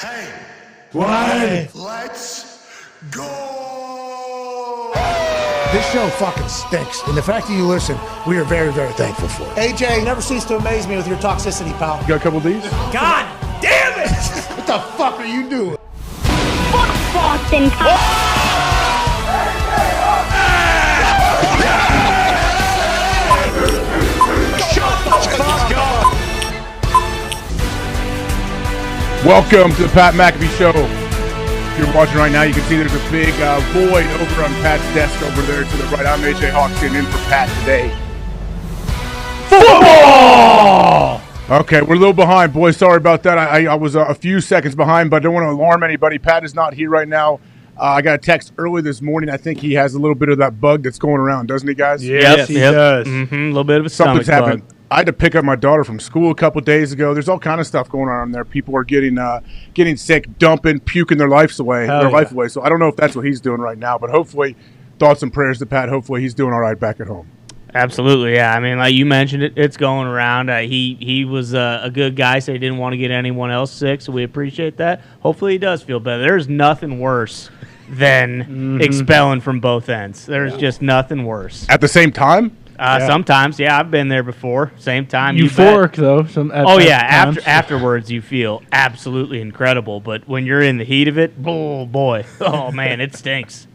Hey. What? Let's go. This show fucking stinks, and the fact that you listen, we are very, very thankful for it. AJ, you never cease to amaze me with your toxicity, pal. You got a couple of these? God damn it! What the fuck are you doing? Fuck Boston. Welcome to the Pat McAfee Show. If you're watching right now, you can see there's a big void over on Pat's desk over there to the right. I'm AJ Hawkson in for Pat today. Football! Okay, we're a little behind, boys. Sorry about that. I was a few seconds behind, but I don't want to alarm anybody. Pat is not here right now. I got a text early this morning. I think he has a little bit of that bug that's going around, doesn't he, guys? Yes, he does. Mm-hmm. A little bit of a Something's stomach happened. bug. I had to pick up my daughter from school a couple days ago. There's all kind of stuff going on there. People are getting sick, dumping, puking their life away. So I don't know if that's what he's doing right now, but hopefully, thoughts and prayers to Pat. Hopefully, he's doing all right back at home. Absolutely, yeah. I mean, like you mentioned, it's going around. He was a good guy, so he didn't want to get anyone else sick, so we appreciate that. Hopefully, he does feel better. There's nothing worse than expelling from both ends. There's just nothing worse. At the same time? Sometimes, yeah, I've been there before. Same time. Euphoric, though. Afterwards you feel absolutely incredible. But when you're in the heat of it, oh boy, oh man, it stinks.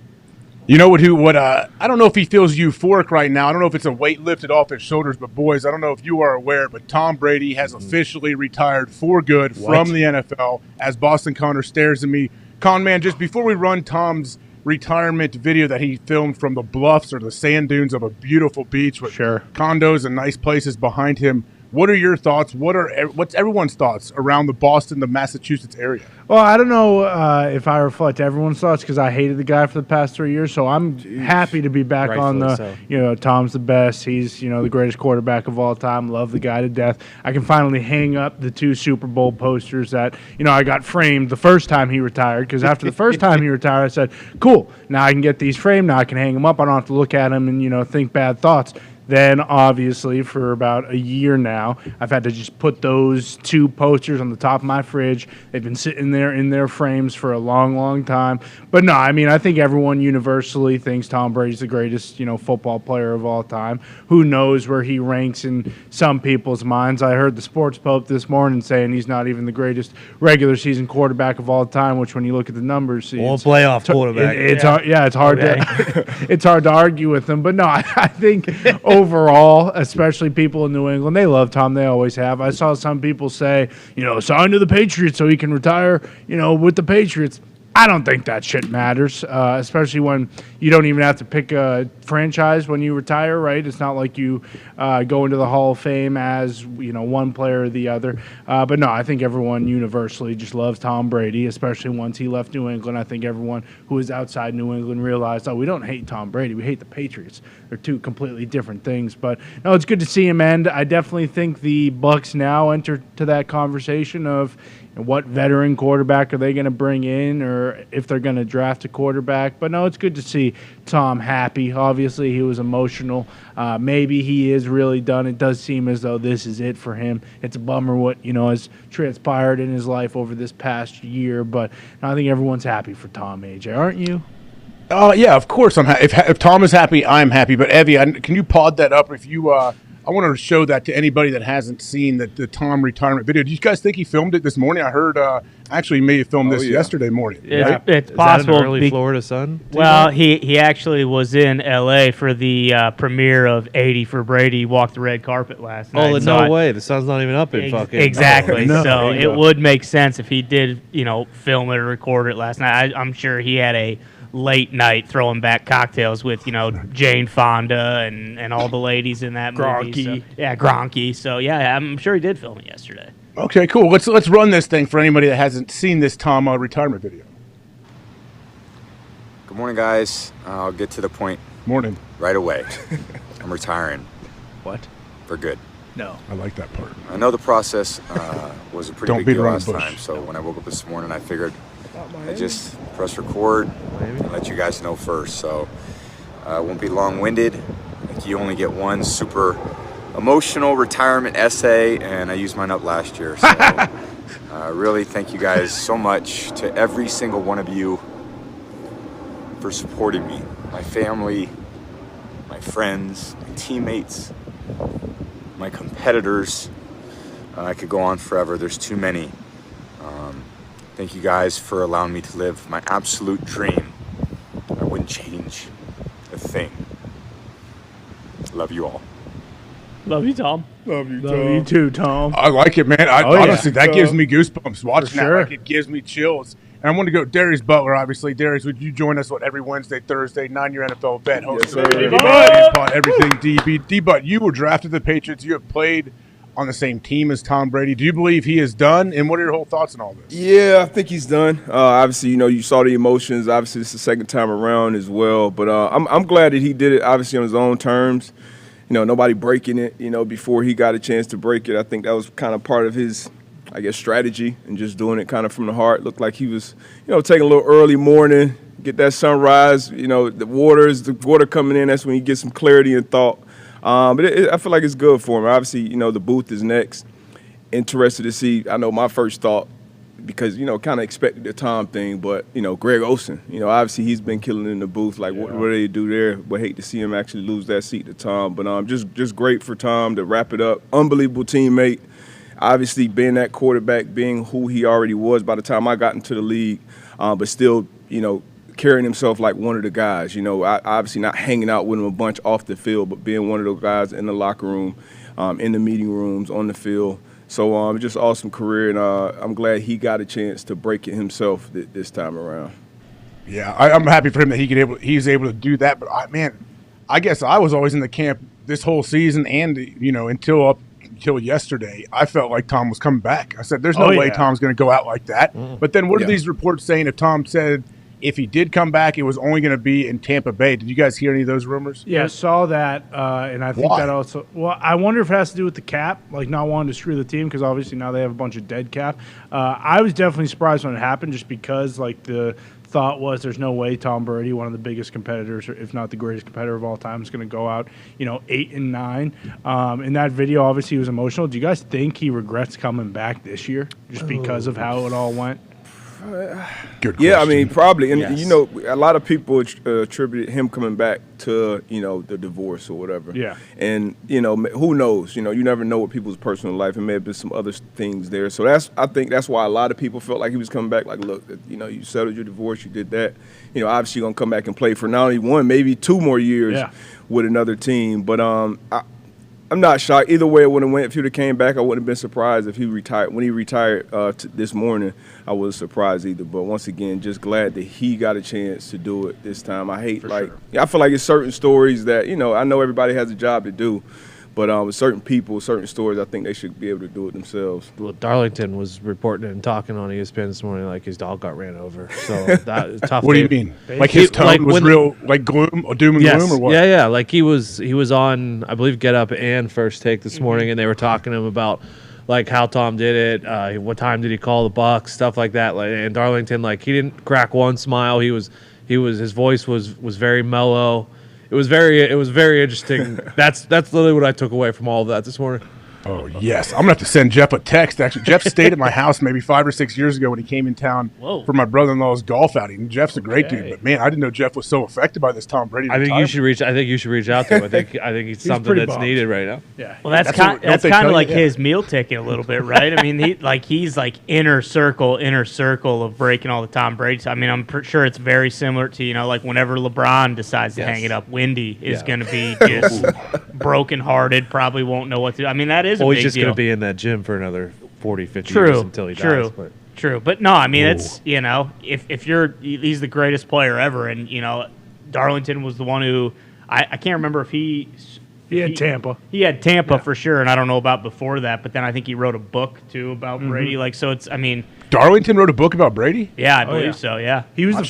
You know what? I don't know if he feels euphoric right now. I don't know if it's a weight lifted off his shoulders. But boys, I don't know if you are aware, but Tom Brady has officially retired for good from the NFL. As Boston Connor stares at me, Con man, just before we run Tom's retirement video that he filmed from the bluffs or the sand dunes of a beautiful beach with condos and nice places behind him. What are your thoughts? What's everyone's thoughts around the Boston, the Massachusetts area? Well, I don't know if I reflect everyone's thoughts because I hated the guy for the past 3 years. So I'm happy to be back on the, Tom's the best. He's, the greatest quarterback of all time. Love the guy to death. I can finally hang up the 2 Super Bowl posters that, I got framed the first time he retired because after the first time he retired, I said, cool, now I can get these framed. Now I can hang them up. I don't have to look at them and, think bad thoughts. Then, obviously, for about a year now, I've had to just put those 2 posters on the top of my fridge. They've been sitting there in their frames for a long, long time. But no, I mean, I think everyone universally thinks Tom Brady's the greatest, football player of all time. Who knows where he ranks in some people's minds? I heard the Sports Pope this morning saying he's not even the greatest regular season quarterback of all time, which when you look at the numbers, playoff quarterback. It's hard it's hard to argue with him. But no, I think overall, especially people in New England, they love Tom. They always have. I saw some people say, sign to the Patriots so he can retire, with the Patriots. I don't think that shit matters, especially when you don't even have to pick a franchise when you retire, right? It's not like you go into the Hall of Fame as, one player or the other. But no, I think everyone universally just loves Tom Brady, especially once he left New England. I think everyone who was outside New England realized, we don't hate Tom Brady. We hate the Patriots. They're 2 completely different things. But no, it's good to see him end. I definitely think the Bucs now enter to that conversation of, what veteran quarterback are they going to bring in or if they're going to draft a quarterback. But no, it's good to see Tom happy. Obviously, he was emotional. Maybe he is really done. It does seem as though this is it for him. It's a bummer what, has transpired in his life over this past year. But I think everyone's happy for Tom, AJ. Aren't you? Yeah, of course I'm happy. If Tom is happy, I'm happy. But Evie, can you pod that up if you I want to show that to anybody that hasn't seen the Tom retirement video. Do you guys think he filmed it this morning? I heard actually he may have filmed this yesterday morning. Right? It's possible. Is that an early Florida sun? Well, he actually was in L.A. for the premiere of 80 for Brady. Walked the red carpet last night. Oh, no way. The sun's not even up in fucking. Exactly. No. So it would make sense if he did, film it or record it last night. I'm sure he had a late night throwing back cocktails with, Jane Fonda and all the ladies in that movie. So, Gronky. So, I'm sure he did film it yesterday. Okay, cool. Let's run this thing for anybody that hasn't seen this Tom retirement video. Good morning, guys. I'll get to the point. Morning. Right away. I'm retiring. What? For good. No. I like that part. I know the process was a pretty Don't big deal beat around last the bush. time, so when I woke up this morning, I figured I just press record and let you guys know first. So I won't be long-winded. I think you only get one super emotional retirement essay, and I used mine up last year. So really thank you guys so much, to every single one of you, for supporting me, my family, my friends, my teammates, my competitors. I could go on forever. There's too many. Thank you guys for allowing me to live my absolute dream. I wouldn't change a thing. Love you all. Love you, Tom. Love you too, Tom. I like it, man. Honestly, that gives me goosebumps watching that. sure. Like, it gives me chills. And I want to go Darius Butler, obviously. Darius, would you join us every Wednesday, Thursday, 9-year NFL vet, host of the Everything DB. D-Butt, you were drafted to the Patriots. You have played on the same team as Tom Brady. Do you believe he is done? And what are your whole thoughts on all this? Yeah, I think he's done. Obviously, you saw the emotions. Obviously, it's the second time around as well. But I'm glad that he did it, obviously, on his own terms. Nobody breaking it, before he got a chance to break it. I think that was kind of part of his, strategy, and just doing it kind of from the heart. Looked like he was, taking a little early morning, get that sunrise, the water coming in. That's when you get some clarity and thought. But I feel like it's good for him. Obviously, the booth is next. Interested to see. I know my first thought, because, kind of expected the Tom thing, but, Greg Olsen, obviously he's been killing in the booth. Like, what do they do there? But hate to see him actually lose that seat to Tom. But just great for Tom to wrap it up. Unbelievable teammate. Obviously, being that quarterback, being who he already was by the time I got into the league, but still, carrying himself like one of the guys. Obviously not hanging out with him a bunch off the field, but being one of those guys in the locker room, in the meeting rooms, on the field. So just awesome career, and I'm glad he got a chance to break it himself this time around. Yeah, I'm happy for him that he's able to do that. But I guess I was always in the camp this whole season, and until yesterday, I felt like Tom was coming back. I said, "There's no way Tom's going to go out like that." But then, what are these reports saying? If Tom said if he did come back, it was only going to be in Tampa Bay. Did you guys hear any of those rumors? Yeah, I saw that, and I think that also – well, I wonder if it has to do with the cap, like not wanting to screw the team, because obviously now they have a bunch of dead cap. I was definitely surprised when it happened, just because like the thought was there's no way Tom Brady, one of the biggest competitors, or if not the greatest competitor of all time, is going to go out 8-9. In that video, obviously he was emotional. Do you guys think he regrets coming back this year just because of how it all went? Good question. Yeah, I mean, probably. And, a lot of people attributed him coming back to, the divorce or whatever. Yeah. And, who knows? You never know what people's personal life. It may have been some other things there. So I think that's why a lot of people felt like he was coming back. Like, look, you settled your divorce, you did that. Obviously you're going to come back and play for not only 1, maybe 2 more years with another team. But I'm not shocked. Either way it would have went. If he would have came back, I wouldn't have been surprised if he retired. When he retired this morning, I wasn't surprised either. But once again, just glad that he got a chance to do it this time. I feel like it's certain stories that, I know everybody has a job to do. But with certain people, certain stories, I think they should be able to do it themselves. Well, Darlington was reporting and talking on ESPN this morning like his dog got ran over. So that was tough. What do you mean? Like his tone was real, like gloom, or doom and gloom, or what? Yeah. Like he was on, I believe, Get Up and First Take this morning, and they were talking to him about like how Tom did it, what time did he call the Bucs, stuff like that. Like, and Darlington, like he didn't crack one smile. His voice was very mellow. It was very interesting. That's literally what I took away from all of that this morning. Oh, yes. I'm going to have to send Jeff a text. Actually, Jeff stayed at my house maybe 5 or 6 years ago when he came in town for my brother-in-law's golf outing. Jeff's a great dude, but, man, I didn't know Jeff was so affected by this Tom Brady retirement. I think you should reach out to him. I think he's something that's needed right now. Yeah. Well, that's kind of like his meal ticket a little bit, right? I mean, he's inner circle of breaking all the Tom Brady's. I mean, I'm sure it's very similar to, like whenever LeBron decides to hang it up, Wendy is going to be just brokenhearted, probably won't know what to do. I mean, that is a big he's just going to be in that gym for another 40, 50 years until he dies. True. But no, I mean, it's, if he's the greatest player ever, and, Darlington was the one who, I can't remember if he had Tampa. He had Tampa for sure, and I don't know about before that, but then I think he wrote a book, too, about Brady. So it's, I mean. Darlington wrote a book about Brady? Yeah, I believe so, yeah. He was the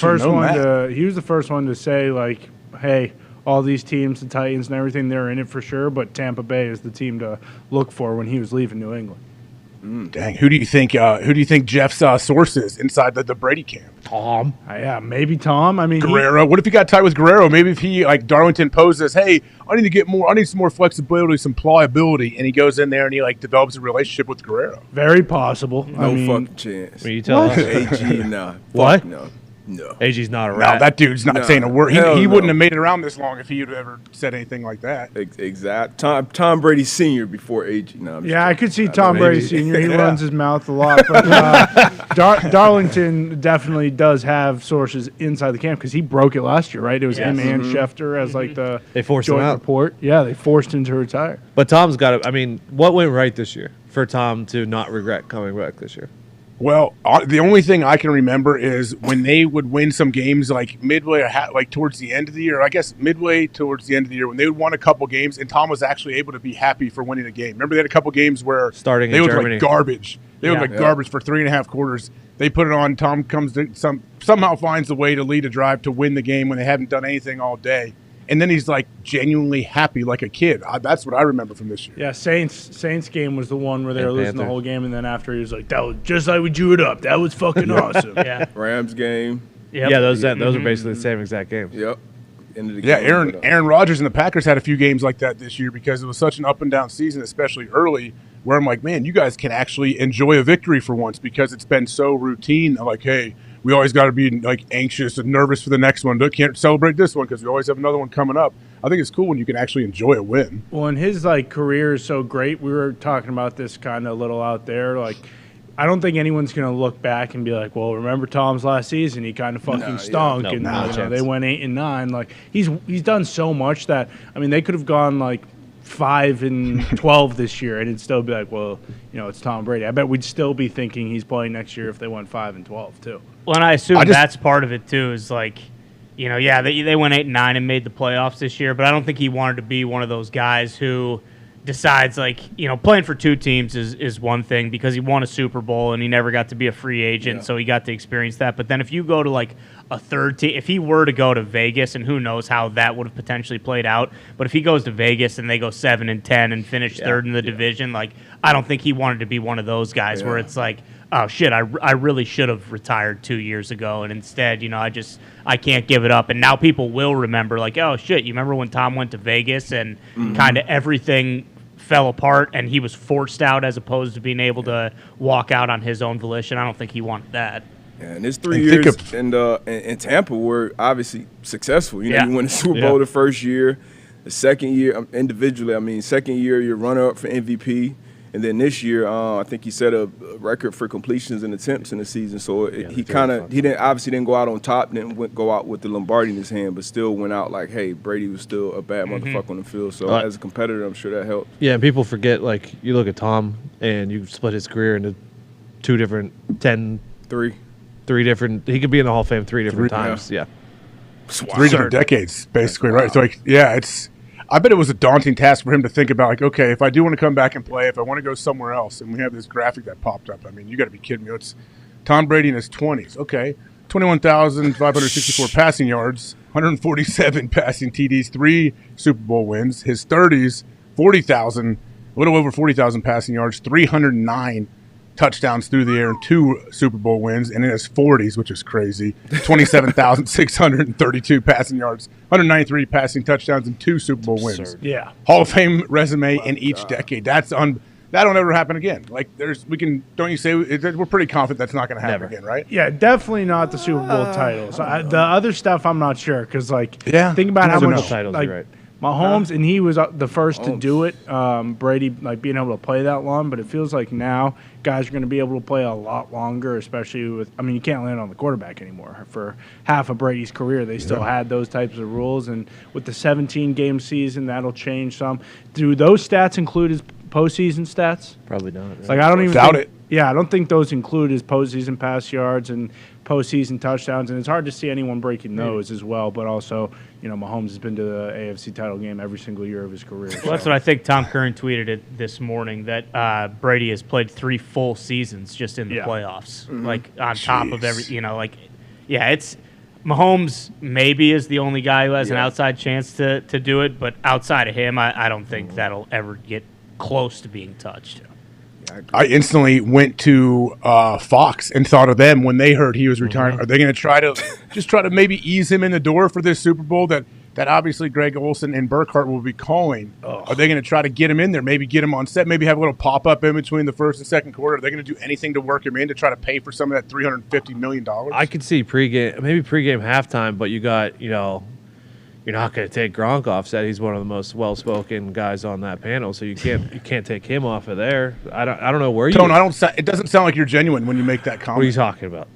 first one to say, like, hey, all these teams, the Titans and everything, they're in it for sure, but Tampa Bay is the team to look for when he was leaving New England. Dang, who do you think Jeff's source is inside the Brady camp? Tom. Yeah, maybe Tom. I mean, Guerrero. What if he got tied with Guerrero? Maybe if he, like Darlington poses, hey, I need some more flexibility, some pliability, and he goes in there and he like develops a relationship with Guerrero. very possible. No I mean, fucking chance. When you tell us. AG, nah. What? Fuck no. No. AG's not a No, rat. that dude's not No. saying a word. Hell He no. wouldn't have made it around this long if he had ever said anything like that. Exact. Tom Brady Sr. before AG. No, I'm just yeah, I joking. could see Nah, Tom maybe. Brady Sr. He Yeah. runs his mouth a lot. But Darlington definitely does have sources inside the camp because he broke it last year, right? It was him and Schefter as like the They forced him joint out. report. Yeah, they forced him to retire. But Tom's got to. I mean, what went right this year for Tom to not regret coming back this year? Well, the only thing I can remember is when they would win some games like midway or like towards the end of the year, I guess midway towards the end of the year, when they would won a couple games and Tom was actually able to be happy for winning a game. Remember they had a couple games where Starting they in looked Germany. like garbage. They looked like garbage for 3.5 quarters. They put it on. Tom comes to somehow finds a way to lead a drive to win the game when they haven't done anything all day. And then he's like genuinely happy like a kid. That's what I remember from this year. Yeah, Saints game was the one where they were And losing the Panthers. whole game, and then after he was like, "That was just like we drew it up. That was fucking awesome." Yeah. Rams game. Yep. Yeah, those are basically the same exact games. Yep. End of the Yeah, game. Aaron Rodgers and the Packers had a few games like that this year because it was such an up and down season, especially early, where I'm like, man, you guys can actually enjoy a victory for once because it's been so routine. I'm like, hey, we always got to be like anxious and nervous for the next one. We can't celebrate this one because we always have another one coming up. I think it's cool when you can actually enjoy a win. Well, and his like career is so great. We were talking about this kind of a little out there. Like, I don't think anyone's gonna look back and be like, "Well, remember Tom's last season? He kind of fucking stunk, No, and no you know, chance. they went 8-9." Like, he's done so much that I mean, they could have gone like 5-12 this year, and it'd still be like, "Well, you know, it's Tom Brady." I bet we'd still be thinking he's playing next year if they went 5-12 too. Well, and I assume that's part of it too. Is like, you know, yeah, they went 8-9 and made the playoffs this year, but I don't think he wanted to be one of those guys who decides like, you know, playing for two teams is one thing because he won a Super Bowl and he never got to be a free agent, so he got to experience that. But then if you go to like a third team, if he were to go to Vegas, and who knows how that would have potentially played out, but if he goes to Vegas and they go 7-10 and finish third in the division, like I don't think he wanted to be one of those guys where it's like, oh shit, I really should have retired 2 years ago, and instead, you know, I can't give it up. And now people will remember, like, oh shit, you remember when Tom went to Vegas and kind of everything fell apart and he was forced out as opposed to being able to walk out on his own volition. I don't think he wanted that. Yeah, and his 3 years in Tampa were obviously successful. You know, you won the Super Bowl the first year, the second year individually. I mean, second year you're runner up for MVP. And then this year, I think he set a record for completions and attempts in the season. So he didn't go out on top, didn't go out with the Lombardi in his hand, but still went out like, hey, Brady was still a bad motherfucker on the field. So as a competitor, I'm sure that helped. Yeah, and people forget, like, you look at Tom and you split his career into three different. He could be in the Hall of Fame three different times. Yeah. 3 different decades, basically, right? So, like, yeah, I bet it was a daunting task for him to think about, like, okay, if I do want to come back and play, if I want to go somewhere else, and we have this graphic that popped up. I mean, you got to be kidding me. It's Tom Brady in his 20s. Okay, 21,564 passing yards, 147 passing TDs, 3 Super Bowl wins. His 30s, 40,000, a little over 40,000 passing yards, 309 touchdowns through the air and 2 Super Bowl wins, and in his 40s, which is crazy, 27,632 passing yards, 193 passing touchdowns, and 2 Super Bowl wins. Yeah. Hall of Fame resume in each decade. That'll never happen again. Like don't you say we're pretty confident that's not going to happen again, right? Yeah, definitely not the Super Bowl titles. The other stuff, I'm not sure because, like, Yeah. think about how Super much Bowl titles, like you're right. Mahomes, and he was the first to do it. Brady, like, being able to play that long, but it feels like now guys are going to be able to play a lot longer, especially with. I mean, you can't land on the quarterback anymore. For half of Brady's career, they still had those types of rules, and with the 17-game season, that'll change some. Do those stats include his postseason stats? Probably not. Right? Like, I don't even Doubt think, it. Yeah, I don't think those include his postseason pass yards and postseason touchdowns, and it's hard to see anyone breaking those as well. But also, you know, Mahomes has been to the AFC title game every single year of his career. Well, that's what I think. Tom Curran tweeted it this morning that Brady has played 3 full seasons just in the playoffs, like on top of every, you know, like, yeah, it's Mahomes maybe is the only guy who has an outside chance to do it, but outside of him, I don't think that'll ever get close to being touched. I instantly went to Fox and thought of them when they heard he was retiring. Are they going to try to maybe ease him in the door for this Super Bowl that obviously Greg Olsen and Burkhardt will be calling? Are they going to try to get him in there, maybe get him on set, maybe have a little pop-up in between the first and second quarter? Are they going to do anything to work him in to try to pay for some of that $350 million? I could see pregame halftime, but you got, you're not going to take Gronk off set. He's one of the most well-spoken guys on that panel, so you can't take him off of there. I don't know where Tone, it doesn't sound like you're genuine when you make that comment. What are you talking about?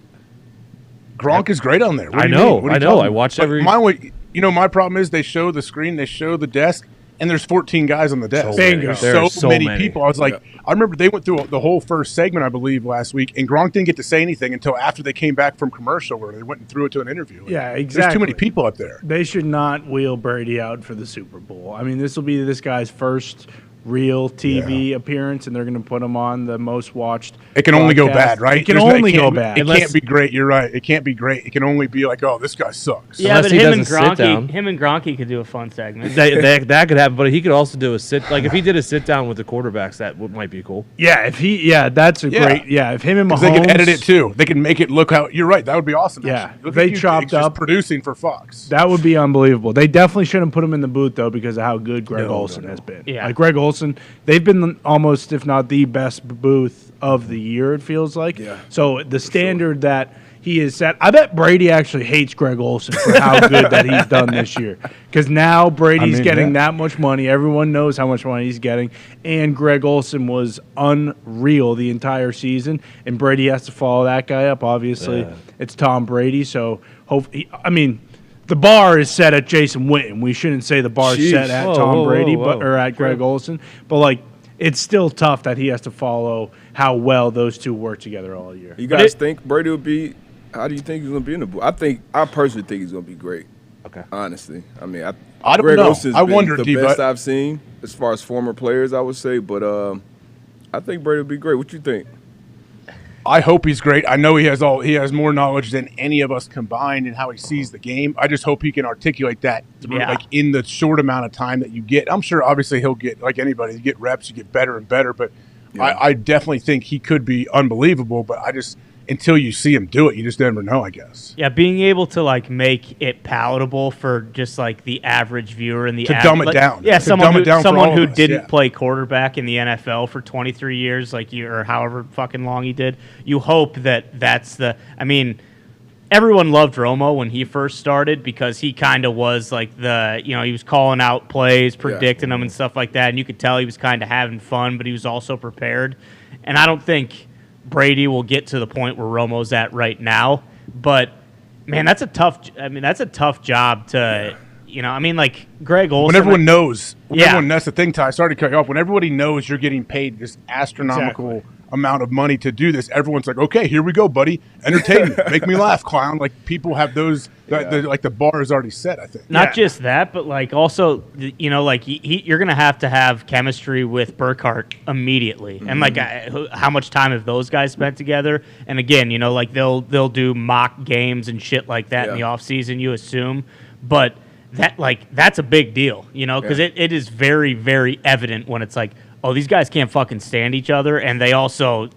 Gronk is great on there. I know. I watched every. My problem is they show the screen, they show the desk, and there's 14 guys on the desk. There's so many people. I was like, I remember they went through the whole first segment, I believe, last week, and Gronk didn't get to say anything until after they came back from commercial, where they went and threw it to an interview. Yeah, exactly. There's too many people up there. They should not wheel Brady out for the Super Bowl. I mean, this will be this guy's first real TV appearance, and they're going to put him on the most watched. It can only go bad, right? It can only go bad. It can't be great. You're right. It can't be great. It can only be like, oh, this guy sucks. Yeah, but him and Gronky could do a fun segment. That could happen, but he could also do a sit. Like if he did a sit down with the quarterbacks, might be cool. Yeah, that's a great. Yeah, if him and Mahomes, they can edit it too. They can make it look how. You're right. That would be awesome. Yeah, they chopped up producing for Fox. That would be unbelievable. They definitely shouldn't put him in the booth though because of how good Greg Olsen has been. Yeah, like Greg Olsen, they've been almost, if not the best booth of the year, it feels like. Yeah, so the standard that he is set, I bet Brady actually hates Greg Olsen for how good that he's done this year. Because now Brady's getting that much money. Everyone knows how much money he's getting. And Greg Olsen was unreal the entire season. And Brady has to follow that guy up. Obviously, it's Tom Brady. So, the bar is set at Jason Witten. We shouldn't say the bar is set at Tom Brady or at Greg Olsen. But, it's still tough that he has to follow how well those two work together all year. You guys think Brady will be – how do you think he's going to be in the booth? I personally think he's going to be great. Okay. Honestly. I mean, I don't Greg know. Olsen's I been wonder, the best I've seen as far as former players, I would say. But I think Brady will be great. What you think? I hope he's great. I know he has more knowledge than any of us combined in how he sees the game. I just hope he can articulate that in the short amount of time that you get. I'm sure obviously he'll get, like anybody, you get reps, you get better and better, but I definitely think he could be unbelievable, but until you see him do it, you just never know, I guess. Yeah, being able to make it palatable for just the average viewer and dumb it down. Yeah, someone who didn't Yeah. play quarterback in the NFL for 23 years, or however fucking long he did. You hope that's the. I mean, everyone loved Romo when he first started because he kind of was he was calling out plays, predicting them and stuff like that, and you could tell he was kind of having fun, but he was also prepared. And I don't think Brady will get to the point where Romo's at right now, but man, that's a tough job to, Greg Olsen. When everyone knows, that's the thing, Ty. Sorry to cut you off. When everybody knows you're getting paid this astronomical amount of money to do this, everyone's like, okay, here we go, buddy. Entertain me. Make me laugh, clown. People have those, the bar is already set, I think. Not just that, but also, you're going to have chemistry with Burkhardt immediately. Mm-hmm. And how much time have those guys spent together? And again, they'll do mock games and shit like that in the offseason, you assume. But that's a big deal, because it is very, very evident when it's oh, these guys can't fucking stand each other, and they also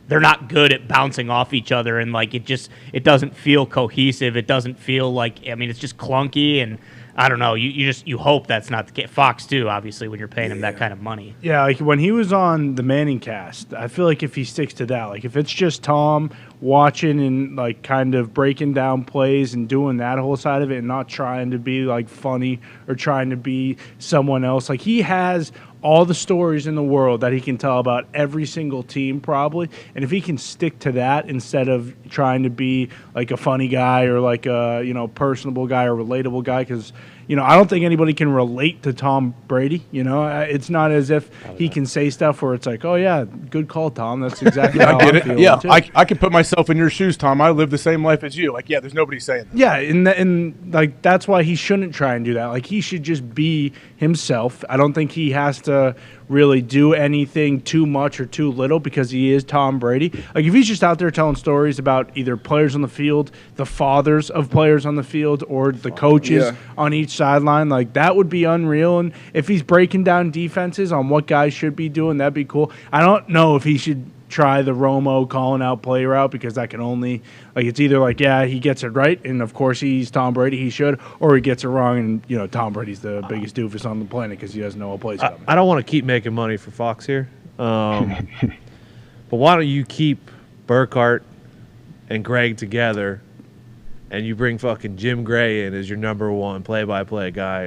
they're not good at bouncing off each other, and it doesn't feel cohesive. It doesn't feel it's just clunky, and I don't know. You hope that's not the case. Fox too, obviously, when you're paying him that kind of money. Yeah, when he was on the Manning cast, I feel if he sticks to that, if it's just Tom watching and kind of breaking down plays and doing that whole side of it, and not trying to be funny or trying to be someone else, he has all the stories in the world that he can tell about every single team probably, and if he can stick to that instead of trying to be a funny guy or a personable guy or relatable guy, because I don't think anybody can relate to Tom Brady. It's not as if he can say stuff where it's oh yeah, good call, Tom. That's exactly how I'm feeling. Yeah, too. I can put myself in your shoes, Tom. I live the same life as you. There's nobody saying that. Yeah, and that's why he shouldn't try and do that. He should just be himself. I don't think he has to really do anything too much or too little because he is Tom Brady. Like, if he's just out there telling stories about either players on the field, the fathers of players on the field, or the coaches on each sideline, like, that would be unreal. And if he's breaking down defenses on what guys should be doing, that'd be cool. I don't know if he should try the Romo calling out play route because that can only, like, it's either like, yeah, he gets it right, and of course he's Tom Brady, he should, or he gets it wrong, and, you know, Tom Brady's the biggest doofus on the planet because he doesn't know what plays coming. I don't want to keep making money for Fox here, but why don't you keep Burkhart and Greg together, and you bring fucking Jim Gray in as your number one play-by-play guy,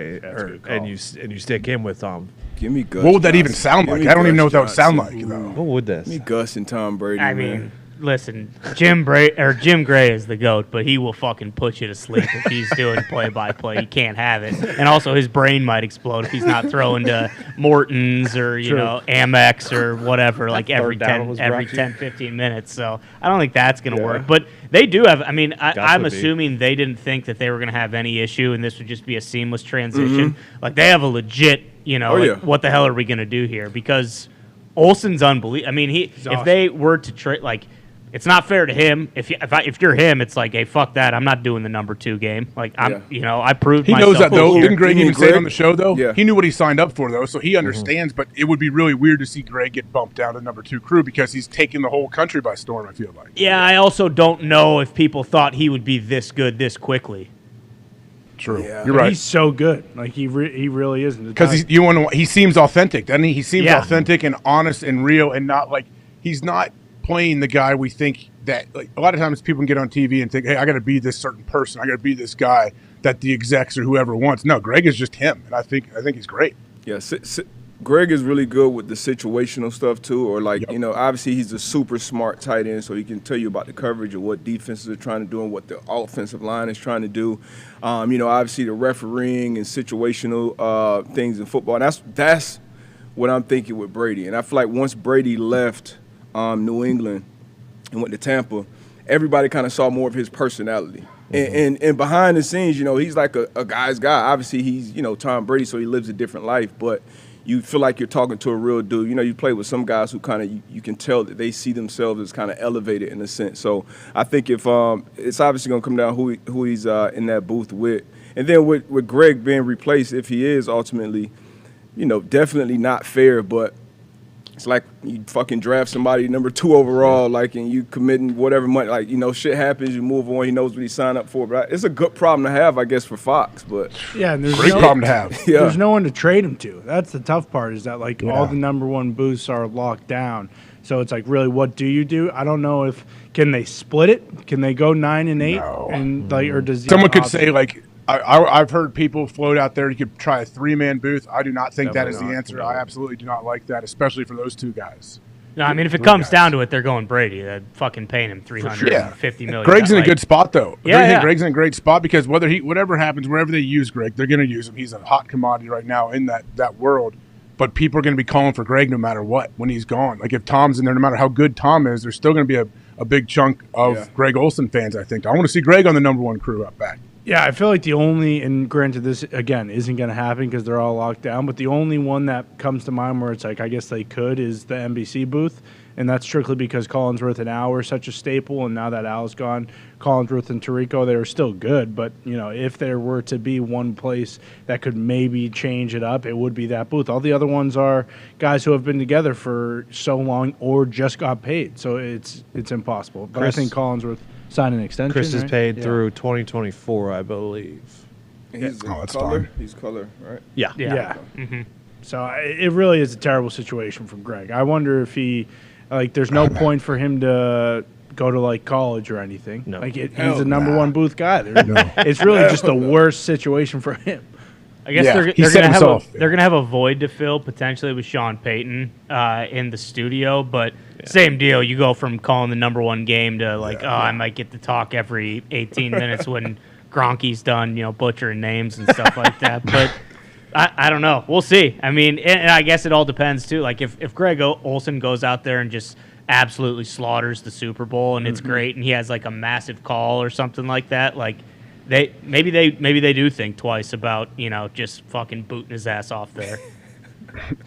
and you stick him with Tom. Give me Gus. What would that even sound like? I don't even know what that would sound like. What would this? Give me Gus and Tom Brady. I mean, listen, Jim Gray is the GOAT, but he will fucking put you to sleep if he's doing play-by-play. He can't have it. And also, his brain might explode if he's not throwing to Morton's or, you know, Amex or whatever, like every 10, 15 minutes. So I don't think that's going to work. But they do have, I mean, I'm assuming they didn't think that they were going to have any issue and this would just be a seamless transition. Like, they have a legit, you know, what the hell are we going to do here? Because Olsen's unbelievable. I mean, if they were to trade, like, it's not fair to him. If you're him, it's like, hey, fuck that. I'm not doing the number 2 game. Like, you know, I proved myself. He knows that, though. Didn't Greg even say it on the show, though? Yeah. He knew what he signed up for, though, so he understands. But it would be really weird to see Greg get bumped down to number 2 crew because he's taking the whole country by storm, I feel like. Yeah, I also don't know if people thought he would be this good this quickly. True. Yeah. You're right. He's so good. Like, he really is. Because he seems authentic, doesn't he? He seems authentic and honest and real and not like he's not playing the guy we think that, like, a lot of times people can get on TV and think, hey, I got to be this certain person. I got to be this guy that the execs or whoever wants. No, Greg is just him, and I think he's great. Yeah, Greg is really good with the situational stuff too, or like, you know, obviously he's a super smart tight end, so he can tell you about the coverage of what defenses are trying to do and what the offensive line is trying to do. You know, obviously the refereeing and situational things in football. And that's what I'm thinking with Brady. And I feel like once Brady left New England and went to Tampa, everybody kind of saw more of his personality. And behind the scenes, you know, he's like a guy's guy. Obviously, he's, you know, Tom Brady, so he lives a different life. But you feel like you're talking to a real dude. You know, you play with some guys who kind of, you can tell that they see themselves as kind of elevated in a sense. So I think if it's obviously going to come down who he's in that booth with. And then with Greg being replaced, if he is ultimately, you know, definitely not fair, but it's like you fucking draft somebody number 2 overall, like, and you committing whatever money, like, you know, shit happens, you move on, he knows what he signed up for. But it's a good problem to have, I guess, for Fox. But yeah, and there's great problem to have. Yeah. There's no one to trade him to. That's the tough part, is that, like, all the number 1 booths are locked down. So it's like, really, what do you do? I don't know if can they split it? Can they go 9-8? No. And like, or does someone could say, like, I've heard people float out there. You could try a 3-man booth. I do not think that is the answer. I absolutely do not like that, especially for those 2 guys. No, I mean, if it comes down to it, they're going Brady. They're fucking paying him $350 million. Greg's in a good spot, though. Yeah. Greg's in a great spot because whatever happens, wherever they use Greg, they're going to use him. He's a hot commodity right now in that world. But people are going to be calling for Greg no matter what when he's gone. Like, if Tom's in there, no matter how good Tom is, there's still going to be a big chunk of Greg Olsen fans, I think. I want to see Greg on the number 1 crew up back. Yeah, I feel like the only, and granted this, again, isn't going to happen because they're all locked down, but the only one that comes to mind where it's like, I guess they could, is the NBC booth, and that's strictly because Collinsworth and Al were such a staple, and now that Al's gone, Collinsworth and Tirico, they were still good, but, you know, if there were to be one place that could maybe change it up, it would be that booth. All the other ones are guys who have been together for so long or just got paid, so it's impossible. But I think Collinsworth sign an extension. Chris is paid through 2024, I believe. He's that's color. fine. He's color, right? Yeah. Mm-hmm. So it really is a terrible situation for Greg. I wonder if he, like, there's no point for him to go to, like, college or anything. No. Like, he's a number 1 booth guy. It's really just the worst situation for him. I guess they're gonna have a void to fill potentially with Sean Payton in the studio, but same deal. You go from calling the number 1 game to like, I might get to talk every 18 minutes when Gronky's done, you know, butchering names and stuff like that. But I don't know. We'll see. I mean, and I guess it all depends too. Like if Greg Olsen goes out there and just absolutely slaughters the Super Bowl and it's great, and he has like a massive call or something like that, like. Maybe they do think twice about, you know, just fucking booting his ass off there.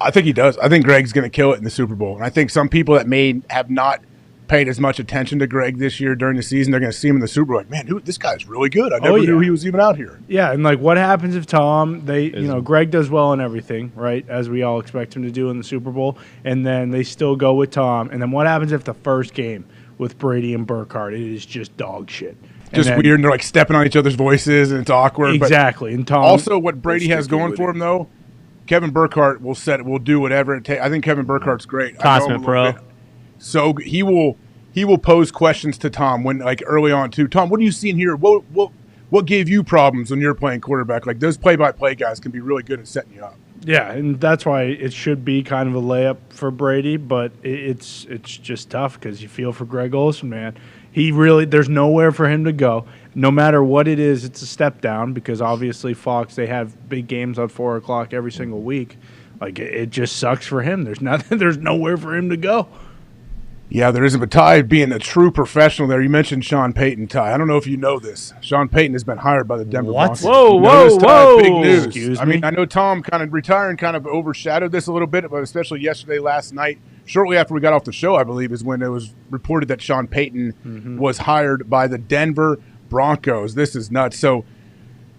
I think he does. I think Greg's going to kill it in the Super Bowl. And I think some people that may have not paid as much attention to Greg this year during the season, they're going to see him in the Super Bowl like, man, this guy's really good. I never knew he was even out here. Yeah, and like what happens if Tom, Greg does well in everything, right, as we all expect him to do in the Super Bowl, and then they still go with Tom. And then what happens if the first game with Brady and Burkhardt, it is just dog shit? Just weird, and they're like stepping on each other's voices, and it's awkward. Exactly. And Tom, also, what Brady has going for him, though, Kevin Burkhardt will do whatever it takes. I think Kevin Burkhardt's great. Consummate pro. So he will pose questions to Tom when like early on too. Tom, what are you seeing here? What gave you problems when you're playing quarterback? Like those play-by-play guys can be really good at setting you up. Yeah, and that's why it should be kind of a layup for Brady, but it's just tough because you feel for Greg Olsen, man. There's nowhere for him to go. No matter what it is, it's a step down because obviously Fox, they have big games on 4 o'clock every single week. Like it just sucks for him. There's nowhere for him to go. Yeah, there isn't. But Ty, being a true professional there, you mentioned Sean Payton, Ty. I don't know if you know this. Sean Payton has been hired by the Denver Broncos. Whoa. Big news. Excuse me? I mean, I know Tom kind of retiring kind of overshadowed this a little bit, but especially yesterday, last night, shortly after we got off the show, I believe, is when it was reported that Sean Payton was hired by the Denver Broncos. This is nuts. So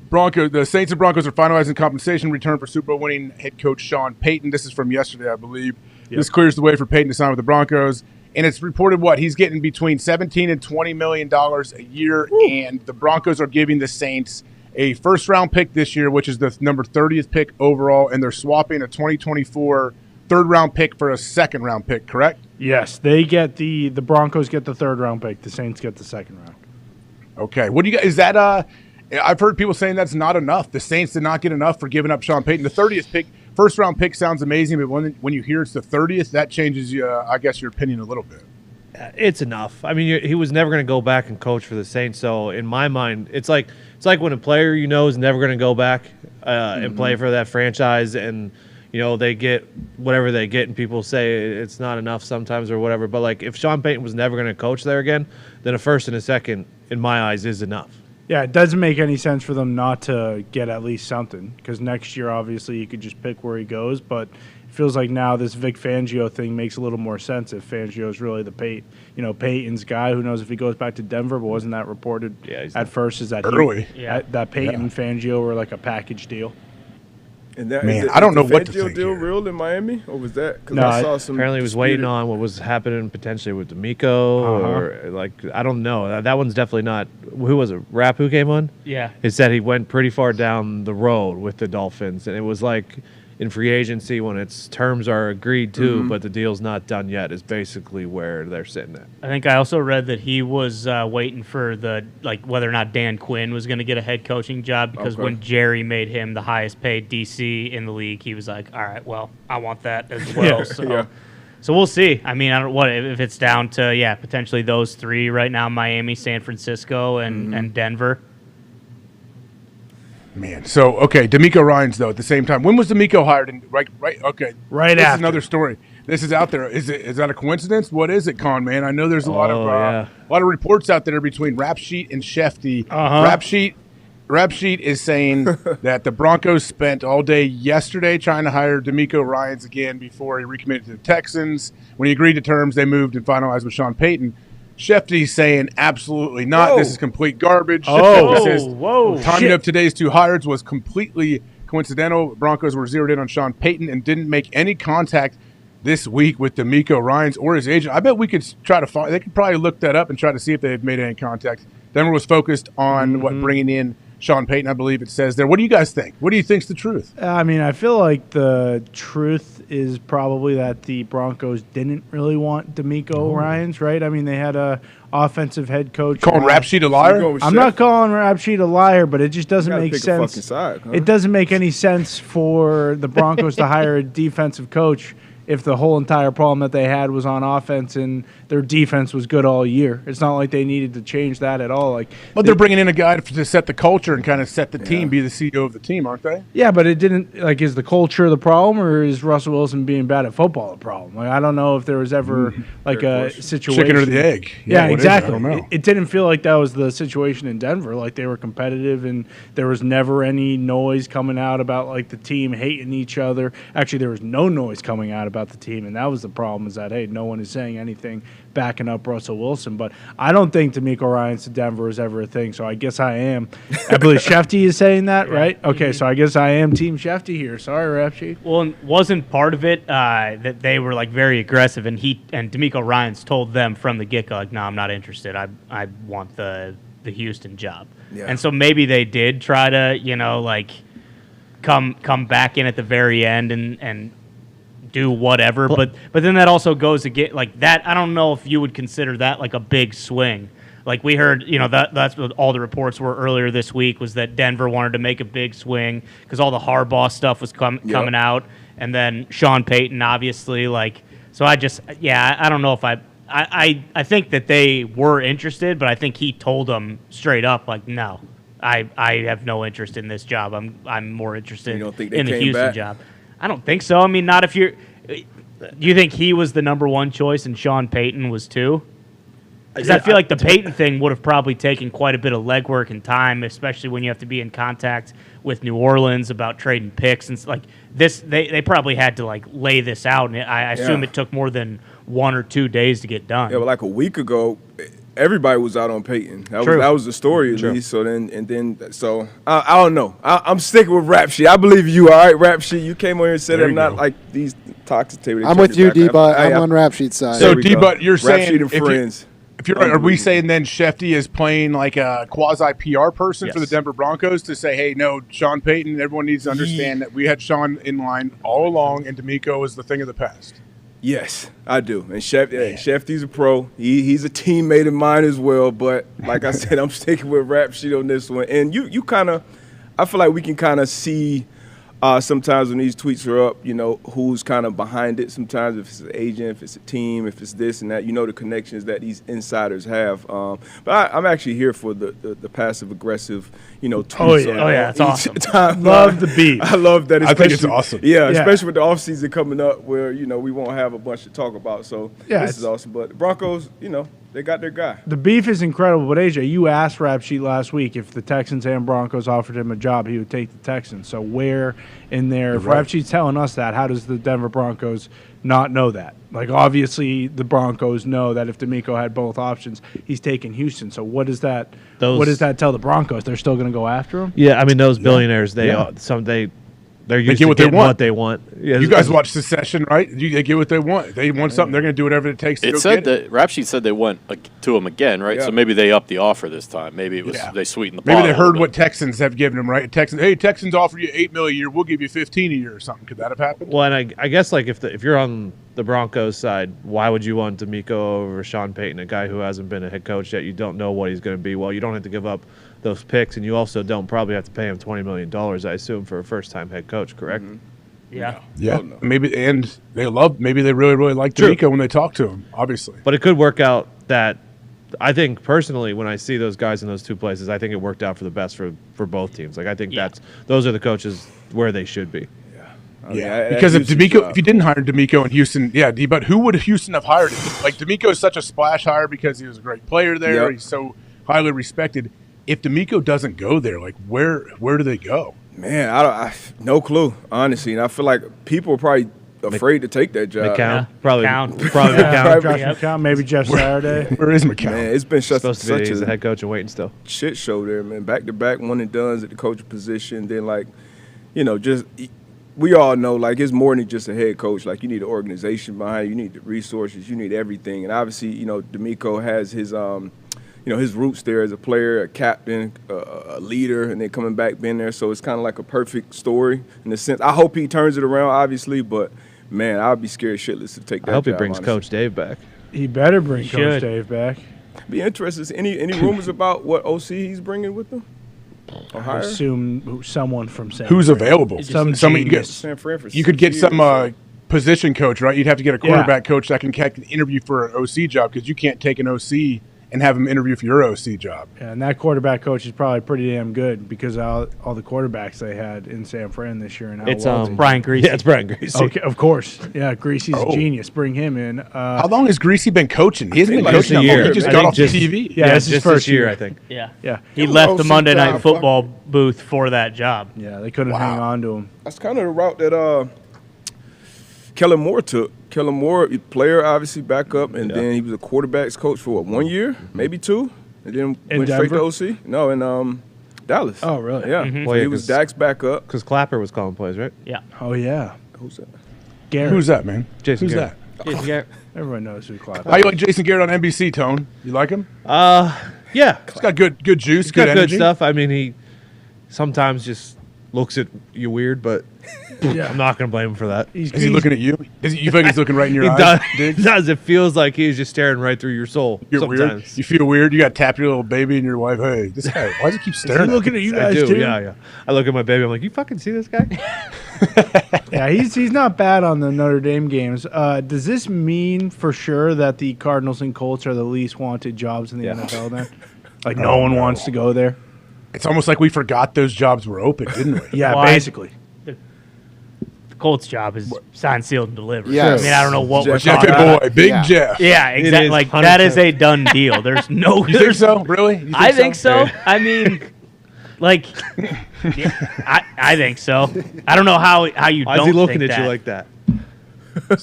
the Saints and Broncos are finalizing compensation return for Super Bowl winning head coach Sean Payton. This is from yesterday, I believe. Yep. This clears the way for Payton to sign with the Broncos. And it's reported he's getting between $17 and $20 million a year. Ooh. And the Broncos are giving the Saints a first-round pick this year, which is the number 30th pick overall, and they're swapping a 2024 third-round pick for a second-round pick, correct? Yes, they get the Broncos get the third-round pick. The Saints get the second round. Okay. What do you guys – is that I've heard people saying that's not enough. The Saints did not get enough for giving up Sean Payton. The 30th pick – first-round pick sounds amazing, but when you hear it's the 30th, that changes, I guess, your opinion a little bit. It's enough. I mean, he was never going to go back and coach for the Saints. So in my mind, it's like when a player is never going to go back and play for that franchise, and they get whatever they get, and people say it's not enough sometimes or whatever. But like if Sean Payton was never going to coach there again, then a first and a second, in my eyes, is enough. Yeah, it doesn't make any sense for them not to get at least something because next year, obviously, you could just pick where he goes. But it feels like now this Vic Fangio thing makes a little more sense if Fangio is really the Peyton's guy. Who knows if he goes back to Denver? But wasn't that reported at first? Is that early? That Peyton and Fangio were like a package deal. And that, man, I don't know what to think deal here. real in Miami, or was that? Because No, I saw some. Apparently, he was waiting on what was happening potentially with D'Amico, or like I don't know. That one's definitely not. Who was it? Rapp who came on? Yeah, it said he went pretty far down the road with the Dolphins, and it was like in free agency when its terms are agreed to, but the deal's not done yet. Is basically where they're sitting at. I think I also read that he was waiting for whether or not Dan Quinn was going to get a head coaching job because when Jerry made him the highest paid DC in the league, he was like, all right, well, I want that as well. So we'll see. I mean, I don't what if it's down to potentially those three right now: Miami, San Francisco, and Denver. Man, so okay, D'Amico Ryans though. At the same time, when was D'Amico hired? Right after. This is another story. This is out there. Is that a coincidence? What is it, Con man? I know there's a lot of reports out there between Rap Sheet and Shefty. Rap Sheet is saying that the Broncos spent all day yesterday trying to hire D'Amico Ryans again before he recommitted to the Texans. When he agreed to terms, they moved and finalized with Sean Payton. Shefty's saying absolutely not. Whoa. This is complete garbage. Timing of today's two hires was completely coincidental. Broncos were zeroed in on Sean Payton and didn't make any contact this week with D'Amico Ryans or his agent. I bet we could try to find. They could probably look that up and try to see if they've made any contact. Denver was focused on bringing in Sean Payton, I believe it says there. What do you guys think? What do you think's the truth? I mean, I feel like the truth is probably that the Broncos didn't really want D'Amico Ryans, right? I mean, they had a offensive head coach. Calling Rap Sheet a liar? I'm not calling Rap Sheet a liar, but it just doesn't make sense. Side, huh? It doesn't make any sense for the Broncos to hire a defensive coach if the whole entire problem that they had was on offense and their defense was good all year. It's not like they needed to change that at all. Like, but they're bringing in a guy to set the culture and kind of set the team, be the CEO of the team, aren't they? Yeah, but it didn't. Like, is the culture the problem, or is Russell Wilson being bad at football the problem? Like, I don't know if there was ever like a situation. Chicken or the egg? Yeah, exactly. I don't know. It didn't feel like that was the situation in Denver. Like, they were competitive, and there was never any noise coming out about like the team hating each other. Actually, there was no noise coming out about the team, and that was the problem. Is that, hey, no one is saying anything backing up Russell Wilson. But I don't think D'Amico Ryans to Denver is ever a thing. So I guess I am. I believe Shefty is saying that, right? Okay, so I guess I am Team Shefty here. Sorry, Rap Sheet. Well, and wasn't part of it that they were like very aggressive, and D'Amico Ryans told them from the get-go, like, no, I'm not interested. I want the Houston job. Yeah. And so maybe they did try to, like come back in at the very end and do whatever, but then that also goes again like that. I don't know if you would consider that like a big swing. Like we heard, that's what all the reports were earlier this week, was that Denver wanted to make a big swing because all the Harbaugh stuff was coming out, and then Sean Payton, obviously, like. So I don't know if I think that they were interested, but I think he told them straight up, like, no, I have no interest in this job. I'm more interested in the Houston job. I don't think so. I mean, not if you're. Do you think he was the number one choice and Sean Payton was too? Because I feel like the Payton thing would have probably taken quite a bit of legwork and time, especially when you have to be in contact with New Orleans about trading picks and like this. They probably had to like lay this out, and I assume it took more than 1 or 2 days to get done. Yeah, but like a week ago, everybody was out on Payton. That was the story at least. So I don't know. I'm sticking with Rap Sheet. I believe you. All right, Rap Sheet. You came on here and said I'm not like these toxic tables. I'm with you, D-Butt. I'm on Rap Sheet's side. So D-Butt, you're saying Rap Sheet and friends. Are we saying then Shefty is playing like a quasi PR person for the Denver Broncos to say, hey, no, Sean Payton, everyone needs to understand that we had Sean in line all along, and D'Amico is the thing of the past? Yes, I do. And Shefty's a pro. He's a teammate of mine as well. But like I said, I'm sticking with Rap Sheet on this one. And you kind of, I feel like we can kind of see sometimes when these tweets are up, who's kind of behind it. Sometimes if it's an agent, if it's a team, if it's this and that, the connections that these insiders have. But I'm actually here for the passive aggressive, tweets. It's awesome. Love the beat. I love that. I think it's awesome. Yeah, especially with the offseason coming up where, we won't have a bunch to talk about. So this is awesome. But the Broncos, they got their guy. The beef is incredible. But, AJ, you asked Rap Sheet last week if the Texans and Broncos offered him a job, he would take the Texans. So where in there, if Rap Sheet's telling us that, how does the Denver Broncos not know that? Like, obviously, the Broncos know that if D'Amico had both options, he's taking Houston. So what does that tell the Broncos? They're still going to go after him? Yeah, I mean, those billionaires, they're used to getting what they want. Yeah, you guys watch Succession, right? They get what they want. They want something. They're going to do whatever it takes to go get it. That Rap Sheet said they went to him again, right? Yeah. So maybe they upped the offer this time. Maybe it was they sweetened the pot. Maybe they heard what Texans have given them, right? Texans offer you $8 million a year. We'll give you $15 a year or something. Could that have happened? Well, and I guess like if you're on the Broncos side, why would you want D'Amico over Sean Payton, a guy who hasn't been a head coach yet? You don't know what he's going to be. Well, you don't have to give up those picks, and you also don't probably have to pay him $20 million, I assume, for a first-time head coach, correct? Mm-hmm. Yeah. Yeah. Maybe they really, really like D'Amico when they talk to him, obviously. But it could work out that I think personally when I see those guys in those two places, I think it worked out for the best for both teams. Like I think those are the coaches where they should be. Because if you didn't hire D'Amico in Houston, but who would Houston have hired? Like D'Amico is such a splash hire because he was a great player there. Yep. He's so highly respected. If D'Amico doesn't go there, like where do they go? Man, I no clue, honestly. And I feel like people are probably afraid to take that job. McCown. Probably McCown. Josh McCown, maybe Jeff Saturday. Where is McCown? Man, it's been such a head coach and waiting still. Shit show there, man. Back-to-back one and dones at the coaching position. Then, we all know, it's more than just a head coach. Like, you need an organization behind you. You need the resources. You need everything. And obviously, D'Amico has his his roots there as a player, a captain, a leader, and then coming back being there. So it's kind of like a perfect story in a sense. I hope he turns it around, obviously, but, man, I'd be scared shitless to take that job. I hope he brings Coach Dave back. He better bring Coach Dave back. Be interested. Any rumors about what OC he's bringing with him? I assume someone from San Who's available? San Fran. You could get some position coach, right? You'd have to get a quarterback coach that can interview for an OC job because you can't take an OC and have him interview for your OC job. Yeah, and that quarterback coach is probably pretty damn good because of all the quarterbacks they had in San Fran this year. And how It's Brian Greasy. Yeah, it's Brian Greasy. Okay, of course. Yeah, Greasy's a genius. Bring him in. How long has Greasy been coaching? He hasn't been like coaching a that year. long. He just I got think off just- TV. Yeah, it's his just first this year, year. I think. Yeah. Yeah. He left the OC Monday Night job, Football booth for that job. Yeah, they couldn't hang on to him. That's kind of the route that Kellen Moore took. Kellen Moore, player, obviously backup, and then he was a quarterbacks coach for 1 year, maybe 2, and then In went straight to Denver? OC. No, in Dallas. Oh, really? Yeah. Mm-hmm. So Well, yeah, he was 'cause- Dak's backup. Because Clapper was calling plays, right? Yeah. Oh, yeah. Who's that? Garrett. Who's that, man? Jason Who's Garrett. that? Everyone knows who Clapper How you like Jason Garrett on NBC, Tone? You like him? Yeah. He's got good juice, He's got good energy. stuff. I mean, he sometimes just looks at you weird, but I'm not going to blame him for that. Is he looking at you? You feel like he's looking right in your He eyes? does. Diggs? He does. It feels like he's just staring right through your soul You get weird. sometimes. You feel weird. You got to tap your little baby and your wife. Hey, this guy. Why does he keep staring? looking at you I guys, do, too? yeah. I look at my baby. I'm like, you fucking see this guy? Yeah, he's not bad on the Notre Dame games. Does this mean for sure that the Cardinals and Colts are the least wanted jobs in the NFL then? Like no one wants to go there? It's almost like we forgot those jobs were open, didn't we? Yeah, Well, basically. The Colts job is signed, sealed, and delivered. Yes. I mean, I don't know what we're Jeff talking about. boy, Big Yeah. Jeff. Yeah, exactly. is Like that is 100%. a done deal. There's no. You think so? Really? You I think so. I mean, like, yeah, I think so. I don't know how you Why don't. is he looking think at you that. like that?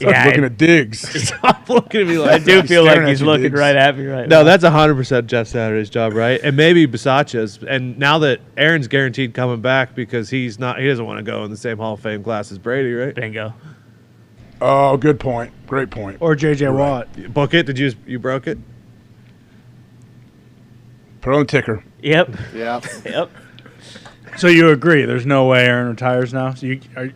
Yeah, looking at Diggs. Stop looking at me I like do that. feel like staring he's at you, looking Diggs. right at me right No, now. that's 100% Jeff Saturday's job, right? And maybe Bisaccia's. And now that Aaron's guaranteed coming back because he doesn't want to go in the same Hall of Fame class as Brady, right? Bingo. Oh, good point. Great point. Or J.J. Watt. Book it? Did you broke it? Put on the ticker. Yep. Yeah. Yep. So you agree? There's no way Aaron retires now. So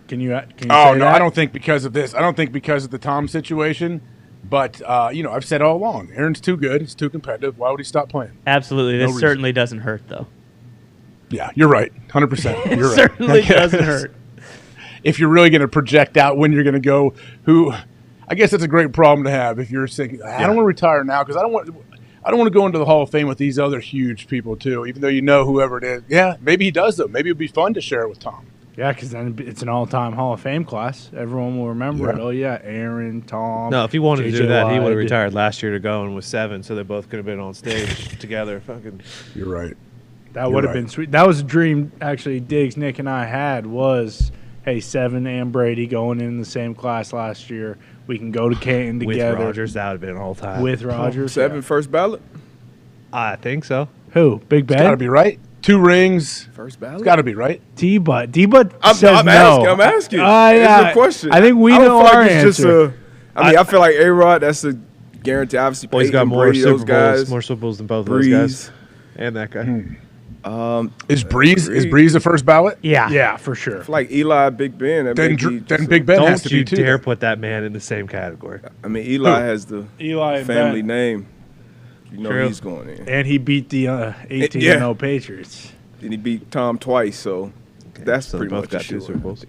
can you Oh say no, that? I don't think because of this. I don't think because of the Tom situation. But I've said all along, Aaron's too good. He's too competitive. Why would he stop playing? Absolutely. No This reason. certainly doesn't hurt, though. Yeah, you're right. 100%. You're right. Certainly doesn't hurt. If you're really going to project out when you're going to go, I guess that's a great problem to have. If you're thinking, I don't want to retire now because I don't want to go into the Hall of Fame with these other huge people too. Even though you know whoever it is, yeah, maybe he does though. Maybe it'd be fun to share it with Tom. Yeah, because then it's an all-time Hall of Fame class. Everyone will remember it. Oh, yeah, Aaron, Tom. No, if he wanted to J.J. do that, he would Watt. have retired last year to go and was 7, so they both could have been on stage together. Fucking. You're right. That would have been sweet. That was a dream, actually, Diggs, Nick, and I had was, hey, 7 and Brady going in the same class last year. We can go to Canton together. With Rodgers, that would have been all time. With Rodgers. 7 first ballot? I think so. Who? Big Ben? It's got to be right. 2 rings. First ballot? It's got to be right. D-Butt. D-Butt I'm says no. I'm asking. Yeah. It's a question. I think we don't know feel like our it's just answer. I feel like A-Rod, that's a guarantee. Obviously, Well, he's got Payton, more Brady, Super those guys. Bowls, more Super Bowls than both of those guys, and that guy. Is Breeze the first ballot? Yeah. Yeah, for sure. I feel like Eli, Big Ben. that Then may be just Big Ben has Don't to you be too. dare put that man in the same category. I mean, Eli has the Eli and family Ben. name. You know True. he's going in. And he beat the 18-0 Yeah. Patriots. And he beat Tom twice, so that's So they pretty both much got a 2 sure. Super Bowls.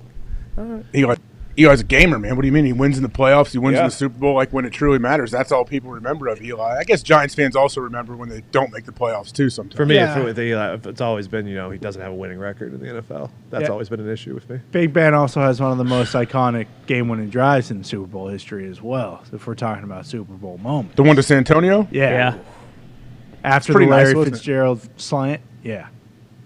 Eli's a gamer, man. What do you mean? He wins in the playoffs. He wins in Yeah. the Super Bowl, like when it truly matters. That's all people remember of Eli. I guess Giants fans also remember when they don't make the playoffs too. Sometimes For me, Yeah. with Eli, it's always been, he doesn't have a winning record in the NFL. That's Yeah. always been an issue with me. Big Ben also has one of the most iconic game-winning drives in Super Bowl history as well. So if we're talking about Super Bowl moment. the one to San Antonio. Yeah. After the pretty nice, Larry wasn't it? Fitzgerald slant. Yeah.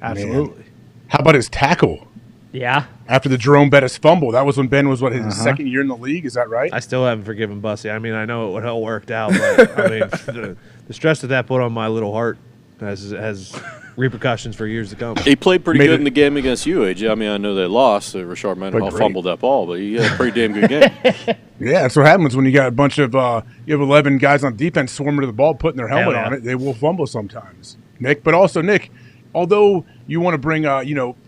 Absolutely. How about his tackle Yeah. after the Jerome Bettis fumble? That was when Ben was his second year in the league. Is that right? I still haven't forgiven Bussy. I mean, I know it would all worked out, but I mean, the stress that put on my little heart has repercussions for years to come. He played pretty Made good it- in the game against you, AJ. I mean, I know they lost. Rashard Mendenhall Played great. fumbled that ball, but he had a pretty damn good game. Yeah, that's what happens when you got a bunch of you have 11 guys on defense swarming to the ball, putting their helmet Hell yeah. on it. They will fumble sometimes, Nick. But also, Nick, although you want to bring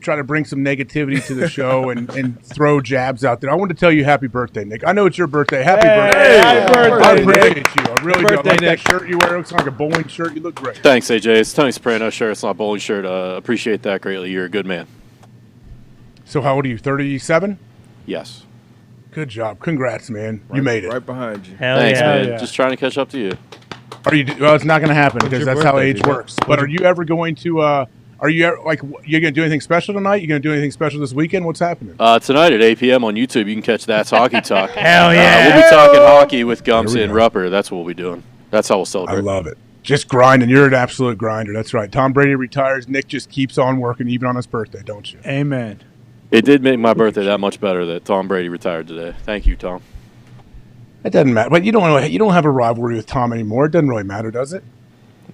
try to bring some negativity to the show and throw jabs out there, I want to tell you happy birthday, Nick. I know it's your birthday. Happy birthday! happy birthday, I Nick. appreciate you. I really do. I birthday, like Nick. that shirt you wear. It looks like a bowling shirt. You look great. Thanks, AJ. It's Tony Soprano shirt. It's not a bowling shirt. Appreciate that greatly. You're a good man. So how old are you? 37? Yes. Good job. Congrats, man. You made it. Right behind you. Hell Thanks, yeah. man. Just trying to catch up to you. Are you? Well, it's not going to happen because your that's how birthday, age dude? works. But are you ever going to? Are you ever, like you're going to do anything special tonight? You going to do anything special this weekend? What's happening? Tonight at 8 p.m. on YouTube, you can catch That's Hockey Talk. Hell yeah. We'll be talking hockey with Gumsy There we and go. Rupper. That's what we'll be doing. That's how we'll I celebrate. love it. Just grinding. You're an absolute grinder. That's right. Tom Brady retires. Nick just keeps on working even on his birthday, don't you? Amen. It did make my birthday that much better that Tom Brady retired today. Thank you, Tom. It doesn't matter. But you don't have a rivalry with Tom anymore. It doesn't really matter, does it?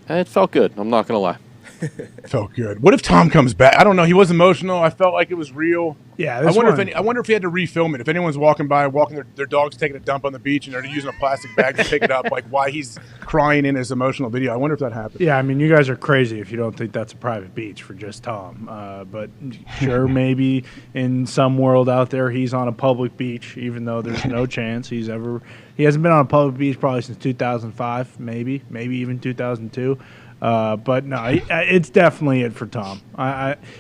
It felt good. I'm not going to lie. It felt good. What if Tom comes back? I don't know. He was emotional. I felt like it was real. Yeah, I wonder if he had to refilm it. If anyone's walking their dog's taking a dump on the beach and they're using a plastic bag to pick it up, like why he's crying in his emotional video. I wonder if that happened. Yeah, I mean, you guys are crazy if you don't think that's a private beach for just Tom. But sure, maybe in some world out there, he's on a public beach, even though there's no chance he hasn't been on a public beach probably since 2005, maybe even 2002. But no, it's definitely it for Tom.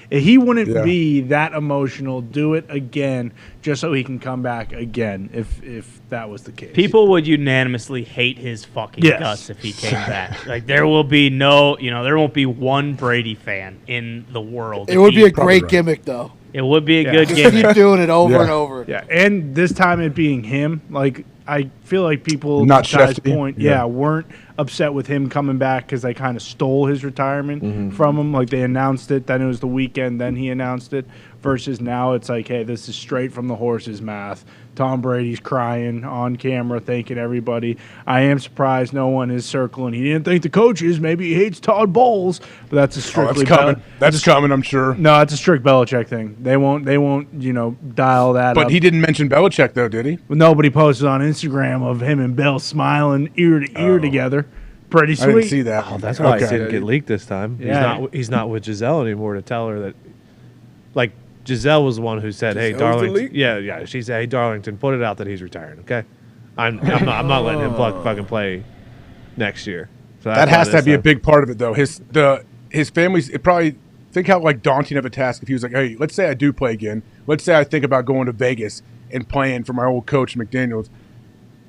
He wouldn't be that emotional. Do it again just so he can come back again if that was the case. People would unanimously hate his fucking guts if he came back. Like there will be there won't be one Brady fan in the world. It would be a great gimmick, though. It would be a good Just gimmick. keep doing it over and over. Yeah, and this time it being him, like I feel like people, Not to Ty's Shefty. point, Yeah. weren't upset with him coming back because they kind of stole his retirement from him. Like they announced it, then it was the weekend, then he announced it. Versus now it's like, hey, this is straight from the horse's mouth. Tom Brady's crying on camera, thanking everybody. I am surprised no one is circling. He didn't thank the coaches. Maybe he hates Todd Bowles, but that's a strictly that's coming. That's coming, I'm sure. No, it's a strict Belichick thing. They won't dial that up. But he didn't mention Belichick, though, did he? Well, nobody posted on Instagram of him and Bill smiling ear to ear together. Pretty sweet. I didn't see that. Oh, that's why it didn't get leaked this time. Yeah. He's not with Giselle anymore to tell her that. Like Giselle was the one who said, "Hey, Giselle was the Darlington." leak? Yeah. She said, "Hey, Darlington, put it out that he's retiring." Okay, I'm not letting him fucking play next year. So That has to be a big part of it, though. His family's it probably think how like daunting of a task if he was like, hey, let's say I do play again. Let's say I think about going to Vegas and playing for my old coach McDaniels.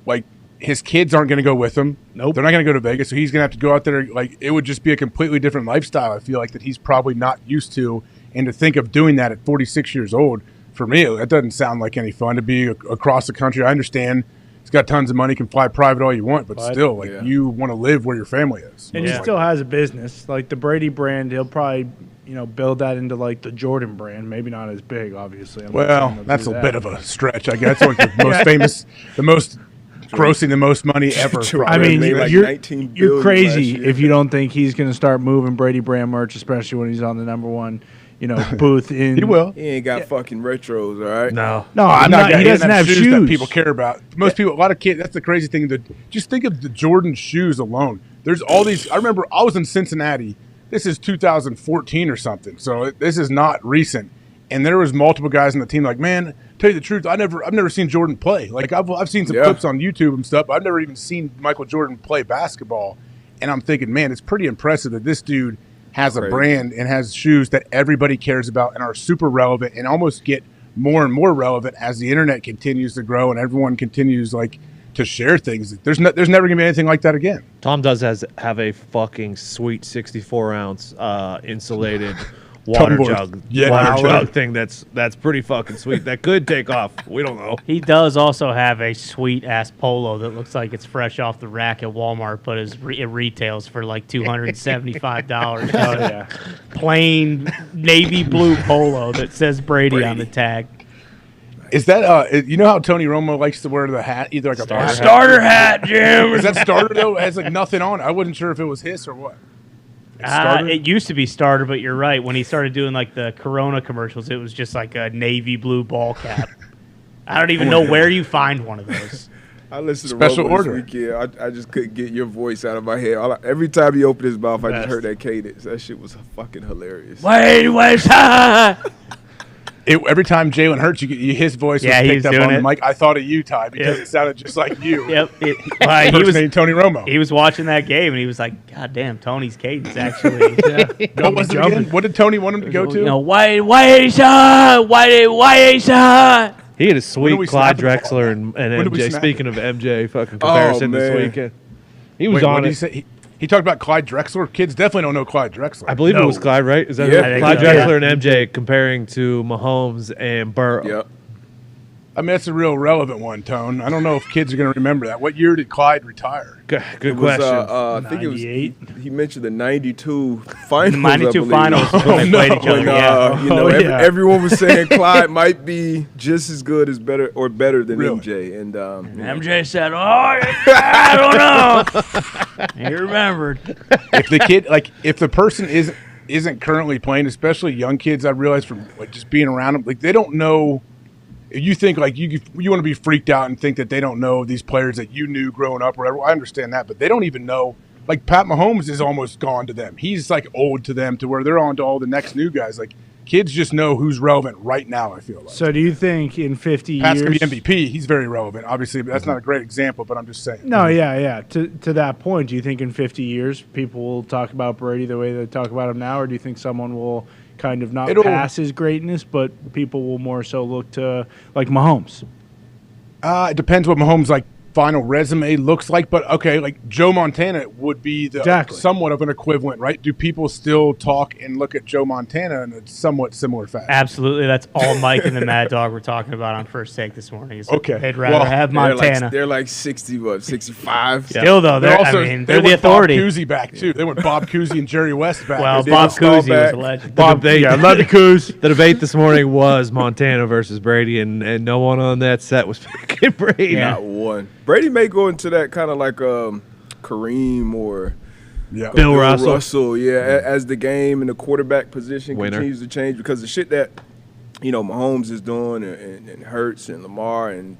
Like his kids aren't going to go with him. Nope. They're not going to go to Vegas, so he's going to have to go out there. Like it would just be a completely different lifestyle. I feel like that he's probably not used to, and to think of doing that at 46 years old, for me, that doesn't sound like any fun to be across the country. I understand. He's got tons of money, can fly private all you want, but still, like you want to live where your family is. And he still has a business. Like the Brady brand, he'll probably, build that into like the Jordan brand. Maybe not as big, obviously. Well, that's a bit of a stretch, I guess. Like the most famous, the most grossing the most money ever. I mean, like you're 19 billion last crazy year. if you don't think he's going to start moving Brady brand merch, especially when he's on the number one, booth in. He will. He ain't got fucking retros, all right? No. I'm not. He doesn't have shoes that people care about. Most people, a lot of kids. That's the crazy thing. Just think of the Jordan shoes alone. There's all these. I remember I was in Cincinnati. This is 2014 or something. So this is not recent. And there was multiple guys on the team like, man, tell you the truth, I've never seen Jordan play. Like I've seen some clips on YouTube and stuff, but I've never even seen Michael Jordan play basketball. And I'm thinking, man, it's pretty impressive that this dude has a brand and has shoes that everybody cares about and are super relevant and almost get more and more relevant as the internet continues to grow and everyone continues to share things. There's never gonna be anything like that again. Tom does have a fucking sweet 64-ounce insulated water jug, jug thing that's pretty fucking sweet. That could take off. We don't know. He does also have a sweet ass polo that looks like it's fresh off the rack at Walmart, but it retails for like $275. Oh, yeah. Plain navy blue polo that says Brady on the tag. Is that you know how Tony Romo likes to wear the hat, either like a starter hat, Jim? Is that starter though? It has like nothing on it. I wasn't sure if it was his or what. It used to be starter, but you're right. When he started doing like the Corona commercials, it was just like a navy blue ball cap. I don't even know where you find one of those. I listened to Special Romo order. this weekend. I just couldn't get your voice out of my head. Every time he opened his mouth, I just heard that cadence. That shit was fucking hilarious. Wait, Every time Jalen Hurts, his voice was picked up on the mic. I thought of you, Ty, because it sounded just like you. Yep. He was Tony Romo. He was watching that game and he was like, "God damn, Tony's cadence actually." What was it again? What did Tony want him to go to? Why shot? He had a sweet we Clyde snap the ball? Drexler and When do we MJ. snap Speaking of MJ, fucking comparison this man. weekend. He was Wait, on what did it. he say? He talked about Clyde Drexler. Kids definitely don't know Clyde Drexler. I believe it was Clyde, right? Is that Yeah. right? I Clyde think so. Drexler and MJ comparing to Mahomes and Burrow. Yep. I mean, that's a real relevant one, Tone. I don't know if kids are going to remember that. What year did Clyde retire? Good It was, question. I think it was. 98? He mentioned the '92 finals. The I 92 believe. finals when they played each other. When, Yeah. you know, Oh, yeah. everyone was saying Clyde might be just as good as better than Really? MJ. And MJ said, "Oh, I don't know." He remembered. If the kid, if the person isn't currently playing, especially young kids, I realize from just being around them, they don't know. You think you want to be freaked out and think that they don't know these players that you knew growing up or whatever. I understand that, but they don't even know. Like Pat Mahomes is almost gone to them. He's old to them to where they're on to all the next new guys. Kids just know who's relevant right now, I feel like. So do you think in 50 Pat's years? going to be MVP. He's very relevant. Obviously, but that's not a great example, but I'm just saying. No, yeah. To that point, do you think in 50 years people will talk about Brady the way they talk about him now, or do you think someone will kind of not pass his greatness, but people will more so look to like Mahomes? It depends what Mahomes' final resume looks like, but okay, Joe Montana would be somewhat of an equivalent, right? Do people still talk and look at Joe Montana in a somewhat similar fashion? Absolutely. That's all Mike and the Mad Dog were talking about on First Take this morning. Okay. They'd rather have Montana. They're 65. Still, though, they're the authority. Bob Cousy back, too. They went Bob Cousy and Jerry West back. Well, Bob Cousy was a legend. Love the Coos. The debate this morning was Montana versus Brady, and no one on that set was picking Brady. Not one. Brady may go into that kind of Kareem or Bill Russell. As the game and the quarterback position Winner. continues to change, because the shit that Mahomes is doing and Hurts and Lamar and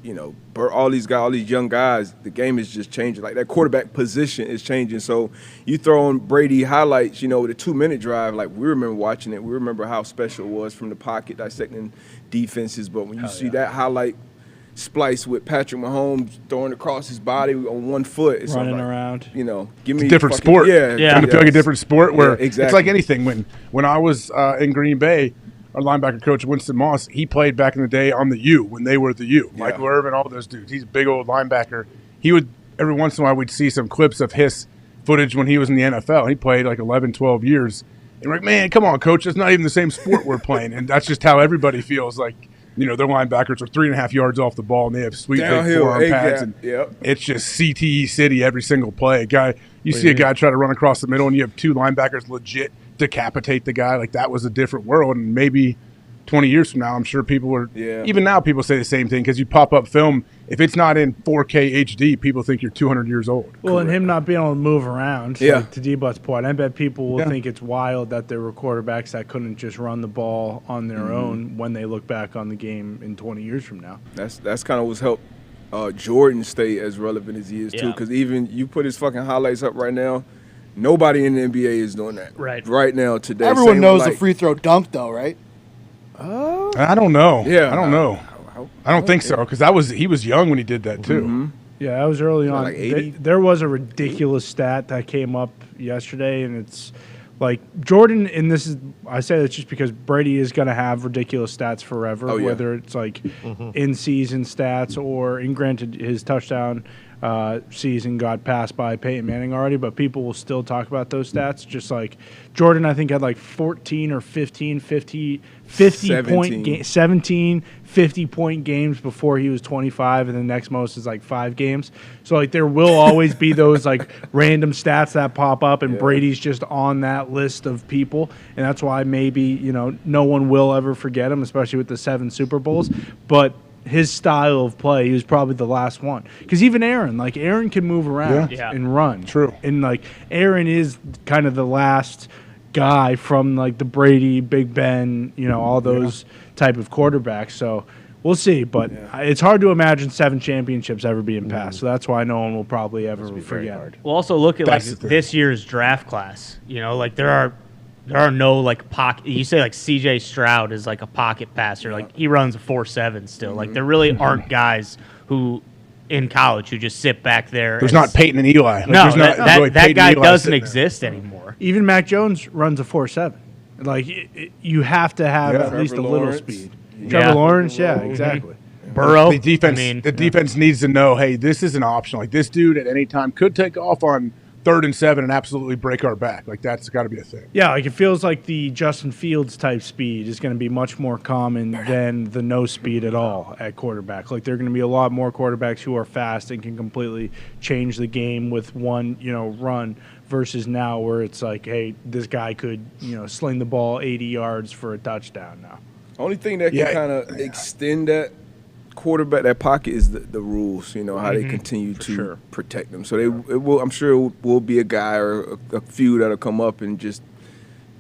all these guys, all these young guys, the game is just changing. That quarterback position is changing. So you throw in Brady highlights, with a 2-minute drive, we remember watching it. We remember how special it was from the pocket, dissecting defenses. But when you see that highlight splice with Patrick Mahomes throwing across his body on one foot, it's running around. Give me a different sport. Yeah, It's going to feel like a different sport where exactly. it's like anything. When I was in Green Bay, our linebacker coach, Winston Moss, he played back in the day on the U when they were the U. Yeah. Michael Irvin, all those dudes. He's a big old linebacker. He would, every once in a while, we'd see some clips of his footage when he was in the NFL. He played 11, 12 years. And we're like, man, come on, coach. It's not even the same sport we're playing. And that's just how everybody feels their linebackers are 3.5 yards off the ball, and they have sweet big forearm pads. And it's just CTE city every single play. You see a guy try to run across the middle, and you have two linebackers legit decapitate the guy. That was a different world. And maybe 20 years from now, I'm sure people are even now people say the same thing, because you pop up film. If it's not in 4K HD, people think you're 200 years old. Well, and him not being able to move around, to D-But's point, I bet people will think it's wild that there were quarterbacks that couldn't just run the ball on their own when they look back on the game in 20 years from now. That's kind of what's helped Jordan stay as relevant as he is, too, because even you put his fucking highlights up right now, nobody in the NBA is doing that right now today. Everyone knows the free throw dunk, though, right? I don't know. Yeah. I don't know. I don't think so, because he was young when he did that too. Mm-hmm. Yeah, that was early on. 80? There was a ridiculous stat that came up yesterday, and it's Jordan, and I say that's just because Brady is going to have ridiculous stats forever, whether it's in-season stats or, and granted, his touchdown season got passed by Peyton Manning already, but people will still talk about those stats. Just like Jordan, I think, had 14 or 15, 50 point 17 50-point games before he was 25, and the next most is 5 games. So there will always be those random stats that pop up, and Brady's just on that list of people, and that's why maybe no one will ever forget him, especially with the 7 Super Bowls. But his style of play, he was probably the last one. Because even Aaron, Aaron can move around and run. True. And Aaron is kind of the last guy from the Brady, Big Ben, all those type of quarterbacks. So we'll see. But it's hard to imagine 7 championships ever being passed. So that's why no one will probably ever forget. We'll also look at this year's draft class. There are no pocket. You say C.J. Stroud is a pocket passer. He runs a 4.7 still. There really aren't guys who in college who just sit back there. There's not Peyton and Eli. No, that guy doesn't exist anymore. Even Mac Jones runs a 4.7. You have to have at least a little speed. Trevor Lawrence, exactly. Burrow. The defense needs to know, hey, this is an option. Like, this dude at any time could take off on 3rd and 7 and absolutely break our back. Like, that's got to be a thing. Yeah, like it feels like the Justin Fields type speed is going to be much more common than the no speed at all at quarterback. Like, there are going to be a lot more quarterbacks who are fast and can completely change the game with one, run versus now where it's like, hey, this guy could, sling the ball 80 yards for a touchdown now. Only thing that can kind of extend that quarterback, that pocket, is the rules, how they continue to protect them. So I'm sure it will be a guy or a few that'll come up and just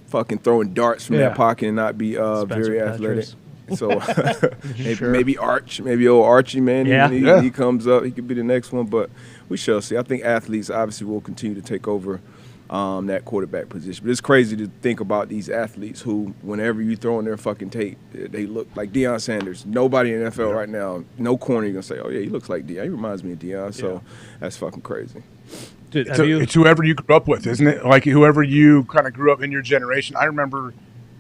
fucking throwing darts from that pocket and not be very athletic. So maybe Arch, maybe old Archie, man. He comes up, he could be the next one, but we shall see. I think athletes obviously will continue to take over that quarterback position. But it's crazy to think about these athletes who, whenever you throw in their fucking tape, they look like Deion Sanders. Nobody in the NFL right now, no corner, you're going to say, oh, yeah, he looks like Deion. He reminds me of Deion. So that's fucking crazy. It's whoever you grew up with, isn't it? Like, whoever you kind of grew up in your generation. I remember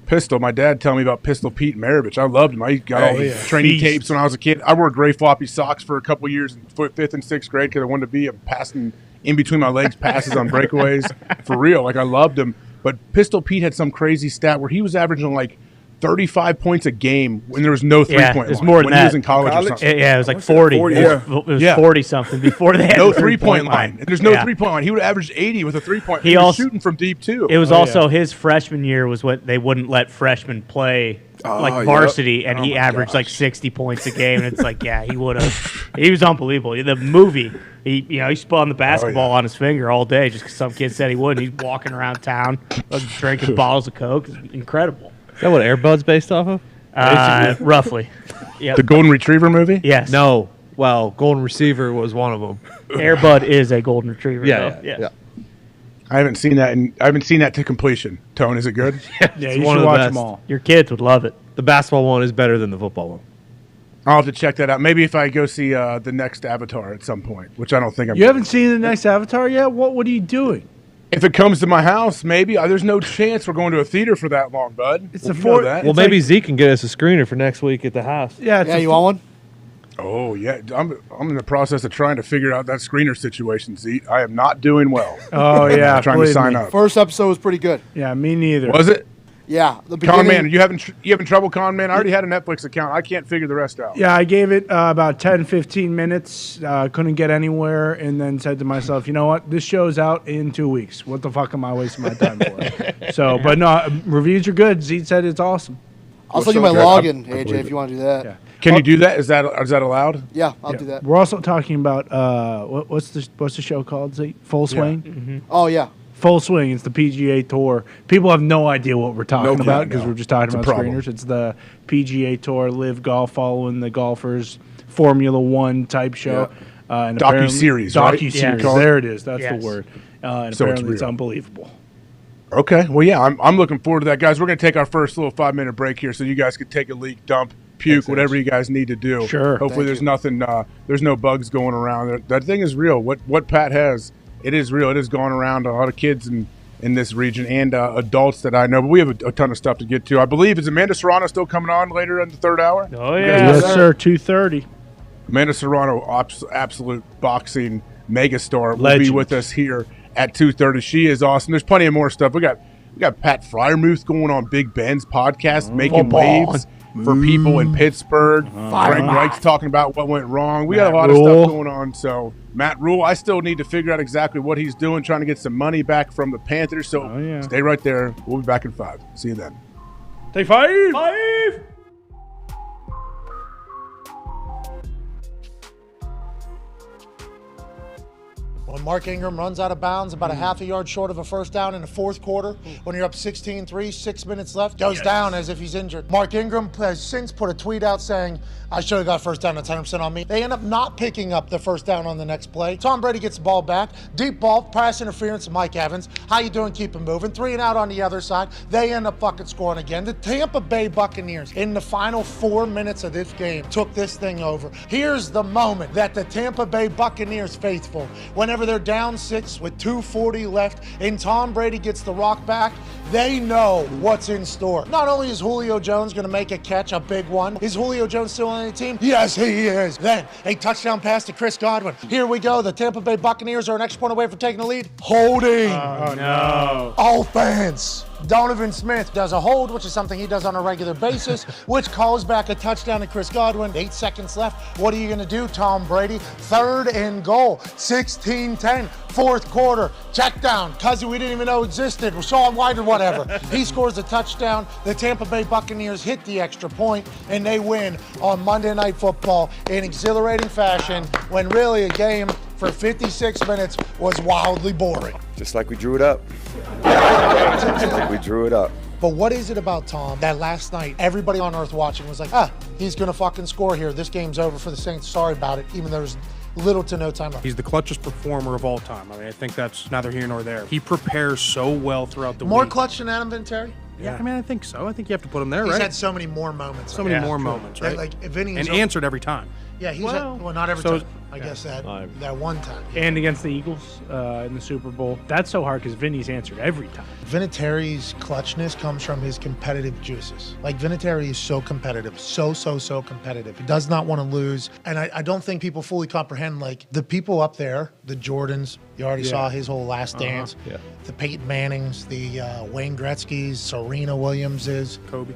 Pistol. My dad telling me about Pistol Pete Maravich. I loved him. I got all the training tapes when I was a kid. I wore gray floppy socks for a couple years in 5th and 6th grade because I wanted to be a passing in between my legs passes on breakaways. For real. Like, I loved him. But Pistol Pete had some crazy stat where he was averaging like 35 points a game when there was no three-point line. It was more than when that. he was in college or something. Yeah, it was like 40. It was 40-something before they had no the three-point line. There's no three-point line. He would average 80 with a three-point line. He was shooting from deep, too. It was also his freshman year was what they wouldn't let freshmen play varsity, and he averaged like 60 points a game. And it's like, he would have. He was unbelievable. The movie, he spun the basketball on his finger all day just because some kid said he would. He's walking around town drinking bottles of Coke. It's incredible. Is that what Air Bud's based off of? Roughly. Yep. The Golden Retriever movie? Yes. No. Well, Golden Receiver was one of them. Air Bud is a Golden Retriever. Yeah. I haven't seen that, and I haven't seen that to completion. Tone, is it good? Yeah, you should watch them all. Your kids would love it. The basketball one is better than the football one. I'll have to check that out. Maybe if I go see the next Avatar at some point, which I don't think I'm. You haven't seen the next Avatar yet? What are you doing? If it comes to my house, maybe. There's no chance we're going to a theater for that long, bud. It's the fourth. Well, maybe Zeke can get us a screener for next week at the house. Yeah, you want one? Oh, yeah. I'm in the process of trying to figure out that screener situation, Zeke. I am not doing well. Oh, yeah. trying to sign up. First episode was pretty good. Yeah, me neither. Was it? Yeah. Con Man, you having trouble, Con Man? I already had a Netflix account. I can't figure the rest out. Yeah, I gave it about 10, 15 minutes. Couldn't get anywhere, and then said to myself, you know what? This show's out in 2 weeks. What the fuck am I wasting my time for? So, but no, reviews are good. Zeke said it's awesome. I'll send you my login, AJ, if you want to do that. Yeah. Can you do that? Is that allowed? Yeah, I'll do that. We're also talking about what's the show called? Zeke? Full Swing. Yeah. Mm-hmm. Oh yeah. Full Swing. It's the PGA Tour. People have no idea what we're talking about because we're just talking about screeners. It's the PGA Tour, Live Golf, following the golfers, Formula One type show. Yeah. Docu-series, right? Docu-series. Yes. There it is. That's the word. And so apparently it's unbelievable. Okay. Well, yeah, I'm looking forward to that, guys. We're going to take our first little 5-minute break here so you guys can take a leak, dump, puke, whatever you guys need to do. Sure. Hopefully there's nothing, there's no bugs going around. That thing is real. What Pat has, it is real. It is going around a lot of kids in this region and adults that I know. But we have a ton of stuff to get to. I believe, is Amanda Serrano still coming on later in the third hour? Oh, yeah. Yes, sir. 2:30. Amanda Serrano, absolute boxing megastar, will be with us here at 2:30. She is awesome. There's plenty of more stuff. We got Pat Fryermuth going on Big Ben's podcast, making waves for people in Pittsburgh. Frank Reich's talking about what went wrong. We got a lot of stuff going on. So Matt Rhule, I still need to figure out exactly what he's doing, trying to get some money back from the Panthers. So stay right there. We'll be back in 5. See you then. Take 5. When Mark Ingram runs out of bounds about a half a yard short of a first down in the fourth quarter, when you're up 16-3, 6 minutes left, goes down as if he's injured. Mark Ingram has since put a tweet out saying, I should have got first down, that's 100% on me. They end up not picking up the first down on the next play. Tom Brady gets the ball back. Deep ball, pass interference to Mike Evans. How you doing? Keep him moving. 3 and out on the other side. They end up fucking scoring again. The Tampa Bay Buccaneers, in the final 4 minutes of this game, took this thing over. Here's the moment that the Tampa Bay Buccaneers faithful, whenever they're down 6 with 2:40 left, and Tom Brady gets the rock back, They know what's in store. Not only is Julio Jones going to make a catch, a big one. Is Julio Jones still on the team? Yes, he is. Then a touchdown pass to Chris Godwin. Here we go. The Tampa Bay Buccaneers are an extra point away from taking the lead. Holding. Oh, no. Offense. Donovan Smith does a hold, which is something he does on a regular basis, which calls back a touchdown to Chris Godwin. 8 seconds left. What are you going to do, Tom Brady? 3rd and goal. 16-10. 4th quarter. Check down. Cuzzy we didn't even know existed. We saw him wide or whatever. He scores a touchdown. The Tampa Bay Buccaneers hit the extra point, and they win on Monday Night Football in exhilarating fashion when really a game for 56 minutes was wildly boring. Just like we drew it up. Just like we drew it up. But what is it about Tom that last night everybody on earth watching was like, he's going to fucking score here. This game's over for the Saints. Sorry about it, even though there's little to no time left. He's the clutchest performer of all time. I mean, I think that's neither here nor there. He prepares so well throughout the week. More clutch than Adam Vinatieri? Yeah, I mean, I think so. I think you have to put him there, He's right? had so many more moments. So many more moments, right? Like Vinny and answered every time. Yeah, he's not every time. I guess that one time. And against the Eagles in the Super Bowl, that's so hard because Vinny's answered every time. Vinatieri's clutchness comes from his competitive juices. Like Vinatieri is so competitive, so competitive. He does not want to lose, and I don't think people fully comprehend like the people up there, the Jordans. You already saw his whole Last Dance. The Peyton Mannings, the Wayne Gretzky's, Serena Williams's, Kobe.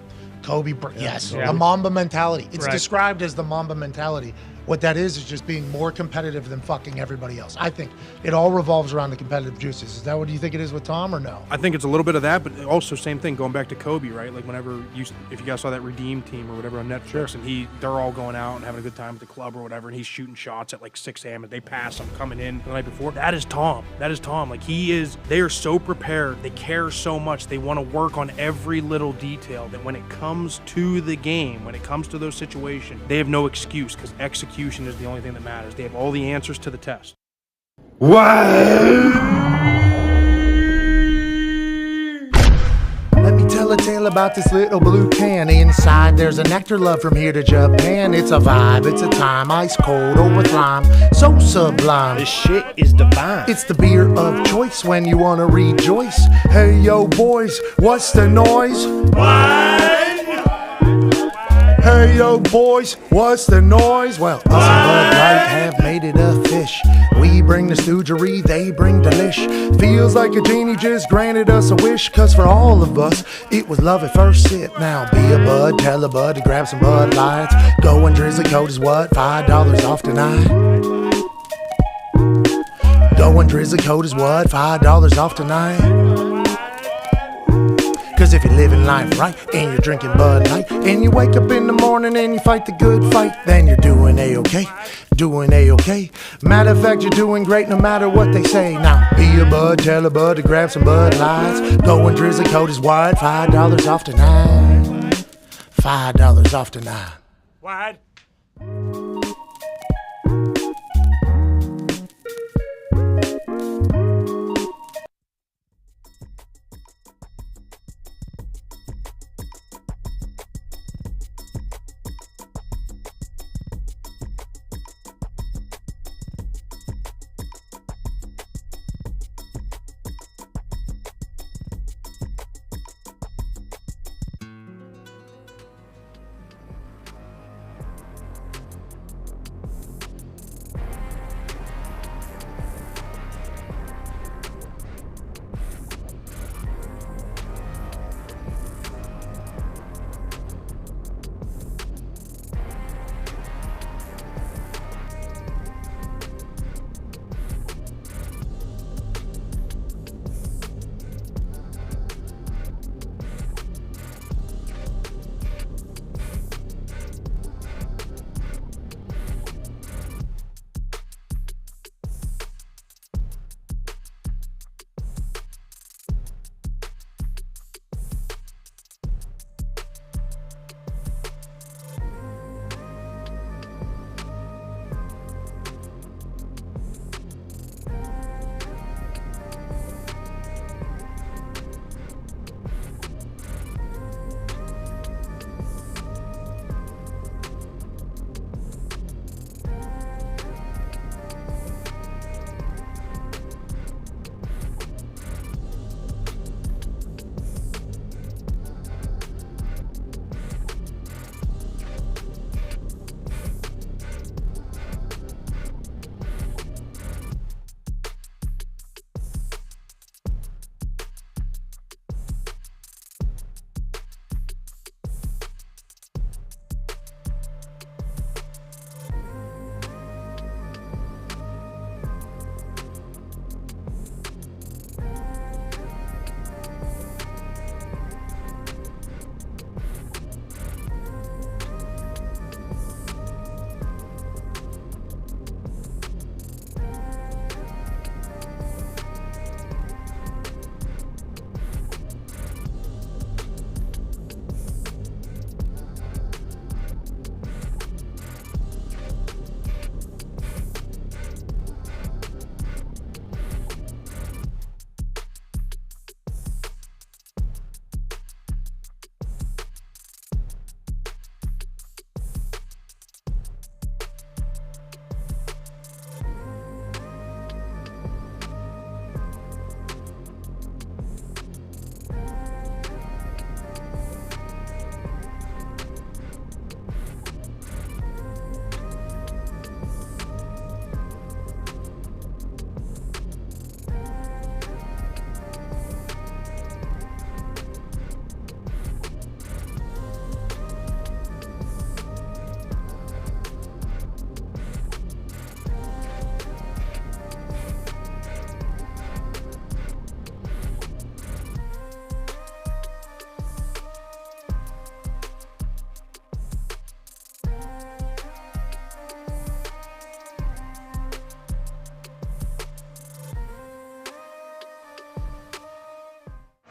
Yes, the Mamba mentality. It's described as the Mamba mentality. What that is just being more competitive than fucking everybody else. I think it all revolves around the competitive juices. Is that what you think it is with Tom or no? I think it's a little bit of that, but also same thing, going back to Kobe, right? Like whenever if you guys saw that Redeem Team or whatever on Netflix, and they're all going out and having a good time at the club or whatever, and he's shooting shots at like 6 a.m. and they pass him coming in the night before. That is Tom. Like they are so prepared. They care so much. They want to work on every little detail that when it comes to the game, when it comes to those situations, they have no excuse because execution is the only thing that matters. They have all the answers to the test. Let me tell a tale about this little blue can. Inside there's a nectar love from here to Japan. It's a vibe, it's a time, ice cold or with lime. So sublime, this shit is divine. It's the beer of choice when you wanna rejoice. Hey yo boys, what's the noise? Hey yo boys, what's the noise? Well, us and Bud Light have made it a fish. We bring the stoogery, they bring delish. Feels like a genie just granted us a wish. Cause for all of us, it was love at first sip. Now be a bud, tell a bud to grab some Bud Lights. Go and Drizzly Code is what? $5 off tonight. Go and Drizzly Code is what? $5 off tonight. Cause if you're living life right and you're drinking Bud Light and you wake up in the morning and you fight the good fight, then you're doing A-okay, doing A-okay. Matter of fact, you're doing great no matter what they say. Now, be a bud, tell a bud to grab some Bud Lights. Go and Drizzly Code is wide, $5 off tonight. $5 off tonight. Wide.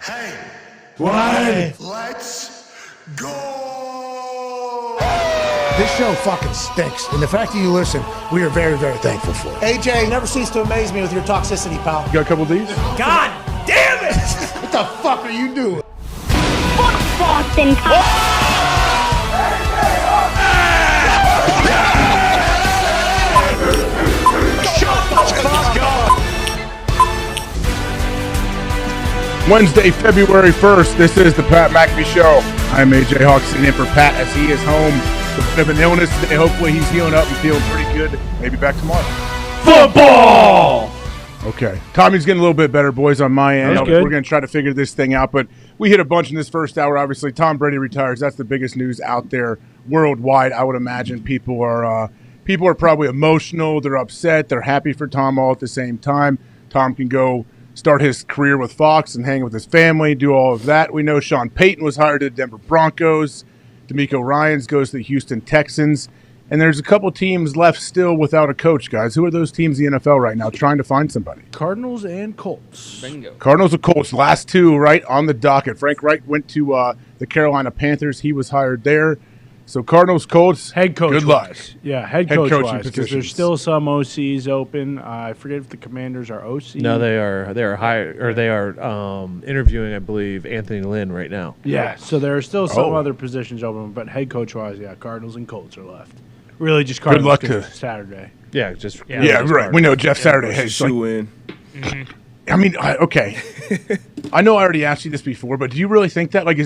Hey, What? let's go. This show fucking stinks, and the fact that you listen, we are very, very thankful for it. AJ, never cease to amaze me with your toxicity, pal. You got a couple of these? God damn it! What the fuck are you doing? Boston. Wednesday, February 1st, this is the Pat McAfee Show. I'm AJ Hawk sitting in for Pat as he is home with a bit of an illness today. Hopefully he's healing up and feeling pretty good. Maybe back tomorrow. Football! Okay. Tommy's getting a little bit better, boys, on my end. That's good. We're going to try to figure this thing out, but we hit a bunch in this first hour. Obviously, Tom Brady retires. That's the biggest news out there worldwide. I would imagine people are probably emotional. They're upset. They're happy for Tom all at the same time. Tom can go start his career with Fox and hang with his family, do all of that. We know Sean Payton was hired to the Denver Broncos. D'Amico Ryans goes to the Houston Texans. And there's a couple teams left still without a coach, guys. Who are those teams in the NFL right now trying to find somebody? Cardinals and Colts. Bingo. Cardinals and Colts, last two right on the docket. Frank Reich went to the Carolina Panthers. He was hired there. So Cardinals, Colts, Head coach. good luck. Yeah, head coaching coach wise, because positions. there's still some OCs open. I forget if the Commanders are OC. No, they are hired, or they are interviewing, I believe, Anthony Lynn right now. Yeah, so there are still some other positions open, but head coach wise, yeah, Cardinals and Colts are left. Really, just Cardinals. luck 'cause to- it's Saturday. Yeah, just Yeah, right. We know Jeff Saturday. Hey, Shoe in. I mean, okay. I know I already asked you this before, but do you really think that? Like,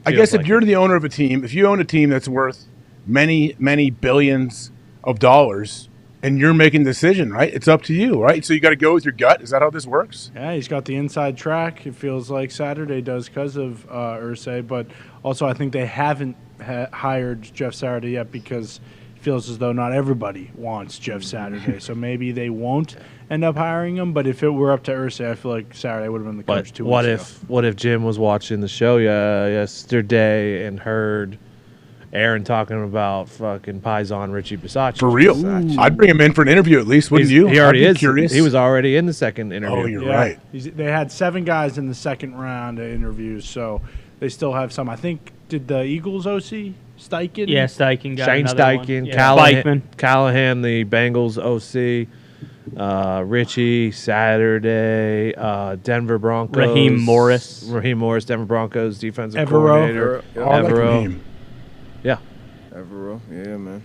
I guess if you're the owner of a team, if you own a team that's worth many, many billions of dollars, and you're making the decision, right? It's up to you, right? So you got to go with your gut. Is that how this works? Yeah, he's got the inside track. It feels like Saturday does because of Irsay, but also I think they haven't hired Jeff Saturday yet because it feels as though not everybody wants Jeff Saturday. So maybe they won't end up hiring him. But if it were up to Irsay, I feel like Saturday would have been the coach 2 weeks ago. What if Jim was watching the show yesterday and heard Aaron talking about fucking Paisan Richie Bisaccia? For real. I'd bring him in for an interview at least, wouldn't you? He already I'd be is. Curious. He was already in the second interview. Oh, you're right. They had 7 guys in the second round of interviews, so they still have some. I think, did the Eagles OC, Steichen? Yeah, Steichen got Shane another one. Steichen, Yeah. Callahan, the Bengals OC, Richie, Saturday, Denver Broncos. Raheem Morris, Denver Broncos defensive Evero. coordinator. I like Evero. Raheem. Yeah. Evero. Yeah, man.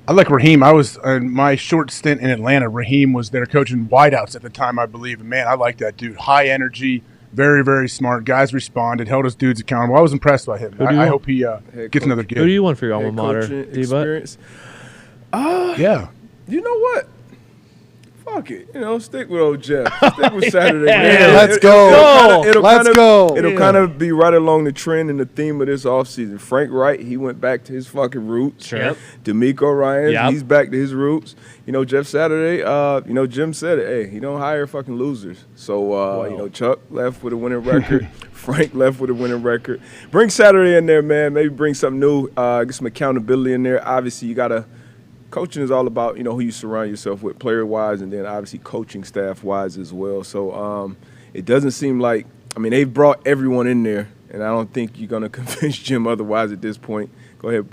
I like Raheem. I was in my short stint in Atlanta. Raheem was there coaching wideouts at the time, I believe. And man, I like that dude. High energy, very, very smart. Guys responded, held his dudes accountable. I was impressed by him. I hope he gets another gig. Who do you want for your alma Head mater, coaching D-Butt? experience. Yeah. You know what? Fuck it. Stick with old Jeff. Stick with Saturday. Yeah, let's go. Let's go. It'll kind of be right along the trend and the theme of this offseason. Frank Reich, he went back to his fucking roots. Sure. D'Amico Ryans, Yep. he's back to his roots. Jeff Saturday, Jim said it. Hey, he don't hire fucking losers. So, Chuck left with a winning record. Frank left with a winning record. Bring Saturday in there, man. Maybe bring something new. Get some accountability in there. Obviously, you got to – coaching is all about, who you surround yourself with player-wise and then obviously coaching staff-wise as well. So it doesn't seem like – they've brought everyone in there, and I don't think you're going to convince Jim otherwise at this point. Go ahead,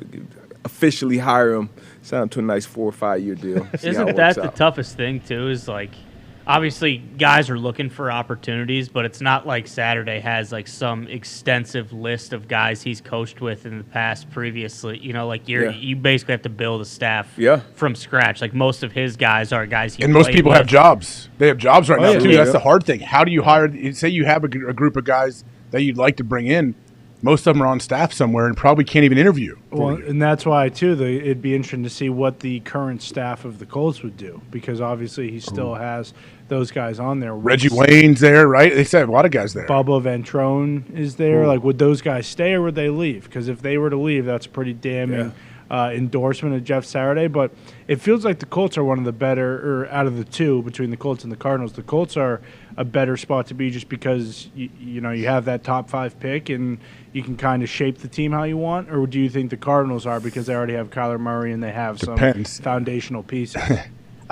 officially hire him, sign him to a nice 4 or 5 year deal. Isn't that the toughest thing, too, is like – obviously, guys are looking for opportunities, but it's not like Saturday has like some extensive list of guys he's coached with in the past previously. You basically have to build a staff from scratch. Like most of his guys are guys he And most played people with. have jobs. They have jobs right now, too. Yeah. That's the hard thing. How do you hire – say you have a group of guys that you'd like to bring in. Most of them are on staff somewhere and probably can't even interview. Well, and that's why, too, it'd be interesting to see what the current staff of the Colts would do because obviously he still has those guys on there. Reggie Wayne's there, right? They said a lot of guys there. Bubba Ventrone is there. Like, would those guys stay or would they leave? Because if they were to leave, that's a pretty damning endorsement of Jeff Saturday. But it feels like the Colts are one of the better, or out of the two, between the Colts and the Cardinals, the Colts are a better spot to be just because, you have that top 5 pick and you can kind of shape the team how you want? Or do you think the Cardinals are because they already have Kyler Murray and they have some foundational pieces?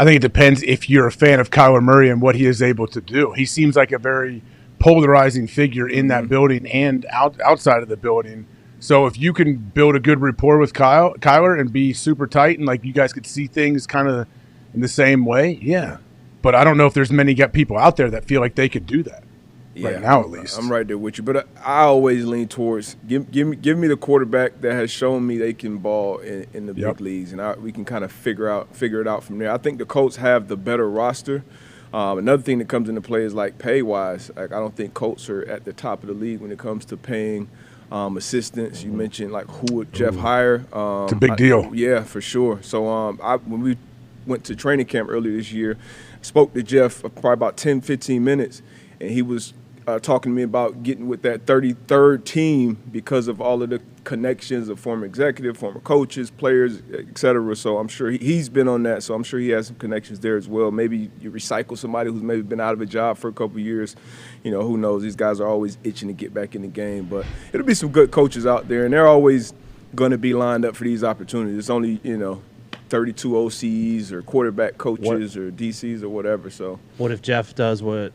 I think it depends if you're a fan of Kyler Murray and what he is able to do. He seems like a very polarizing figure in that building and outside of the building. So if you can build a good rapport with Kyler and be super tight and like you guys could see things kind of in the same way, yeah. But I don't know if there's many people out there that feel like they could do that right now, at least. I'm right there with you. But I always lean towards give me the quarterback that has shown me they can ball in the big leagues, and we can kind of figure it out from there. I think the Colts have the better roster. Another thing that comes into play is like pay-wise. Like I don't think Colts are at the top of the league when it comes to paying assistants. You mentioned like who would Jeff hire? It's a big deal. Yeah, for sure. So when we went to training camp earlier this year, spoke to Jeff for probably about 10, 15 minutes, and he was talking to me about getting with that 33rd team because of all of the connections of former executive, former coaches, players, et cetera. So I'm sure he's been on that, so I'm sure he has some connections there as well. Maybe you recycle somebody who's maybe been out of a job for a couple of years. You know, who knows? These guys are always itching to get back in the game. But it'll be some good coaches out there, and they're always going to be lined up for these opportunities. It's only, 32 OCs or quarterback coaches or DCs or whatever. So what if Jeff does what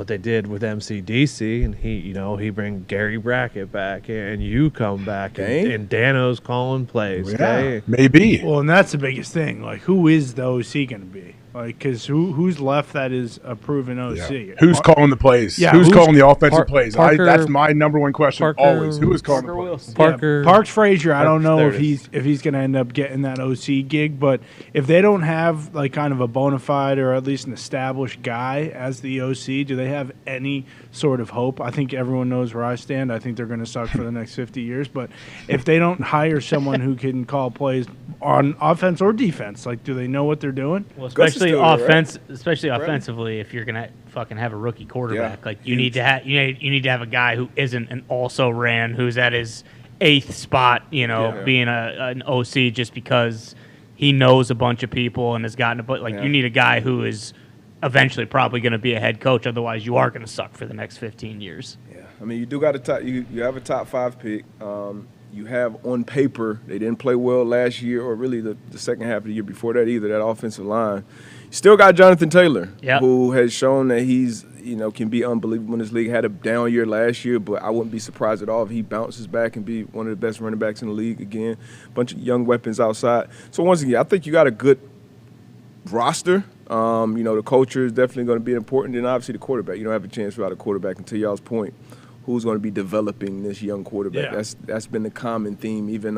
they did with MCDC and he bring Gary Brackett back and you come back and Dano's calling plays? Yeah, maybe. Well, and that's the biggest thing. Like, who is the OC going to be? Like, because who's left that is a proven OC? Yeah. Who's calling the plays? Yeah, who's calling the offensive plays? Parker, that's my number one question always. Who is calling the plays? Parks Frazier. I don't know if he's going to end up getting that OC gig, but if they don't have like kind of a bona fide or at least an established guy as the OC, do they have any sort of hope? I think everyone knows where I stand. I think they're going to suck for the next 50 years. But if they don't hire someone who can call plays on offense or defense, like, do they know what they're doing? Well, especially offensively, if you're gonna fucking have a rookie quarterback, like you need to have a guy who isn't an also ran who's at his 8th spot, being an OC just because he knows a bunch of people and has gotten a you need a guy who is eventually probably going to be a head coach. Otherwise, you are going to suck for the next 15 years. Yeah, I mean, you do got a top. You have a top 5 pick. You have on paper they didn't play well last year, or really the second half of the year before that either. That offensive line. Still got Jonathan Taylor, who has shown that he's can be unbelievable in this league. Had a down year last year, but I wouldn't be surprised at all if he bounces back and be one of the best running backs in the league again. Bunch of young weapons outside. So once again, I think you got a good roster. The culture is definitely going to be important, and obviously the quarterback. You don't have a chance without a quarterback. And to y'all's point, who's going to be developing this young quarterback? Yeah. That's been the common theme. Even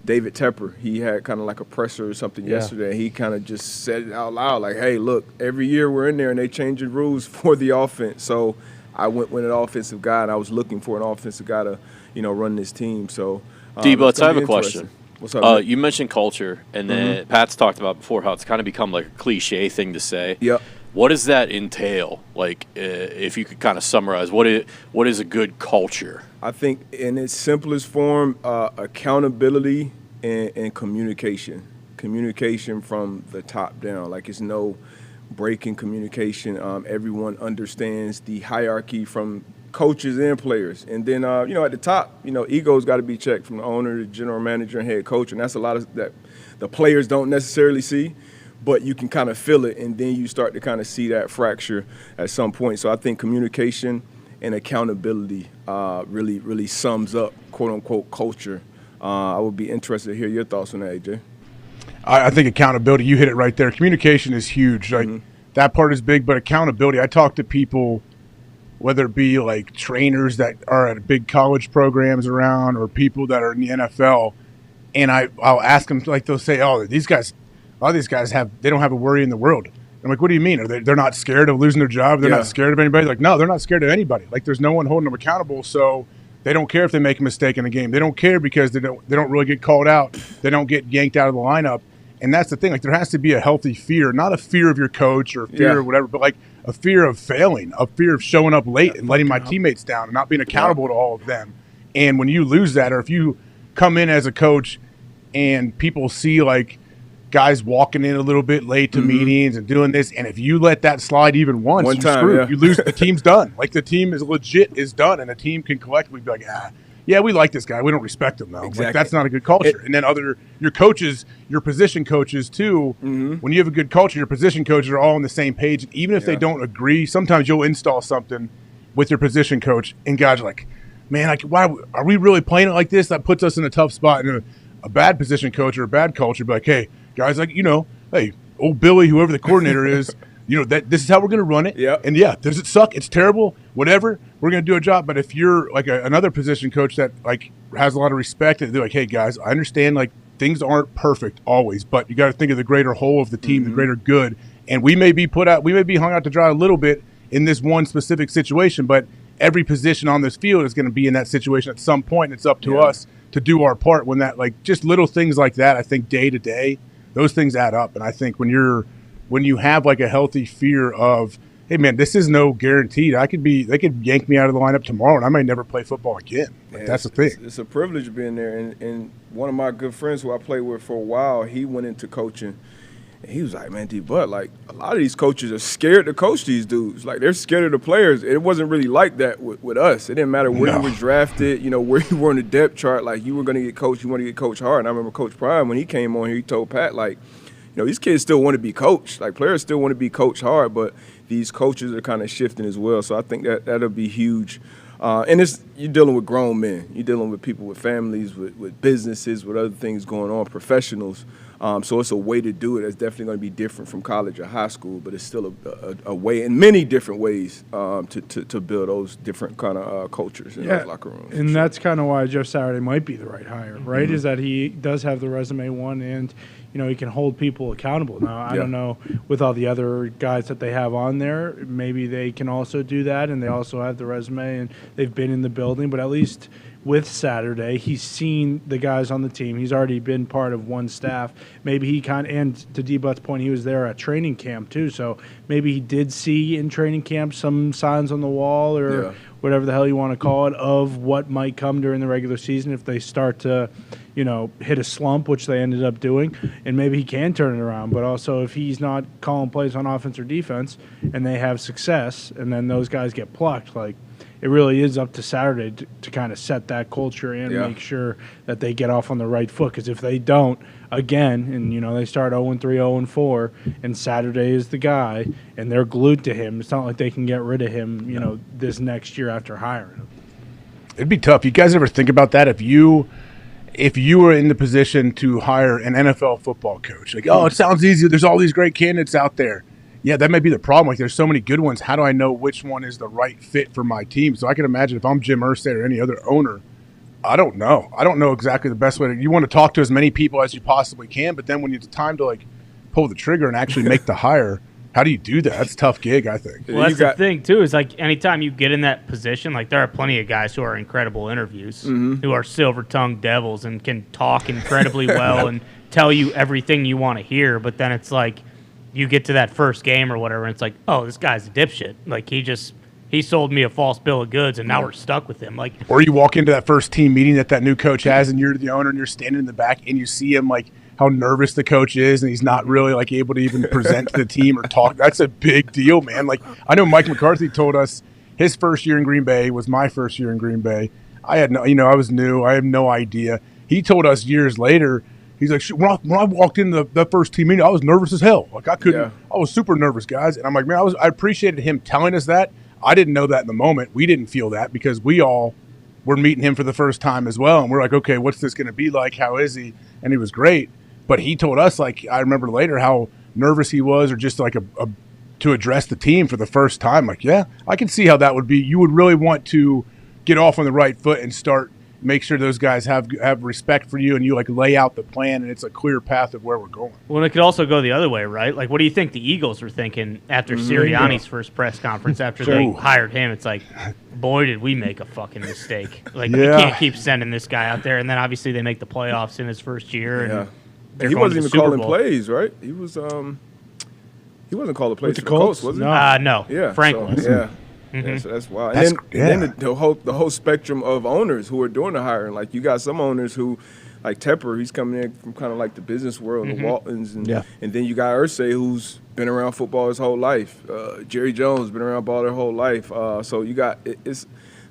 David Tepper, he had kind of like a presser or something yesterday. He kind of just said it out loud, like, hey, look, every year we're in there and they changing rules for the offense. So I went with an offensive guy, and I was looking for an offensive guy to, run this team. So, D-Butts, I have a question. What's up, you mentioned culture, and then Pat's talked about before how it's kind of become like a cliche thing to say. Yep. What does that entail? Like, if you could kind of summarize, what is a good culture? I think in its simplest form, accountability and communication. Communication from the top down. Like, it's no break in communication. Everyone understands the hierarchy from coaches and players. And then, at the top, ego's got to be checked from the owner, the general manager, and head coach. And that's a lot of that the players don't necessarily see, but you can kind of feel it, and then you start to kind of see that fracture at some point. So I think communication and accountability really, really sums up, quote-unquote, culture. I would be interested to hear your thoughts on that, AJ. I think accountability, you hit it right there. Communication is huge. Like, that part is big, but accountability, I talk to people, whether it be like trainers that are at big college programs around or people that are in the NFL, and I'll ask them, like, they'll say, a lot of these guys they don't have a worry in the world. I'm like, what do you mean? They're not scared of losing their job? They're not scared of anybody? Like, no, they're not scared of anybody. Like, there's no one holding them accountable, so they don't care if they make a mistake in a game. They don't care because they don't really get called out. They don't get yanked out of the lineup. And that's the thing. Like, there has to be a healthy fear, not a fear of your coach or a fear of whatever, but like a fear of failing, a fear of showing up late and letting my teammates down and not being accountable to all of them. And when you lose that, or if you come in as a coach and people see like guys walking in a little bit late to meetings and doing this, and if you let that slide even once, you're screwed. You lose, the team's done. Like, the team is legit is done, and the team can collectively be like, yeah, we like this guy. We don't respect him, though. Exactly. Like, that's not a good culture. And then your coaches, your position coaches, too, when you have a good culture, your position coaches are all on the same page. And even if they don't agree, sometimes you'll install something with your position coach, and guys are like, man, like, why are we really playing it like this? That puts us in a tough spot. And a bad position coach or a bad culture be like, hey, guys, like, hey, old Billy, whoever the coordinator is, that this is how we're going to run it. Yep. And yeah, does it suck? It's terrible. Whatever. We're going to do a job. But if you're like another position coach that like has a lot of respect, and they're like, hey guys, I understand like things aren't perfect always, but you got to think of the greater whole of the team, the greater good. And we may be hung out to dry a little bit in this one specific situation, but every position on this field is going to be in that situation at some point. And it's up to us to do our part when that, like, just little things like that, I think day to day, those things add up. And I think when you have like a healthy fear of, hey man, this is no guaranteed. They could yank me out of the lineup tomorrow and I may never play football again. Like, that's the thing. It's a privilege being there. And one of my good friends who I played with for a while, he went into coaching. And he was like, man, D-Butt, like, a lot of these coaches are scared to coach these dudes. Like, they're scared of the players. It wasn't really like that with us. It didn't matter where you were drafted, where you were on the depth chart. Like, you were going to get coached. You want to get coached hard. And I remember Coach Prime, when he came on here, he told Pat, like, these kids still want to be coached. Like, players still want to be coached hard, but these coaches are kind of shifting as well. So I think that'll be huge. And you're dealing with grown men. You're dealing with people with families, with businesses, with other things going on, professionals. So it's a way to do it that's definitely going to be different from college or high school, but it's still a way in many different ways to build those different kind of cultures in those locker rooms. And that's kind of why Jeff Saturday might be the right hire, right? Is that he does have the resume one, and he can hold people accountable. Now, I don't know with all the other guys that they have on there, maybe they can also do that, and they also have the resume, and they've been in the building, but at least with Saturday, he's seen the guys on the team. He's already been part of one staff. Maybe he and to D-Butt's point, he was there at training camp too, so maybe he did see in training camp some signs on the wall or whatever the hell you want to call it of what might come during the regular season if they start to hit a slump, which they ended up doing, and maybe he can turn it around. But also, if he's not calling plays on offense or defense and they have success and then those guys get plucked, like, it really is up to Saturday to kind of set that culture and make sure that they get off on the right foot. Because if they don't, again, and they start 0-3, 0-4, and Saturday is the guy, and they're glued to him, it's not like they can get rid of him, this next year after hiring him. It'd be tough. You guys ever think about that? If you were in the position to hire an NFL football coach, like, oh, it sounds easy. There's all these great candidates out there. Yeah, that may be the problem. Like, there's so many good ones. How do I know which one is the right fit for my team? So I can imagine if I'm Jim Irsay or any other owner, I don't know. I don't know exactly the best way. You want to talk to as many people as you possibly can, but then when it's time to, like, pull the trigger and actually make the hire, how do you do that? That's a tough gig, I think. Well, that's the thing, too, is, like, anytime you get in that position, like, there are plenty of guys who are incredible interviews, who are silver-tongued devils and can talk incredibly well and tell you everything you want to hear, but then it's like, you get to that first game or whatever, and it's like, oh, this guy's a dipshit. Like, he sold me a false bill of goods, and now we're stuck with him. Like, or you walk into that first team meeting that new coach has, and you're the owner, and you're standing in the back, and you see him, like, how nervous the coach is, and he's not really, like, able to even present to the team or talk. That's a big deal, man. Like, I know Mike McCarthy told us his first year in Green Bay was my first year in Green Bay. I had no, I was new. I have no idea. He told us years later, he's like, when I walked in the first team meeting, I was nervous as hell. Like, I was super nervous, guys. And I'm like, man, I appreciated him telling us that. I didn't know that in the moment. We didn't feel that because we all were meeting him for the first time as well. And we're like, okay, what's this going to be like? How is he? And he was great. But he told us, like, I remember later how nervous he was, or just like to address the team for the first time. Like, yeah, I can see how that would be. You would really want to get off on the right foot and make sure those guys have respect for you, and you, like, lay out the plan, and it's a clear path of where we're going. Well, it could also go the other way, right? Like, what do you think the Eagles were thinking after Sirianni's first press conference after they hired him? It's like, boy, did we make a fucking mistake. Like, we can't keep sending this guy out there. And then obviously they make the playoffs in his first year. And he wasn't even calling plays, right? He wasn't calling plays for the Colts, was he? No. Yeah, Frank was. Yeah. So that's wild. And then the whole spectrum of owners who are doing the hiring. Like, you got some owners who, like Tepper, he's coming in from kind of like the business world, the Waltons, and Yeah. and then you got Irsay, who's been around football his whole life. Jerry Jones been around ball their whole life. So you got it's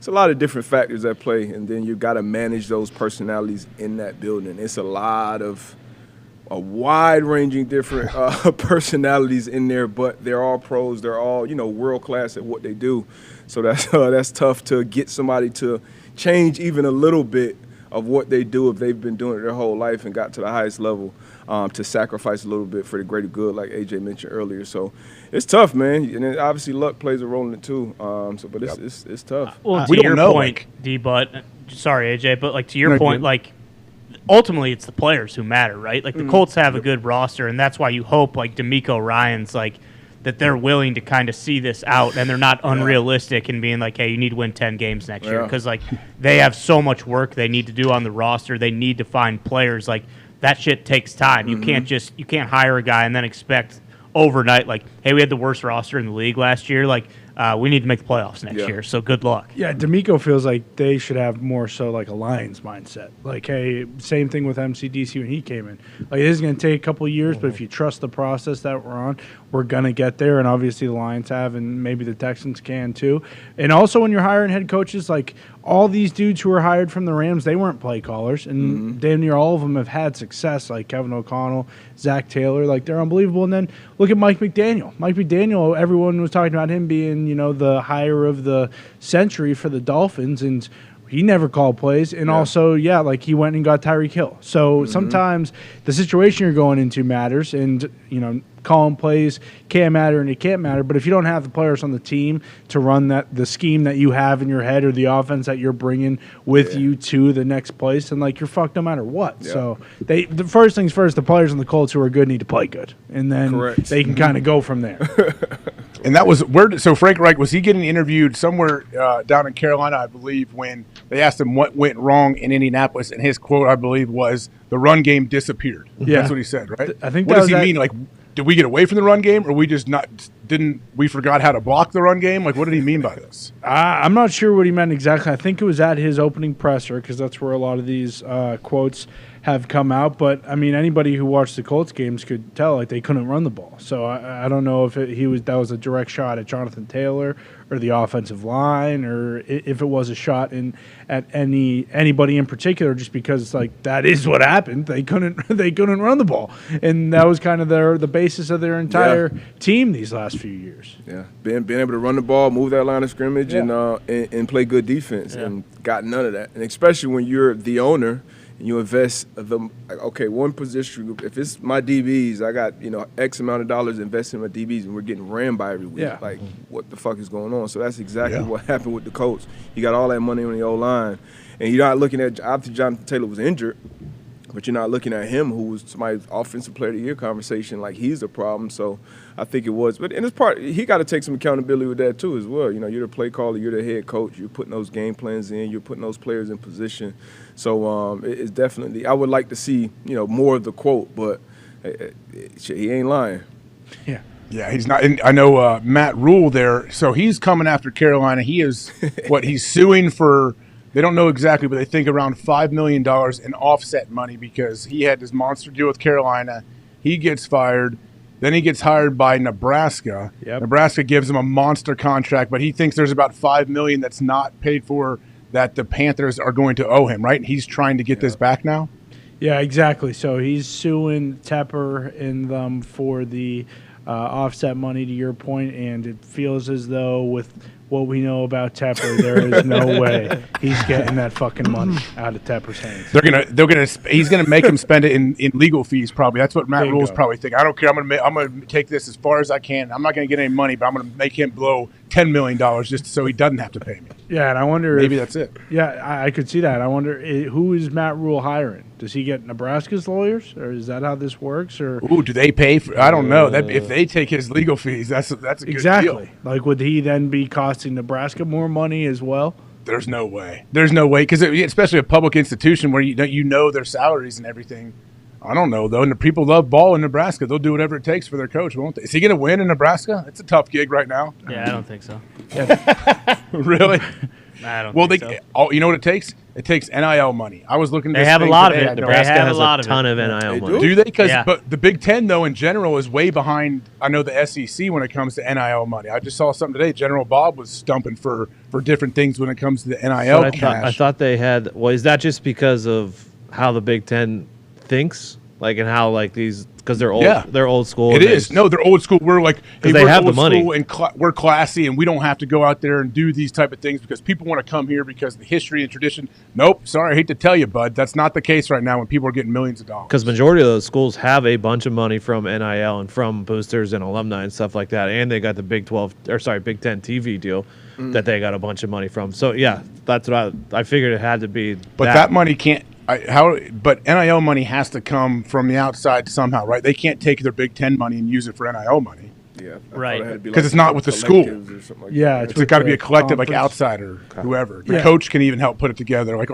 a lot of different factors at play, and then you got to manage those personalities in that building. It's a wide-ranging different personalities in there, but they're all pros. They're all world class at what they do. So that's tough to get somebody to change even a little bit of what they do if they've been doing it their whole life and got to the highest level, to sacrifice a little bit for the greater good, like AJ mentioned earlier. So it's tough, man. And then obviously luck plays a role in it too. But it's tough. Well, We to don't your know, point, like- D-But, sorry, AJ, but like to your No, point, good. like ultimately it's the players who matter, right? Like the Colts have a good roster, and that's why you hope like D'Amico Ryan's like that they're willing to kind of see this out, and they're not unrealistic in being like, hey, you need to win 10 games next year, because like they have so much work they need to do on the roster. They need to find players. Like that shit takes time. You can't hire a guy and then expect overnight like, hey, we had the worst roster in the league last year. Like we need to make the playoffs next year. So good luck. Yeah, D'Amico feels like they should have more so like a Lions mindset. Like, hey, same thing with MCDC when he came in. Like, this is going to take a couple of years, but if you trust the process that we're on, we're going to get there. And obviously the Lions have, and maybe the Texans can too. And also when you're hiring head coaches, like all these dudes who were hired from the Rams, they weren't play callers. And damn near all of them have had success, like Kevin O'Connell, Zach Taylor. Like, they're unbelievable. And then look at Mike McDaniel. Mike McDaniel, everyone was talking about him being, the hire of the century for the Dolphins, and he never called plays. And also, like he went and got Tyreek Hill. So sometimes the situation you're going into matters, and calling plays can matter and it can't matter. But if you don't have the players on the team to run the scheme that you have in your head, or the offense that you're bringing with you to the next place, then like you're fucked no matter what. So the first things first, the players on the Colts who are good need to play good, and then they can kind of go from there. And that was so Frank Reich, was he getting interviewed somewhere down in Carolina, I believe, when they asked him what went wrong in Indianapolis, and his quote, I believe, was the run game disappeared. Yeah. That's what he said, right? I think what that does he was mean? Like, did we get away from the run game, or we just we forgot how to block the run game? Like, what did he mean by this? I'm not sure what he meant exactly. I think it was at his opening presser, because that's where a lot of these quotes have come out. But I mean, anybody who watched the Colts games could tell like they couldn't run the ball. So I don't know if that was a direct shot at Jonathan Taylor or the offensive line, or if it was a shot at anybody in particular, just because like that is what happened. They couldn't run the ball, and that was kind of the basis of their entire team these last few years. Yeah, being able to run the ball, move that line of scrimmage, and play good defense, and got none of that. And especially when you're the owner and you invest one position group. If it's my DBs, I got X amount of dollars invested in my DBs, and we're getting ran by every week. Yeah. Like, what the fuck is going on? So that's exactly what happened with the Colts. You got all that money on the O-line, and you're not looking at after Jonathan Taylor was injured. But you're not looking at him, who was somebody's offensive player of the year conversation, like he's the problem. So I think it was. But in his part, he got to take some accountability with that too as well. You're the play caller, you're the head coach, you're putting those game plans in, you're putting those players in position. So it's definitely, I would like to see, more of the quote, but he ain't lying. Yeah. Yeah, he's not. And I know Matt Rhule there. So he's coming after Carolina. He is he's suing for. They don't know exactly, but they think around $5 million in offset money, because he had this monster deal with Carolina. He gets fired. Then he gets hired by Nebraska. Yep. Nebraska gives him a monster contract, but he thinks there's about $5 million that's not paid for that the Panthers are going to owe him, right? And he's trying to get this back now? Yeah, exactly. So he's suing Tepper and them for the offset money, to your point, and it feels as though with what we know about Tepper, there is no way he's getting that fucking money out of Tepper's hands. He's gonna make him spend it in legal fees, probably. That's what Matt Rhule's probably thinking. I don't care. I'm gonna take this as far as I can. I'm not gonna get any money, but I'm gonna make him blow $10 million just so he doesn't have to pay me. Yeah, and I wonder maybe that's it. Yeah, I could see that. I wonder who is Matt Rhule hiring? Does he get Nebraska's lawyers, or is that how this works? Or do they pay for? I don't know. That if they take his legal fees, that's a good exactly. deal. Like, would he then be costing Nebraska more money as well? There's no way. There's no way, because especially a public institution where you know their salaries and everything. I don't know, though. And the people love ball in Nebraska. They'll do whatever it takes for their coach, won't they? Is he going to win in Nebraska? It's a tough gig right now. Yeah, I don't think so. Really? I don't Well, think so. you know what it takes? It takes NIL money. I was looking at They this have a thing lot of today. it. Nebraska They have has a lot a of ton it. of NIL money. Do they? Because Yeah. but the Big Ten, though, in general, is way behind. I know the SEC when it comes to NIL money. I just saw something today. General Bob was stumping for different things when it comes to the NIL But cash. I thought they had. Well, is that just because of how the Big Ten thinks, like, and how like these because they're old. Yeah. They're old school. It is. No, they're old school. We're like, hey, they we're have the old money. school and we're classy, and we don't have to go out there and do these type of things because people want to come here because of the history and tradition. Nope. Sorry, I hate to tell you, bud. That's not the case right now when people are getting millions of dollars. Because majority of those schools have a bunch of money from NIL and from boosters and alumni and stuff like that, and they got the Big Ten TV deal that they got a bunch of money from. So yeah, that's what I figured it had to be. But that money can't. But NIL money has to come from the outside somehow, right? They can't take their Big Ten money and use it for NIL money. Yeah, Right. Because it's not with the school. Yeah, It's got to be a collective, like outsider, whoever. The coach can even help put it together. Like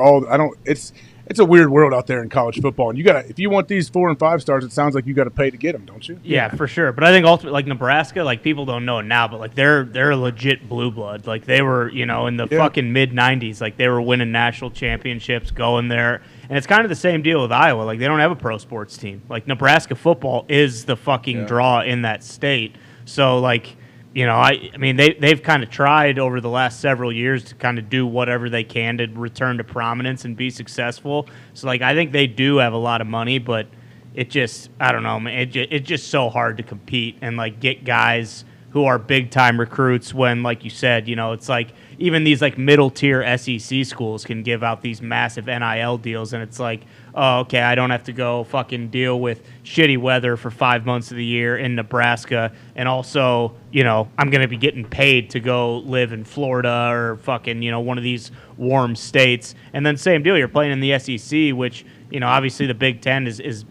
it's a weird world out there in college football, and if you want these 4 and 5 stars, it sounds like you got to pay to get them, don't you? Yeah, for sure. But I think ultimately, like Nebraska, like people don't know it now, but like they're a legit blue blood. Like they were, in the fucking mid '90s, like they were winning national championships, going there. And it's kind of the same deal with Iowa. Like they don't have a pro sports team. Like Nebraska football is the fucking draw in that state. So like, I mean they've kind of tried over the last several years to kind of do whatever they can to return to prominence and be successful. So like I think they do have a lot of money, but it just, I don't know, man. It's just so hard to compete and like get guys who are big time recruits when, like you said, it's like even these like middle tier SEC schools can give out these massive NIL deals, and it's like, oh, okay, I don't have to go fucking deal with shitty weather for 5 months of the year in Nebraska, and also, I'm gonna be getting paid to go live in Florida or fucking, one of these warm states, and then same deal, you're playing in the SEC, which, obviously the Big Ten is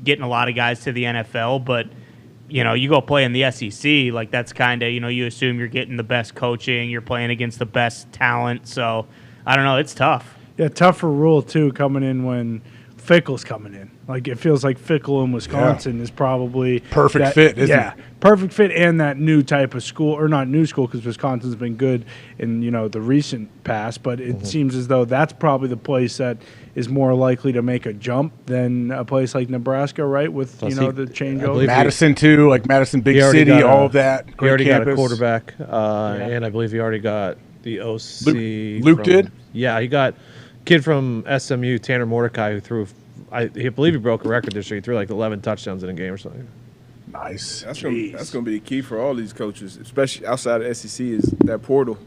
getting a lot of guys to the NFL, but you go play in the SEC, like that's kind of, you assume you're getting the best coaching, you're playing against the best talent. So I don't know, it's tough. Yeah, tough for Rhule too, coming in when Fickle's coming in. Like it feels like Fickle in Wisconsin is probably perfect fit, isn't it? Perfect fit, and that new type of school, or not new school because Wisconsin's been good in the recent past, but it seems as though that's probably the place that is more likely to make a jump than a place like Nebraska, right? With the changeover. Madison too, like Madison, big city, all of that. He already campus. got a quarterback, and I believe he already got the OC. Luke did? Yeah, he got a kid from SMU, Tanner Mordecai, who threw. I believe he broke a record this year. He threw like 11 touchdowns in a game or something. Nice. That's going to be the key for all these coaches, especially outside of SEC, is that portal.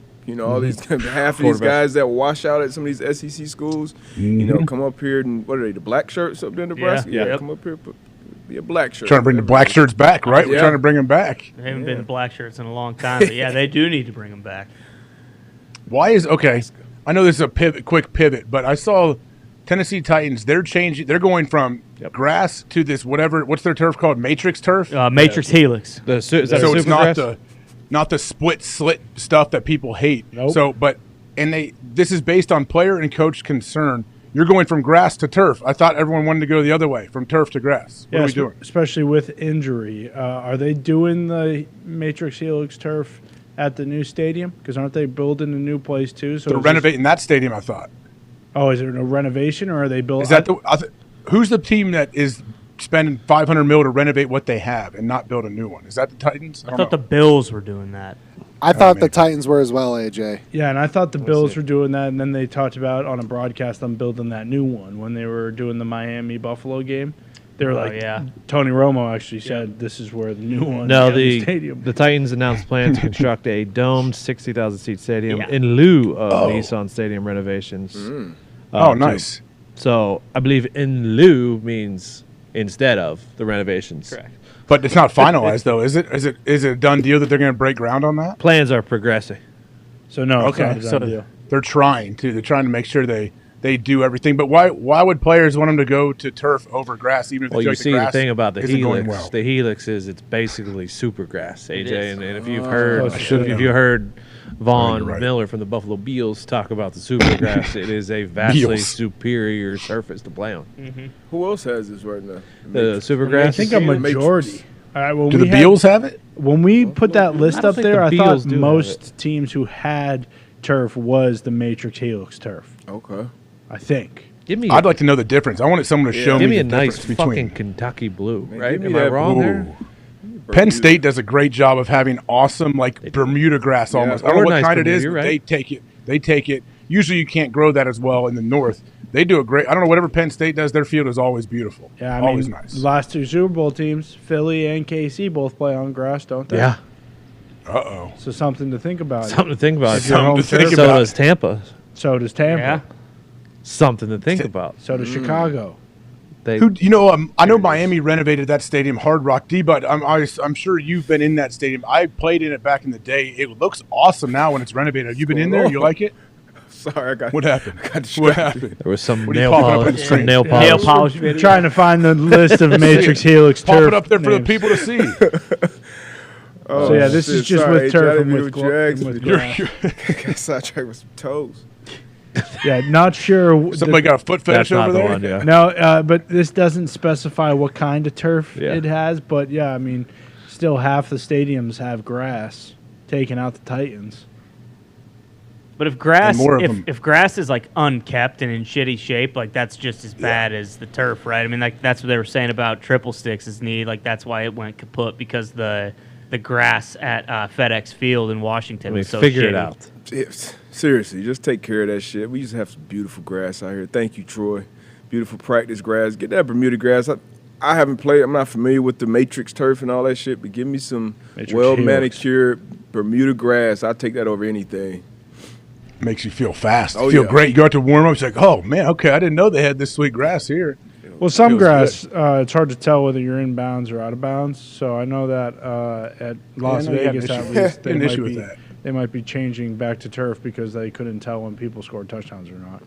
All these half of these guys that wash out at some of these SEC schools, come up here and what are they? The black shirts up there in Nebraska? Yeah, come up here, be a black shirt. Trying to bring the black shirts back, right? We're trying to bring them back. They haven't been black shirts in a long time, but yeah, they do need to bring them back. Why is I know this is a quick pivot, but I saw Tennessee Titans. They're changing. They're going from grass to this whatever. What's their turf called? Matrix turf. Matrix Helix. So it's not the split slit stuff that people hate. Nope. So, this is based on player and coach concern. You're going from grass to turf. I thought everyone wanted to go the other way, from turf to grass. What are we doing? Especially with injury. Are they doing the Matrix Helix turf at the new stadium? Because aren't they building a new place too? So they're renovating that stadium, I thought. Oh, is it a renovation, or are they building? Is that who's the team that is spending $500 million to renovate what they have and not build a new one? Is that the Titans? I thought the Bills were doing that. I thought the Titans were as well, AJ. Yeah, and I thought the Bills were doing that, and then they talked about on a broadcast them building that new one when they were doing the Miami-Buffalo game. They were Tony Romo actually said this is where the new one. No, the stadium. The Titans announced plans to construct a domed 60,000-seat stadium in lieu of Nissan Stadium renovations. Nice. So I believe in lieu means instead of the renovations. Correct. But it's not finalized though, is it? Is it a done deal that they're going to break ground on that? Plans are progressing. So no. Okay. So they're trying to. They're trying to make sure they do everything. But why would players want them to go to turf over grass? Even if you see the thing about the helix. Well. The helix is it's basically super grass, AJ. And if you've heard, Vaughn right. Miller from the Buffalo Bills talk about the Supergrass. It is a vastly Beals. superior surface to play on. Who else has this right now? The Supergrass. I think a majority. All right, when Do we the had- Beals have it? When we put that list don't up think there, the I Beals thought do have most teams who had turf was the Matrix Helix turf. Okay. I think. Give me. I'd like to know the difference. I wanted someone to show give me me a the nice difference fucking between. Kentucky blue, Man, right? give me Am I that wrong blue. there? Penn State does a great job of having awesome, like Bermuda grass almost. I don't Or know what nice kind it Bermuda, is, you're but right. they take it. Usually you can't grow that as well in the north. They do a great. I don't know, whatever Penn State does, their field is always beautiful. Yeah, I always mean, nice. the last two Super Bowl teams, Philly and KC, both play on grass, don't they? Yeah. Uh-oh. So something to think about. Something to think about. If your home So turf- does Tampa. So does Tampa. Yeah. Something to think about. So does Chicago. They, Who, I know Miami renovated that stadium, Hard Rock D, but I'm sure you've been in that stadium. I played in it back in the day. It looks awesome now when it's renovated. Have you been in there? You like it? Sorry, I got. What happened? I got distracted. What happened? there was some What are you nail popping up on the polish. screen? Some nail polish. Nail polish video. Trying to find the list of Matrix Helix Pop turf it up there for the names. people to see. So yeah, this is just Sorry, with turf AJ, and I with, didn't mean to with drag grass. Got sidetracked with some toes. Yeah, not sure. Somebody got a foot fetish That's not over the there? one, yeah. No, but this doesn't specify what kind of turf Yeah. it has. But yeah, I mean, still half the stadiums have grass, taking out the Titans. But if grass, And more of them. if grass is like unkept and in shitty shape, like that's just as bad as the turf, right? I mean, like that's what they were saying about triple sticks is need. Like that's why it went kaput because the grass at FedEx Field in Washington I mean, was so figure shitty. it out. Seriously, just take care of that shit. We used to have some beautiful grass out here. Thank you, Troy. Beautiful practice grass. Get that Bermuda grass. I haven't played. I'm not familiar with the Matrix turf and all that shit, but give me some Matrix well-manicured Bermuda grass. I'll take that over anything. Makes you feel fast. Oh, feel yeah. great. You go out to warm up. It's like, oh, man, okay, I didn't know they had this sweet grass here. Well, some Feels grass, it's hard to tell whether you're in bounds or out of bounds. So I know that at Las I know you had an Vegas, issue. at least, Had an issue with that. they might be changing back to turf because they couldn't tell when people scored touchdowns or not.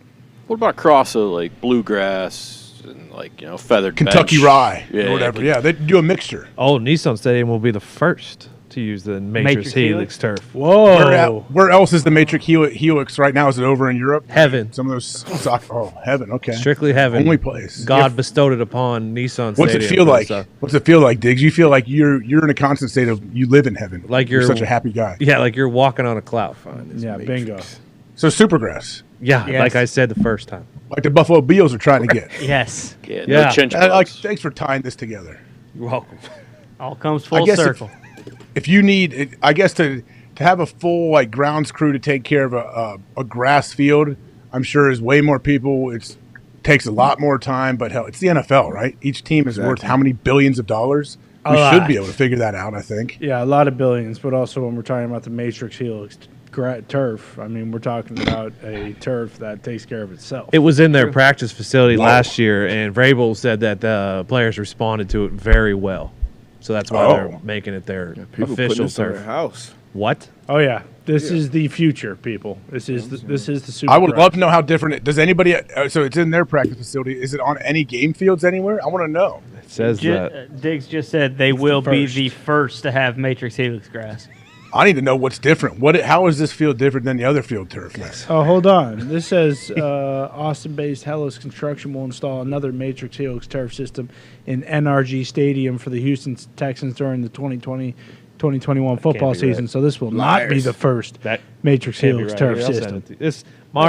What about cross of like bluegrass and like feathered Kentucky bench? rye Yeah, or whatever. Yeah, they do a mixture. Oh, Nissan Stadium will be the first to use the Matrix Matrix Helix Helix? turf. Whoa! Where else is the Matrix Helix right now? Is it over in Europe? Heaven. Some of those soccer. Oh, heaven. Okay. Strictly heaven. Only place. God Yeah. bestowed it upon Nissan What's Stadium. it feel for like? this, What's it feel like, Diggs? You feel like you're in a constant state of you live in heaven. Like you're you're such a happy guy. Yeah, like you're walking on a cloud. Yeah, bingo. So Supergrass, Yeah, Yes. like I said the first time. like the Buffalo Bills are trying to get. Yes, Yeah, Yeah. no chinch Like, bugs. thanks for tying this together. You're welcome. all comes I full guess circle. If you need, I guess to have a full like grounds crew to take care of a grass field, I'm sure is way more people. It takes a lot more time, but hell, it's the NFL, right? Each team is worth how many billions of dollars? We A should lot. be able to figure that out, I think. Yeah, a lot of billions, but also when we're talking about the Matrix Helix turf, I mean, we're talking about a turf that takes care of itself. It was in their practice facility Whoa. last year, and Vrabel said that the players responded to it very well. So that's why they're making it their People putting official this on their turf. house. What? Oh yeah, this is the future, people. This is the super. I would love to know how different it. Does anybody? So it's in their practice facility. Is it on any game fields anywhere? I want to know. It says that. Diggs just said they will be the first to have Matrix Helix grass. I need to know what's different. How is this field different than the other field turf? Oh, hold on. This says Austin-based Hellas Construction will install another Matrix Helix turf system in NRG Stadium for the Houston Texans during the 2020-2021 football be season. right. So this will not be the first Matrix Can't be Helix right. turf Here, I'll send system. it to you. This my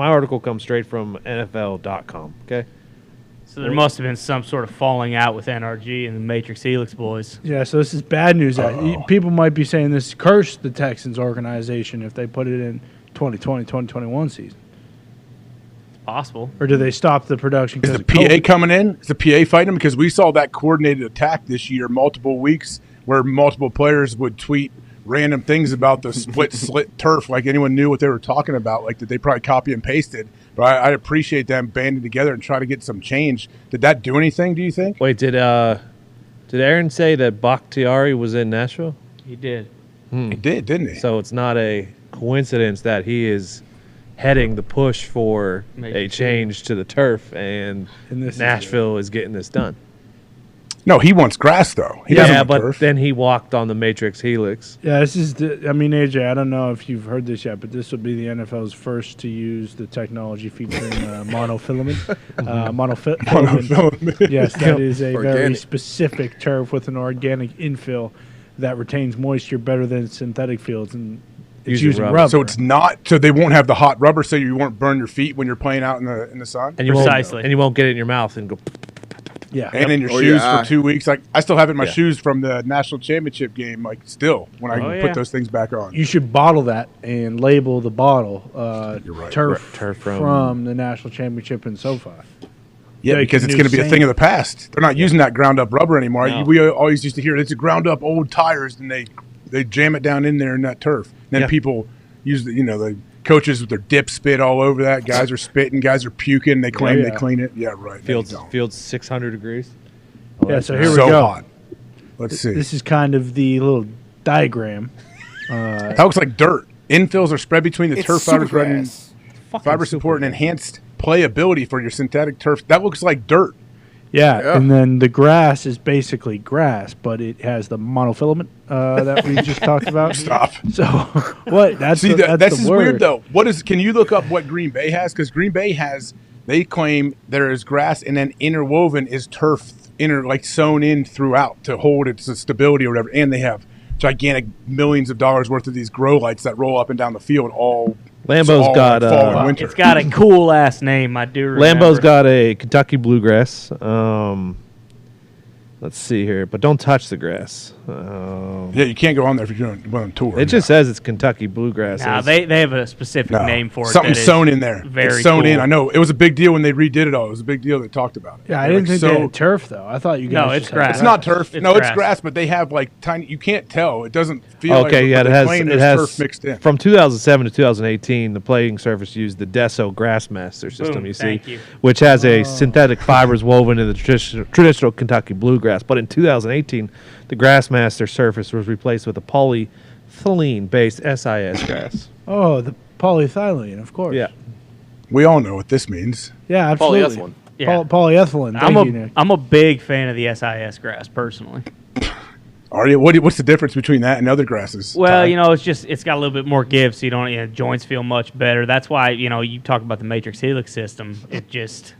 article comes straight from NFL.com. Okay. So there must have been some sort of falling out with NRG and the Matrix Helix boys. Yeah, so this is bad news. People might be saying this cursed the Texans organization if they put it in 2020-2021 season. Possible. Or do they stop the production? Is the PA coming in? Is the PA fighting them? Because we saw that coordinated attack this year, multiple weeks, where multiple players would tweet random things about the slit turf, like anyone knew what they were talking about, like that they probably copy and pasted. But I appreciate them banding together and trying to get some change. Did that do anything, do you think? Wait, did Aaron say that Bakhtiari was in Nashville? He did. He did, didn't he? So it's not a coincidence that he is heading the push for a change to the turf, and And this is Nashville is getting this done. No, he wants grass though. He doesn't want but turf. then he walked on the Matrix Helix. Yeah, this is. AJ, I don't know if you've heard this yet, but this will be the NFL's first to use the technology featuring monofilament. Monofilament. Yes, that is a very specific turf with an organic infill that retains moisture better than synthetic fields, and it's using rubber. So it's not. So they won't have the hot rubber, so you won't burn your feet when you're playing out in the sun. And you won't get it in your mouth and go. Yeah, and in your shoes for 2 weeks. Like I still have it in my shoes from the national championship game. Like still, when I put those things back on. You should bottle that and label the bottle turf from the national championship in SoFi. Yeah, because it's going to be a thing of the past. They're not using that ground up rubber anymore. No. We always used to hear it's a ground up old tires, and they jam it down in there in that turf. And then people use the coaches with their dip spit all over that. Guys are spitting. Guys are puking. They claim they clean it. Yeah, right. Fields 600 degrees. So here we go. Hot. Let's see. This is kind of the little diagram. That looks like dirt. Infills are spread between the turf fibers, running fiber support and enhanced playability for your synthetic turf. That looks like dirt. Yeah, and then the grass is basically grass, but it has the monofilament that we just talked about. Stop. So what? That's the word. Weird though. What is? Can you look up what Green Bay has? Because Green Bay has. They claim there is grass, and then interwoven is turf, sewn in throughout to hold its stability or whatever. And they have gigantic millions of dollars worth of these grow lights that roll up and down the field all. Lambeau's got fall and winter. It's got a cool ass name. I do remember. Lambeau's got a Kentucky bluegrass. Let's see here, but don't touch the grass. Yeah, you can't go on there if you're doing on tour. It just says it's Kentucky bluegrass. Nah, they have a specific name for it. Something sewn in there. Very it's sewn cool. in. I know it was a big deal when they redid it all. It was a big deal. They talked about it. Yeah, I didn't think they had turf though. I thought you guys. No, it's grass. It's not turf. It's it's grass, but they have tiny. You can't tell. It doesn't feel. Okay, like it has turf mixed in. From 2007 to 2018, the playing surface used the Deso Grassmaster system. Which has a synthetic fibers woven in the traditional Kentucky bluegrass. But in 2018, the Grassmaster surface was replaced with a polyethylene-based SIS grass. Oh, the polyethylene, of course. Yeah. We all know what this means. Yeah, absolutely. Polyethylene. Yeah. Polyethylene. Thank you, Nick. I'm a big fan of the SIS grass personally. Aryan, what's the difference between that and other grasses? Well, it's got a little bit more give, so you don't joints feel much better. That's why you talk about the Matrix Helix system. It just.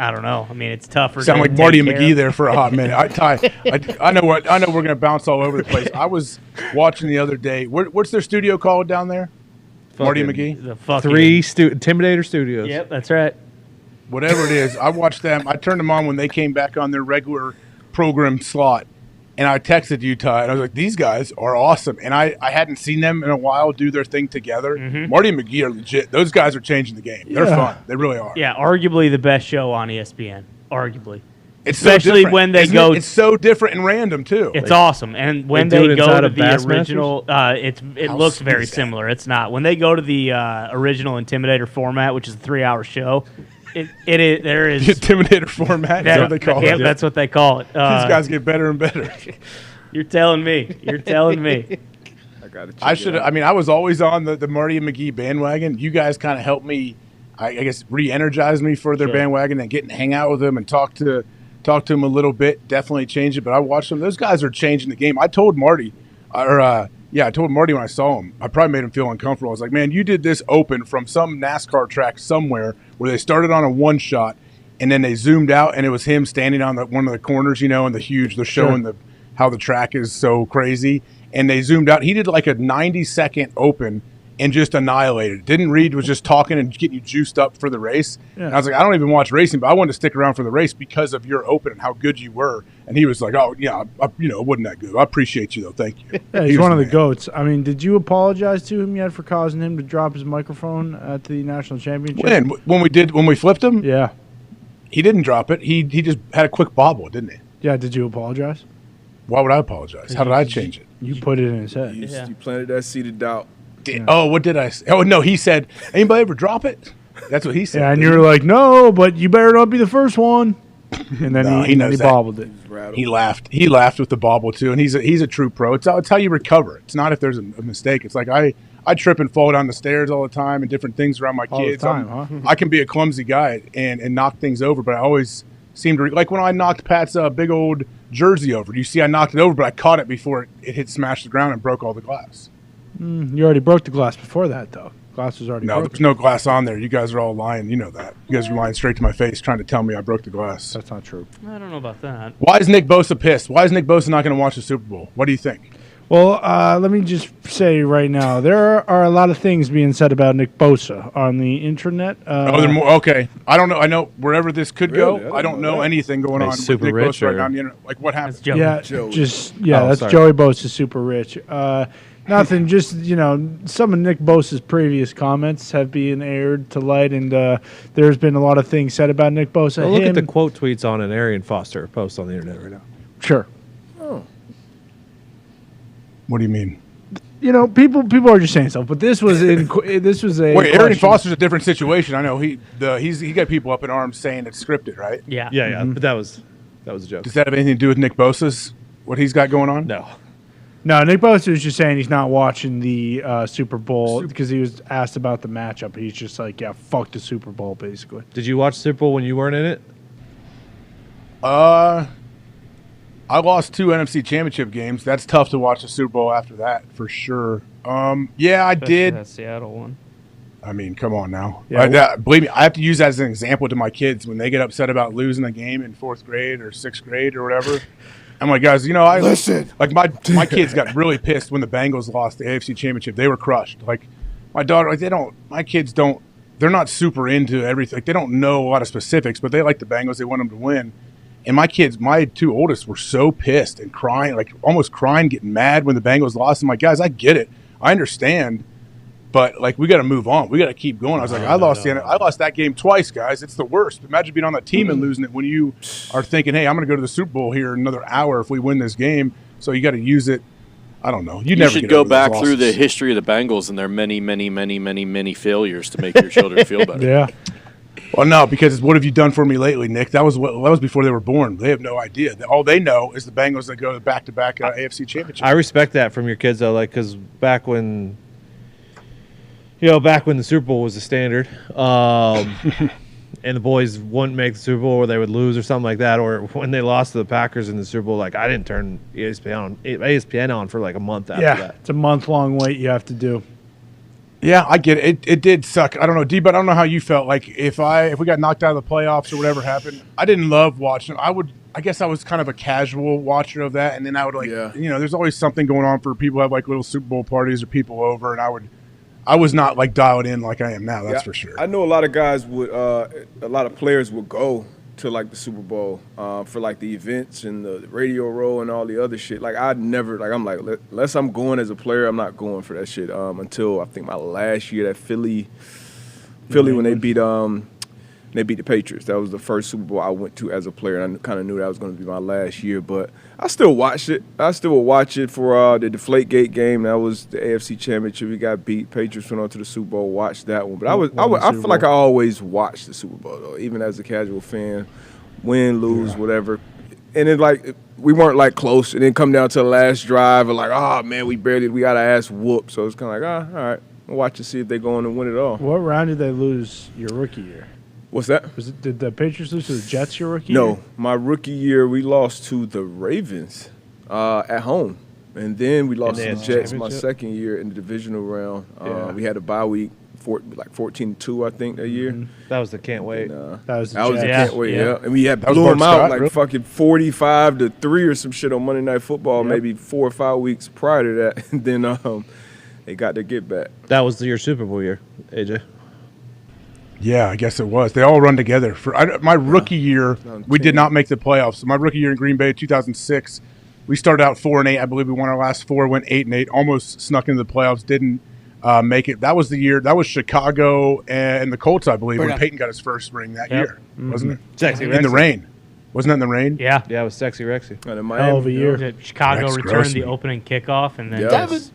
I don't know. I mean, it's tougher. Sound like Marty McGee there for a hot minute. I know we're going to bounce all over the place. I was watching the other day. What's their studio called down there? Marty McGee. The fucking Intimidator Studios. Yep, that's right. Whatever it is, I watched them. I turned them on when they came back on their regular program slot, and I texted you, Ty, and I was like, "These guys are awesome." And I hadn't seen them in a while do their thing together. Mm-hmm. Marty and McGee are legit. Those guys are changing the game. They're fun. They really are. Yeah, arguably the best show on ESPN. Arguably. It's especially so when they Isn't go. It's so different and random too. It's awesome, and when they they do it go inside to of the Bassmasters? original, it looks very similar. It's not when they go to the original Intimidator format, which is a 3-hour show. There is The Intimidator format. That's what they call it. That's what they call it. These guys get better and better. You're telling me. You're telling me. I should. I mean, I was always on the Marty and McGee bandwagon. You guys kind of helped me, I guess, re-energize me for their bandwagon and getting to hang out with them and talk to them a little bit. Definitely changed it. But I watched them. Those guys are changing the game. I told Marty, I told Marty when I saw him. I probably made him feel uncomfortable. I was like, man, you did this open from some NASCAR track somewhere where they started on a one shot and then they zoomed out and it was him standing on one of the corners, and they're showing how the track is so crazy. And they zoomed out. He did like a 90-second open and just annihilated. Reid was just talking and getting you juiced up for the race. Yeah. And I was like, I don't even watch racing, but I wanted to stick around for the race because of your open and how good you were. And he was like, oh, yeah, it wasn't that good. I appreciate you, though. Thank you. Yeah, he's one of the GOATs. I mean, did you apologize to him yet for causing him to drop his microphone at the national championship? When we flipped him? Yeah. He didn't drop it. He just had a quick bobble, didn't he? Yeah, did you apologize? Why would I apologize? How did I change it? You put it in his head. You planted that seed of doubt. Oh, what did I say? Oh, no, he said, anybody ever drop it? That's what he said. Yeah, and you were like, no, but you better not be the first one. And then he bobbled it. He laughed. He laughed with the bobble, too, and he's a true pro. It's how you recover. It's not if there's a mistake. It's like I trip and fall down the stairs all the time and different things around my kids. All the time, I can be a clumsy guy and knock things over, but I always seemed to like when I knocked Pat's big old jersey over. You see, I knocked it over, but I caught it before it hit smashed the ground and broke all the glass. You already broke the glass before that, though. Glass was already No, broken. there's no glass on there. You guys are all lying. You know that. You guys are lying straight to my face, trying to tell me I broke the glass. That's not true. I don't know about that. Why is Nick Bosa pissed? Why is Nick Bosa not going to watch the Super Bowl? What do you think? Well, let me just say right now, there are a lot of things being said about Nick Bosa on the internet. Oh, there more. Okay, I don't know. I know wherever this could Really? go. I don't know anything going on with super Nick rich Bosa right or- now on the internet. Like what happened? Joey. Yeah, Joey. that's sorry. Joey Bosa, super rich. Nothing, just, some of Nick Bosa's previous comments have been aired to light, and there's been a lot of things said about Nick Bosa. Well, look at the quote tweets on an Aryan Foster post on the internet right now. Sure. What do you mean? People are just saying stuff, but this was this was a Wait, Aaron question. Foster's a different situation. I know he got people up in arms saying it's scripted, right? Yeah. Yeah, but that was a joke. Does that have anything to do with Nick Bosa's what he's got going on? No, Nick Bosa was just saying he's not watching the Super Bowl because he was asked about the matchup. He's just like, yeah, fuck the Super Bowl, basically. Did you watch Super Bowl when you weren't in it? I lost 2 NFC Championship games. That's tough to watch the Super Bowl after that, for sure. Yeah, I did. That Seattle one. I mean, come on now. Yeah. Believe me, I have to use that as an example to my kids when they get upset about losing a game in 4th grade or 6th grade or whatever. I'm like, guys, Listen. Like my kids got really pissed when the Bengals lost the AFC Championship. They were crushed. Like my daughter, my kids don't. They're not super into everything. Like, they don't know a lot of specifics, but they like the Bengals. They want them to win. And my kids, my 2 oldest, were so pissed and crying, like almost crying, getting mad when the Bengals lost. I'm like, guys, I get it. I understand. But, like, we got to move on. We got to keep going. I was like, I lost that game twice, guys. It's the worst. Imagine being on that team and losing it when you are thinking, hey, I'm going to go to the Super Bowl here in another hour if we win this game. So you got to use it. I don't know. You never should get go over those back through the losses. history of the Bengals and their many, many, many, many, many failures to make your children feel better. Yeah. Well, no, because what have you done for me lately, Nick? That was before they were born. They have no idea. All they know is the Bengals that go to back-to-back AFC Championship. I respect that from your kids, though, like, because back when the Super Bowl was the standard, and the boys wouldn't make the Super Bowl or they would lose or something like that, or when they lost to the Packers in the Super Bowl, like, I didn't turn ESPN on for like a month after that. It's a month-long wait you have to do. Yeah, I get it. It did suck. I don't know, D, but I don't know how you felt. Like, if we got knocked out of the playoffs or whatever happened, I didn't love watching. I guess I was kind of a casual watcher of that, and then I would there's always something going on for people who have like little Super Bowl parties or people over, and I was not like dialed in like I am now. That's for sure. I know a lot of guys a lot of players would go to like the Super Bowl for like the events and the radio row and all the other shit. Like I'd never, like I'm like, unless I'm going as a player, I'm not going for that shit until I think my last year at Philly when they beat the Patriots. That was the first Super Bowl I went to as a player, and I kind of knew that was going to be my last year. But I still watched it. I still would watch it for the Deflategate game. That was the AFC Championship. We got beat. Patriots went on to the Super Bowl. Watched that one. But I feel like I always watched the Super Bowl though, even as a casual fan, win, lose, whatever. And then like we weren't like close, and then come down to the last drive, and like, oh man, we got our ass whooped. So it's kind of like, all right, we'll watch and see if they go on and win it all. What round did they lose your rookie year? What's that? Did the Patriots lose to the Jets your rookie year? No, my rookie year we lost to the Ravens at home, and then we lost to the Jets my second year in the divisional round. We had a bye week, like 14-2, I think, that year. That was the can't wait. That was the can't wait. Yeah, and we had That was blew them Bart out Scott, like really? fucking 45-3 or some shit on Monday Night Football, maybe 4 or 5 weeks prior to that. And then they got their get back. That was your Super Bowl year, AJ. Yeah, I guess it was. They all run together. My rookie year, we did not make the playoffs. So my rookie year in Green Bay, 2006, we started out 4-8. I believe we won our last 4, went 8-8, almost snuck into the playoffs, didn't make it. That was the year. That was Chicago and the Colts, I believe, when Payton got his first ring that year, wasn't it? Sexy in the Rexy. rain. Wasn't that in the rain? Yeah. Yeah, it was Sexy Rexy. And in Hell of a year. Chicago That's returned gross, the man. opening kickoff, and then Yes.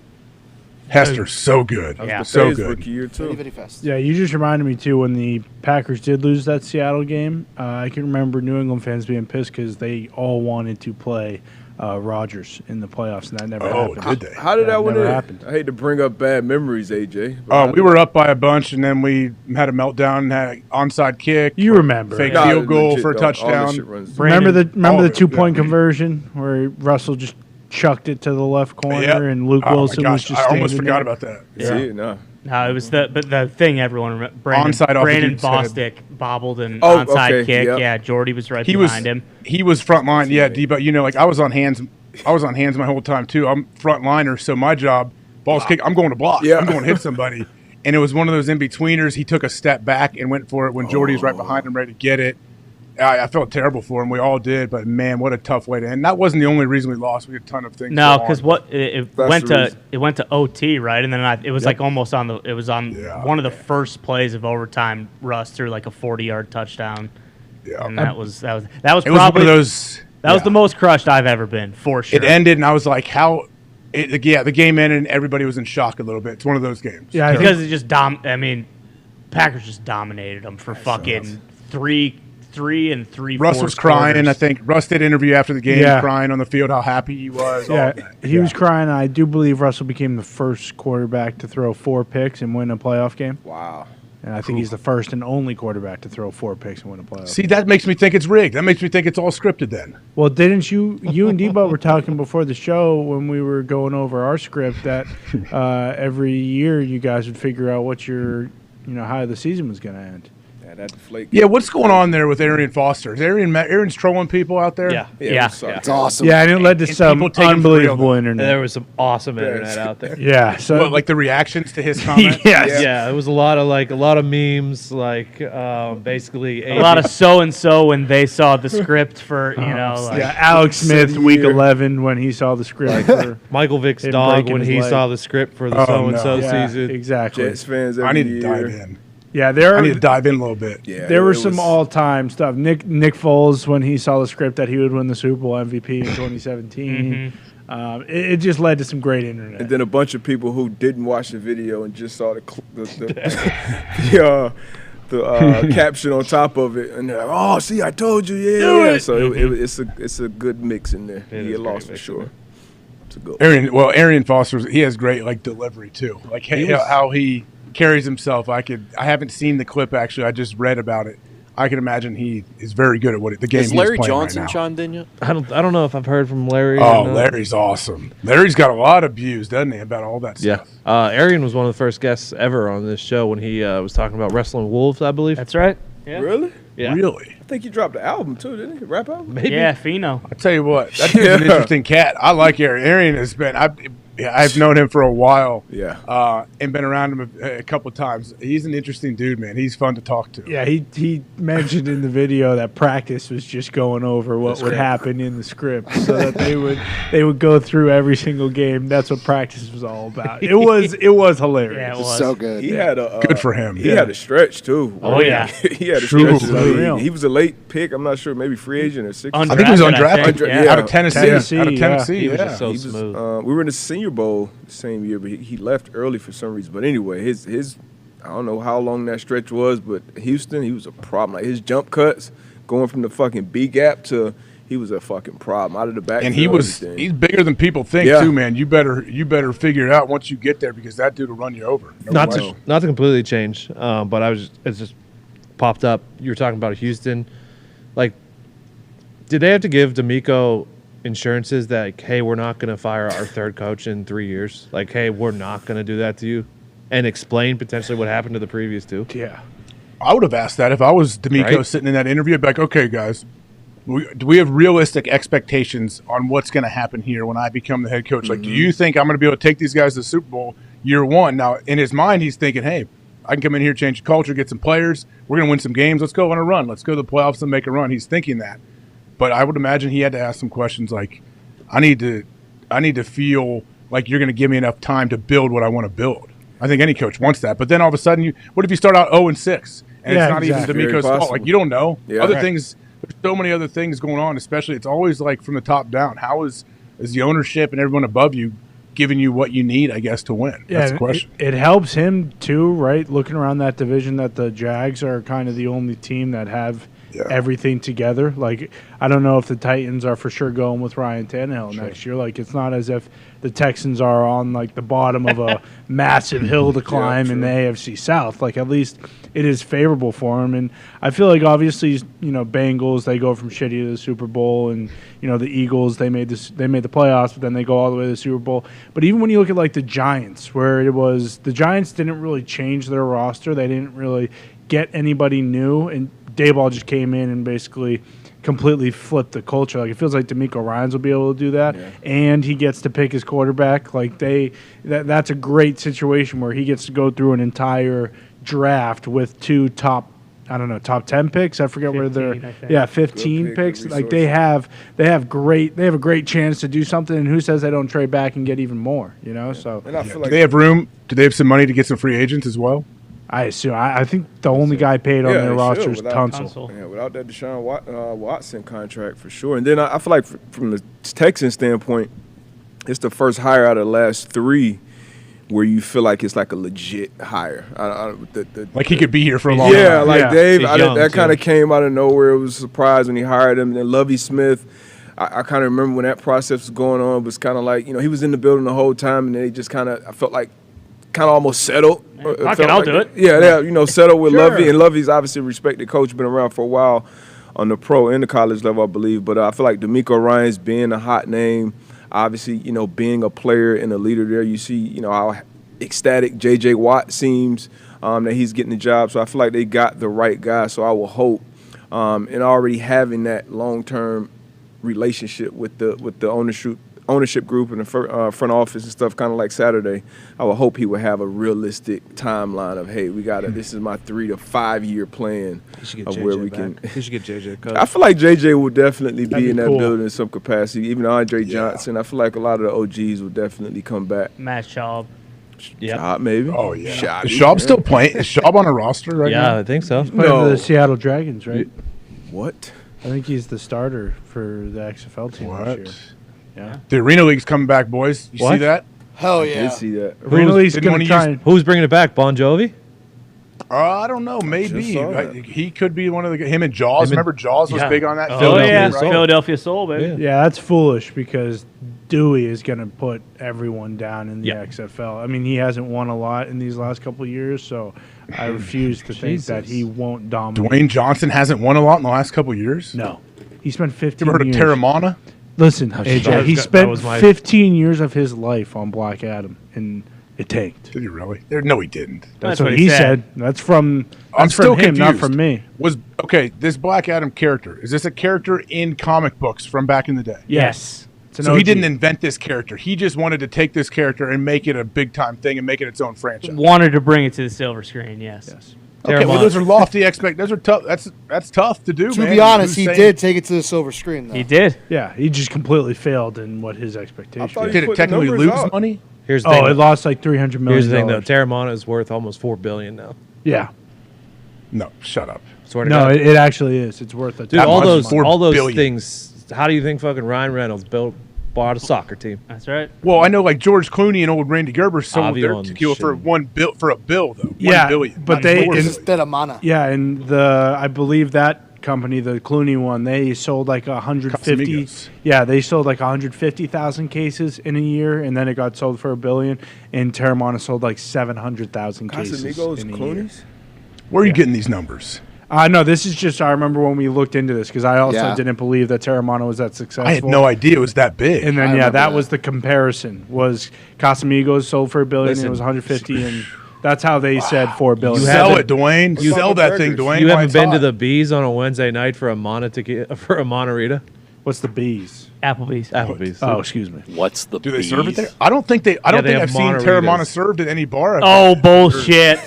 Hester's so good. Yeah. So His good. rookie year too. Yeah, you just reminded me, too, when the Packers did lose that Seattle game. I can remember New England fans being pissed because they all wanted to play Rodgers in the playoffs, and that never happened. Did they? How did that one never end? happened. I hate to bring up bad memories, AJ. We were up by a bunch, and then we had a meltdown, had an onside kick. You remember. Fake Nah, field goal legit, for a though. All this touchdown. shit runs- Remember all the of it, 2-point yeah. conversion where Russell just chucked it to the left corner Yep. and Luke Oh my Wilson was gosh, just I almost standing forgot there? about that. See it? No. No, it was the thing everyone Brandon Onside off the Brandon dude's head. Bostic bobbled an Oh, onside okay, kick. yep. Yeah, Jordy was right He was behind him. He was front line. Yeah, Debo. You know, like I was on hands my whole time too. I'm front liner, so my job, ball's kick. I'm going to block. Yeah. I'm going to hit somebody. And it was one of those in betweeners. He took a step back and went for it when Jordy was right behind him, ready to get it. I felt terrible for him. We all did, but man, what a tough way to end. That wasn't the only reason we lost. We had a ton of things. No, go on. because what it That's went the to reason. it went to OT, right? And then it was like almost on one of the first plays of overtime. Russ threw like a 40-yard touchdown. Yeah. And that was It was probably one of those. that was the most crushed I've ever been, for sure. It ended, and I was like, how? The game ended, and everybody was in shock a little bit. It's one of those games. Yeah, I think because it just Packers just dominated them for fucking three and three. Russ was crying. I think Russ did an interview after the game, Yeah. crying on the field how happy he was. all of that. He was crying. I do believe Russell became the first quarterback to throw 4 picks and win a playoff game. Wow. And I think he's the first and only quarterback to throw 4 picks and win a playoff. See, that makes me think it's rigged. That makes me think it's all scripted then. Well, didn't you and Debo were talking before the show when we were going over our script that every year you guys would figure out what how the season was going to end. Yeah, that deflate. Yeah, what's going on there with Aryan Foster? Is Aaron's trolling people out there? Yeah. It's awesome. Yeah, and it led to And some people take him for real, unbelievable though. internet. There was some awesome internet out there. Yeah, so What, like the reactions to his comment? yes. Yeah, it was a lot of memes, basically a lot of so and so when they saw the script for yeah, Alex Smith, week 11, when he saw the script for Michael Vick's him dog breaking when his he leg. saw the script for the so and so Yeah, season. exactly. Jets fans every I need to year. dive in. Yeah, I need to dive in a little bit. Yeah, there it was some was- all-time stuff. Nick Foles, when he saw the script that he would win the Super Bowl MVP in 2017, it just led to some great internet. And then a bunch of people who didn't watch the video and just saw the caption on top of it, and they're like, "Oh, see, I told you, yeah." So it's a good mix in there. It He is get great lost for mix in sure. there. It's a good. Aryan Foster, he has great delivery too. Like how he carries himself. I haven't seen the clip actually. I just read about it. I can imagine he is very good at the game Is he's Larry playing Johnson right now. chimed in yet? I don't know if I've heard from Larry. Oh, or not. Larry's awesome. Larry's got a lot of views, doesn't he, about all that Yeah. stuff? Aryan was one of the first guests ever on this show when he was talking about wrestling wolves, I believe. That's right. Yeah. Really? Yeah. Really? I think he dropped the album too, didn't he? Rap album? Maybe. Yeah, Fino. I tell you what, that dude's an interesting cat. I like Aryan. Aryan has been. I've known him for a while. Yeah. And been around him a couple of times. He's an interesting dude, man. He's fun to talk to. Yeah, he mentioned in the video that practice was just going over what would happen in the script, so that they would go through every single game. That's what practice was all about. It was hilarious. Yeah, it was. So good. He had a Good for him. He had a stretch too. Oh, yeah. he had a True. stretch. Unreal. He was a late pick. I'm not sure, maybe free agent or 6. I think he was undrafted. Yeah. Out of Tennessee. Tennessee, Out of yeah. Tennessee, He was yeah. just so He was, smooth. we were in the Senior Bowl the same year, but he left early for some reason. But anyway, his I don't know how long that stretch was, but Houston, he was a problem. Like his jump cuts going from the fucking B gap to he was a fucking problem out of the back. And he's bigger than people think Yeah. too, man. You better figure it out once you get there because that dude will run you over. No Not question. to completely change, but it's just popped up. You were talking about Houston. Like, did they have to give D'Amico insurances that, like, hey, we're not going to fire our third coach in 3 years? Like, hey, we're not going to do that to you? And explain potentially what happened to the previous two? Yeah. I would have asked that if I was D'Amico Right. sitting in that interview. I'd be like, okay, guys, do we have realistic expectations on what's going to happen here when I become the head coach? Like, do you think I'm going to be able to take these guys to the Super Bowl year one? Now, in his mind, he's thinking, hey, I can come in here, change the culture, get some players. We're going to win some games. Let's go on a run. Let's go to the playoffs and make a run. He's thinking that. But I would imagine he had to ask some questions like, I need to feel like you're going to give me enough time to build what I want to build. I think any coach wants that. But then all of a sudden, what if you start out 0-6 and Yeah, it's not exactly. even D'Amico's Very fault? possible. Like, you don't know. Yeah. Other Right. things, there's so many other things going on, especially it's always like from the top down. How is the ownership and everyone above you giving you what you need, I guess, to win? Yeah, That's the question. It helps him too, right? Looking around that division, that the Jags are kind of the only team that have everything together. Like, I don't know if the Titans are for sure going with Ryan Tannehill next year. Like, it's not as if the Texans are on, like, the bottom of a massive hill to climb in the AFC South. Like, at least it is favorable for them. And I feel like, obviously, Bengals, they go from shitty to the Super Bowl. And, the Eagles, they made the playoffs, but then they go all the way to the Super Bowl. But even when you look at, like, the Giants, where it was the Giants didn't really change their roster. They didn't really get anybody new. And Dayball just came in and basically completely flipped the culture. Like, it feels like DeMeco Ryans will be able to do that, and he gets to pick his quarterback. Like, that's a great situation where he gets to go through an entire draft with two top 10 picks. I forget 15, where they're 15 picks. Like, they have a great chance to do something, and who says they don't trade back and get even more, So And I feel like do they have room? Do they have some money to get some free agents as well? I assume. I think the only guy paid on their roster is Tunsil. Yeah, without that Deshaun Watson contract, for sure. And then I feel like from the Texan standpoint, it's the first hire out of the last three where you feel like it's like a legit hire. Like he could be here for a long time. Yeah, like Dave, that kind of came out of nowhere. It was a surprise when he hired him. And then Lovie Smith, I kind of remember when that process was going on. It was kind of like, he was in the building the whole time, and then he just I felt like kind of almost settled. I'll do it. Yeah, settled with Lovie, and Lovie's obviously a respected coach, been around for a while on the pro and the college level, I believe. But I feel like DeMeco Ryans being a hot name, obviously, being a player and a leader there, you see, how ecstatic J.J. Watt seems that he's getting the job. So I feel like they got the right guy. So I will hope, and already having that long-term relationship with the ownership group and the front office and stuff, kind of like Saturday, I would hope he would have a realistic timeline of, hey, this is my 3 to 5 year plan of where we can. He should get JJ coach. I feel like JJ will definitely be in that building in some capacity. Even Andre Johnson, I feel like a lot of the OGs will definitely come back. Matt Schaub. Schaub, maybe. Oh, yeah. Is Schaub still playing? Is Schaub on a roster right now? Yeah, I think so. He's playing for the Seattle Dragons, right? What? I think he's the starter for the XFL team this year. Yeah. The Arena League's coming back, boys. You see that? Hell yeah. I did see that. Arena League's going to try. Who's bringing it back? Bon Jovi? I don't know. Maybe he could be one of the. Him and Jaws. Him and- Remember Jaws was big on that. Oh, yeah. Soul. Philadelphia Soul, baby. Yeah, that's foolish because Dewey is going to put everyone down in the XFL. I mean, he hasn't won a lot in these last couple of years, so I refuse to think that he won't dominate. Dwayne Johnson hasn't won a lot in the last couple of years. No. He spent 15 You ever heard years. of Terramana? Listen, AJ, he that spent was my- 15 years of his life on Black Adam, and it tanked. Did he really? No, he didn't. That's what he said. That's from I'm still him, not confused. from me. This Black Adam character, is this a character in comic books from back in the day? Yes. So he didn't invent this character. He just wanted to take this character and make it a big time thing and make it its own franchise. Wanted to bring it to the silver screen, yes. Okay, well, those are lofty expectations. Those are tough. That's tough to do, To man. be honest, he Who's did take it to the silver screen, though. He did. Yeah, he just completely failed in what his expectations thought were. he Did it put the technically numbers lose out. money? Here's the thing. Oh, it lost like $300 million. Here's the thing, though. Terramana is worth almost $4 billion now. Yeah. No, shut up. Swear to No, God. it actually is. It's worth it. Dude, all much? those $4 billion. things. How do you think fucking Ryan Reynolds bought a soccer team? That's right. Well, I know like George Clooney and old Randy Gerber sold their Avion tequila for shit. a bill though. Yeah, $1 billion. but not they- $4 in- billion. Instead of mana. Yeah, and I believe that company, the Clooney one, they sold like 150. Casamigos. Yeah, they sold like 150,000 cases in a year, and then it got sold for $1 billion. And Terramana sold like 700,000 cases Casamigos, in a year. Clooney's? Where are you getting these numbers? No, this is just, I remember when we looked into this because I also Yeah. didn't believe that Terramana was that successful. I had no idea it was that big. And then, I yeah, remember that that. was the comparison. Was Casamigos sold for $1 billion, and it Listen. was 150, and that's how they said $4 billion. You Sell haven't- it, Dwayne. You Sell fucking that thing, burgers. Dwayne. You while haven't it's been to hot. the Bees on a Wednesday night for a Monterita? What's the bees? Applebee's. Applebee's. Oh, excuse me. What's the Do they serve it bees? there? I don't think they. I don't they think have I've seen Monteritas. Terramana served at any bar. Oh, bullshit.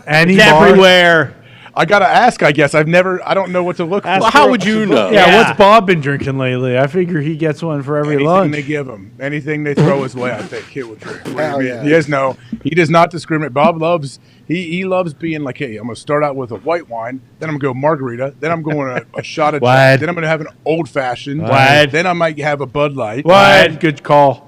Any It's bar? everywhere. I gotta ask. I guess I've never. I don't know what to look for. Well, how would you know? Yeah, Yeah. what's Bob been drinking lately? I figure he gets one for every Anything lunch. they give him, anything they throw his way, I think he will drink. Hell yeah. He has no. He does not discriminate. Bob loves. He loves being like, hey, I'm gonna start out with a white wine, then I'm gonna go margarita, then I'm going a shot of What? Jack, then I'm gonna have an old fashioned, What? then I might have a Bud Light, What? Good call.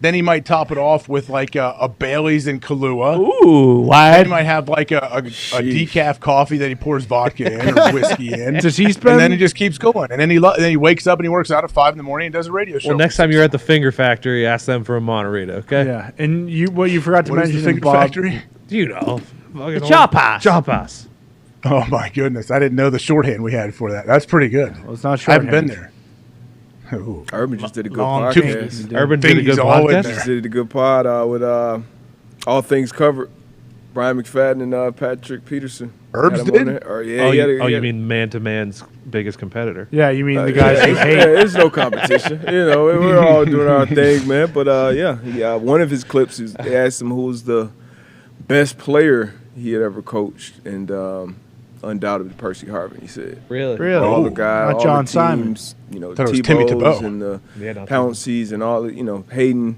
Then he might top it off with like a Bailey's and Kahlua. Ooh, why? Then he might have like a decaf coffee that he pours vodka in or whiskey in. Does he spend? And then he just keeps going. And then he wakes up and he works out at 5 in the morning and does a radio show. Well, next time you're at the Finger Factory, ask them for a Monterita, okay? Yeah, and you forgot to What is mention the Finger Bob. Factory? You know. The Chop House. Chop House. Oh my goodness! I didn't know the shorthand we had for that. That's pretty good. Well, it's not I haven't been shorthand. there. Ooh. Urban just did a good Long podcast. Urban did a good Fingies all in podcast. there. Just did a good pod with All Things Covered. Brian McFadden and Patrick Peterson. Herbs Had him did? on there. Yeah, Oh, he had a- you he had- mean man-to-man's biggest competitor? Yeah, you mean the guys who hate? There's no competition. We're all doing our thing, man. But yeah. One of his clips is they asked him who was the best player he had ever coached, and undoubtedly Percy Harvin. He said, Really? all the guys, Not all John the Simon. teams, Thought it was Timmy Tebow's Tebow. and the not Pounceys and all the, Hayden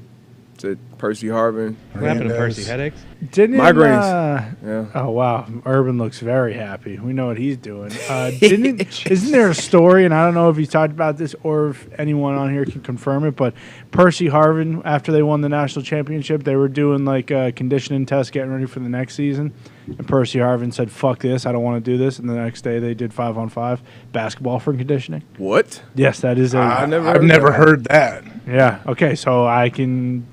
said Percy Harvin. What happened to Percy? Headaches? Didn't Migraines. Yeah. Oh wow, Urban looks very happy. We know what he's doing. Isn't there a story? And I don't know if he's talked about this or if anyone on here can confirm it. But Percy Harvin, after they won the national championship, they were doing like a conditioning test, getting ready for the next season. And Percy Harvin said, "Fuck this! I don't want to do this." And the next day, they did 5-on-5 basketball for conditioning. What? Yes, that is a. I've never heard that. Yeah. Okay. So I can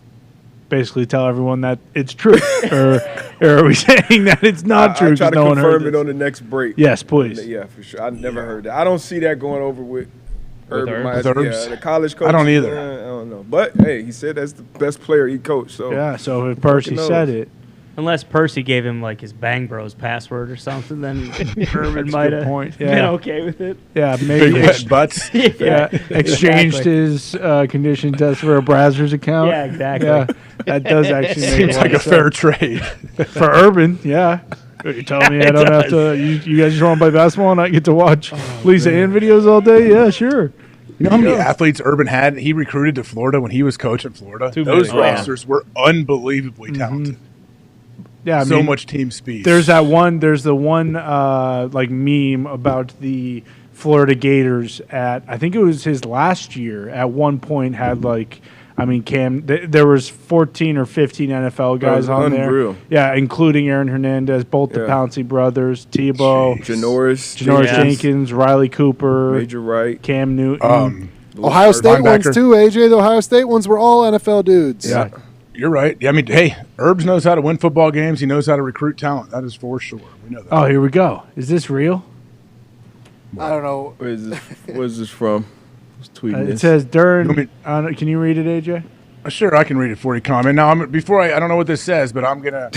basically tell everyone that it's true, or are we saying that it's not true? I'll try 'cause to no one heard confirm it this? on the next break. Yes, please. Yeah, for sure. I never heard that. I don't see that going over with Urban. Herbs? With Herbs? Yeah, the college coach. I don't either. I don't know. But hey, he said that's the best player he coached. So Yeah. So if Percy knows? said it, Unless Percy gave him like his Bang Bros password or something, then Urban That's a might good have point. been Yeah. okay with it. yeah, Big maybe wet butts. yeah, exchanged Exactly. his condition test for a Brazzers account. Yeah, exactly. Yeah, that does actually make Seems a like lot a of fair sense. trade. For Urban. Yeah. You're telling me I don't have to? You guys just want to play basketball and I get to watch Lisa Ann videos all day? Yeah, sure. You know how many athletes Urban had? He recruited to Florida when he was coaching Florida. Too Those many. rosters were unbelievably talented. Yeah, I So mean, much team speed. There's the one like meme about the Florida Gators at, I think it was his last year, at one point had like, I mean, there was 14 or 15 NFL guys on unreal. there. Yeah, including Aaron Hernandez, both the Yeah. Pouncey brothers, Tebow, Janoris Jenkins, Riley Cooper, Major Wright, Cam Newton. Ohio State ones linebacker. too, AJ. The Ohio State ones were all NFL dudes. Yeah. You're right. Yeah, I mean, hey, Herbs knows how to win football games. He knows how to recruit talent. That is for sure. We know that. Oh, here we go. Is this real? I don't know. Where's this from? Who's tweeting It this? says You want me- Dern. Can you read it, AJ? Sure, I can read it for you, comment. Now, I don't know what this says, but I'm gonna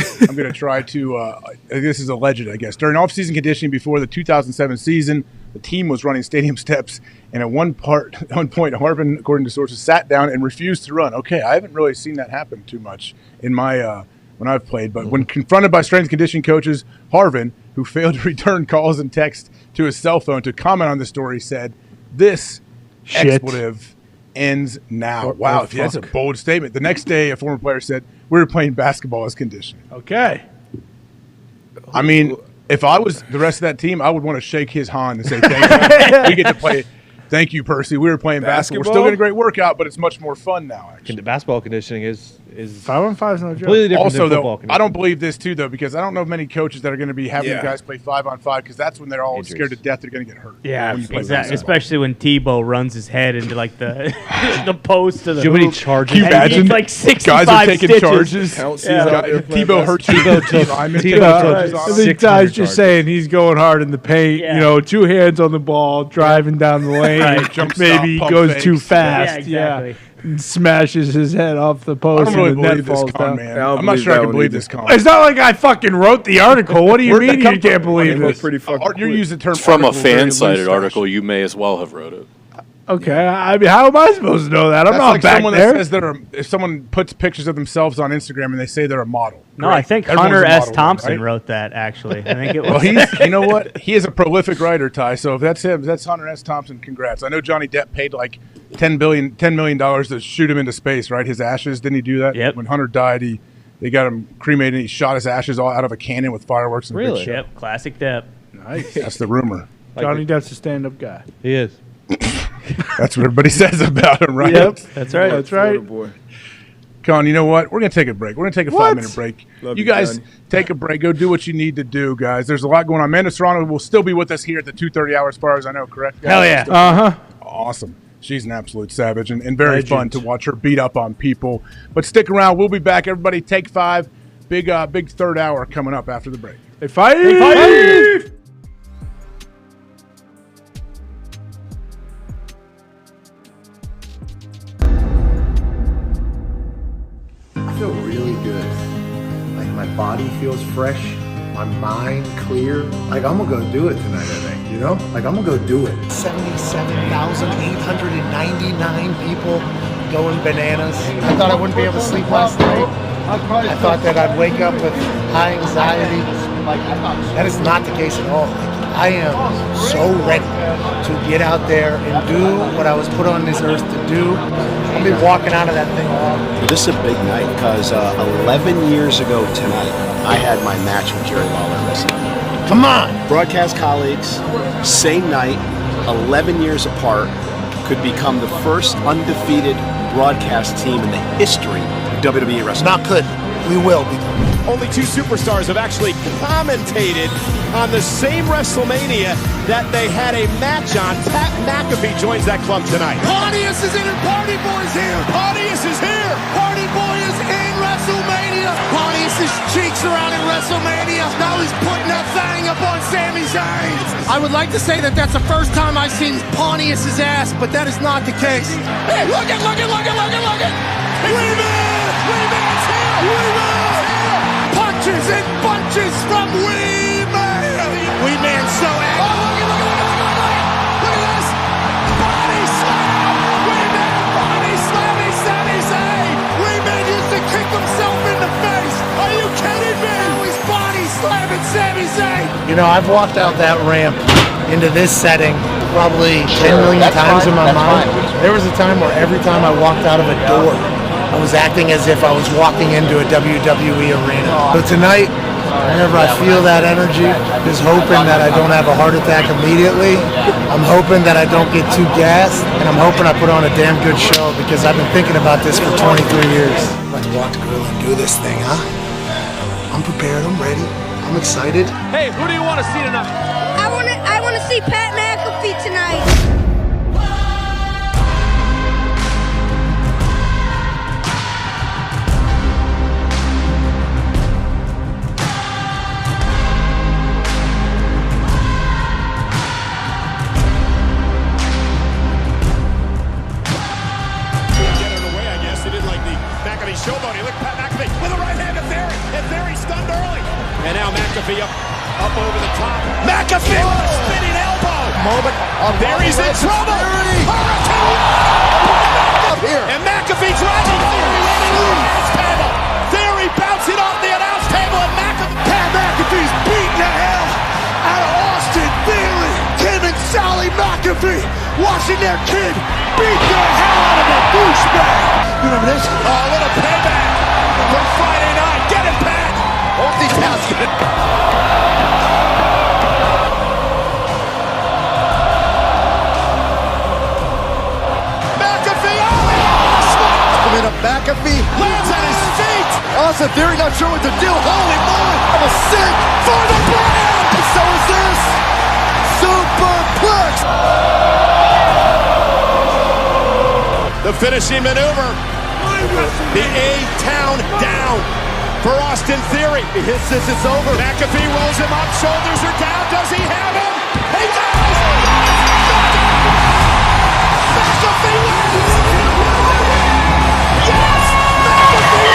try to. This is alleged, I guess. During off-season conditioning before the 2007 season, the team was running stadium steps, and at one point, Harvin, according to sources, sat down and refused to run. Okay, I haven't really seen that happen too much in my when I've played, but when confronted by strength and conditioning coaches, Harvin, who failed to return calls and texts to his cell phone to comment on the story, said, "This Shit. expletive ends now." Wow, that's a bold statement. The next day, a former player said, "We were playing basketball as conditioning." Okay. I mean, if I was the rest of that team, I would want to shake his hand and say, "Thank you. We get to play. Thank you, Percy. We were playing basketball. We're still getting a great workout, but it's much more fun now." Actually, Basketball conditioning is 5-on-5 is no joke. completely different also than though, football conditioning. I don't believe this too though, because I don't know many coaches that are going to be having Yeah. guys play 5-on-5 because that's when they're all Injuries. scared to death they're going to get hurt. Yeah, when you play exactly. basketball. Especially when Tebow runs his head into like the the post to the Do you know how many hoop. charges? Can you And he imagine? gets, like 65 Guys are taking stitches. charges. Pouncey's Yeah. out there playing Tebow hurt you. Tebow Taking took charges on I him. think 600 Ty's just charges. saying he's going hard in the paint. Yeah. You know, 2 hands on the ball, driving down the lane. Right. Jump Maybe stop, he pump goes fakes. too Yeah, fast. exactly. And smashes his head off the I post don't really and the net believe this falls con, down. man. I don't I'm not believe sure I that can one believe either. this con. It's not like I fucking wrote the article. What do you Where'd that mean come you can't from? believe I mean, this? pretty fucking You're quick. using the term It's from a article very fan-sided loose, article. You may as well have wrote it. Okay, I mean, how am I supposed to know that? I'm That's not like back someone there. that says they're if someone puts pictures of themselves on Instagram and they say they're a model. No, I Great. think Everyone's Hunter a S. model, Thompson right? wrote that. Actually, I think it was. Well, you know what? He is a prolific writer, Ty. So if that's him, that's Hunter S. Thompson. Congrats. I know Johnny Depp paid like $10 million to shoot him into space. Right, his ashes. Didn't he do that? Yep. When Hunter died, they got him cremated. And he shot his ashes all out of a cannon with fireworks. And a big Really? show. Yep, classic Depp. Nice. That's the rumor. Johnny Depp's a stand-up guy. He is. That's what everybody says about him, right? Yep. That's right. That's right. Florida boy. Con, you know what? We're going to take a break. We're going to take a 5-minute break. Love you you, guys Johnny. take a break. Go do what you need to do, guys. There's a lot going on. Amanda Serrano will still be with us here at the 2:30 hour, as far as I know, correct? Hell yeah. Uh-huh. Awesome. She's an absolute savage and very Legend. fun to watch her beat up on people. But stick around. We'll be back. Everybody take 5. Big third hour coming up after the break. Hey, fight! I feel really good. Like my body feels fresh, my mind clear. Like I'm gonna go do it tonight, I think, you know? Like I'm gonna go do it. 77,899 people going bananas. I thought I wouldn't be able to sleep last night. I thought that I'd wake up with high anxiety. That is not the case at all. I am so ready to get out there and do what I was put on this earth to do. I'll be walking out of that thing all. This is a big night because 11 years ago tonight, I had my match with Jerry Lawler at WrestleMania. Come on! Broadcast colleagues, same night, 11 years apart, could become the first undefeated broadcast team in the history of WWE wrestling. Not good. We will become. Only 2 superstars have actually commentated on the same WrestleMania that they had a match on. Pat McAfee joins that club tonight. Pontius is in and Party Boy's here. Pontius is here. Party Boy is in WrestleMania. Pontius' cheeks are out in WrestleMania. Now he's putting that thing up on Sami Zayn. I would like to say that that's the first time I've seen Pontius' ass, but that is not the case. Hey, look it. Weeman's here. Punches and bunches from Weeman. Weeman's so angry. Oh, look at this. Body slam. Weeman, body slamming Sami Zayn. Weeman used to kick himself in the face. Are you kidding me? Now he's body slamming Sami Zayn. You know, I've walked out that ramp into this setting probably 10 million times in my mind. There was a time where every time I walked out of a door, I was acting as if I was walking into a WWE arena. So tonight, whenever I feel that energy, just hoping that I don't have a heart attack immediately. I'm hoping that I don't get too gassed, and I'm hoping I put on a damn good show because I've been thinking about this for 23 years. Let's walk the grill and do this thing, huh? I'm prepared, I'm ready, I'm excited. Hey, who do you want to see tonight? I want to see Pat McAfee tonight. Showboat. He looked Pat McAfee with a right hand to Theory, and Theory stunned early. And now McAfee up over the top. McAfee with a spinning elbow. Moment. Theory's in trouble. Hurricane up here. And McAfee driving Theory right into the announce table. Theory bouncing off the announce table, and Pat McAfee's beating the hell out of Austin Theory. Kim and Sally McAfee watching their kid beat the hell out of a douchebag. You remember this? Oh, a little payback from Friday night. Get it, Pat. Hold these cows. McAfee, Coming up, McAfee lands on his feet. Austin Theory not sure what to do. Holy moly! I'm a sick for the brand. And so is this superplex. The finishing maneuver. The A-Town down for Austin Theory. He hits this, it's over. McAfee rolls him up, shoulders are down. Does he have him? He does! McAfee wins! Yes! McAfee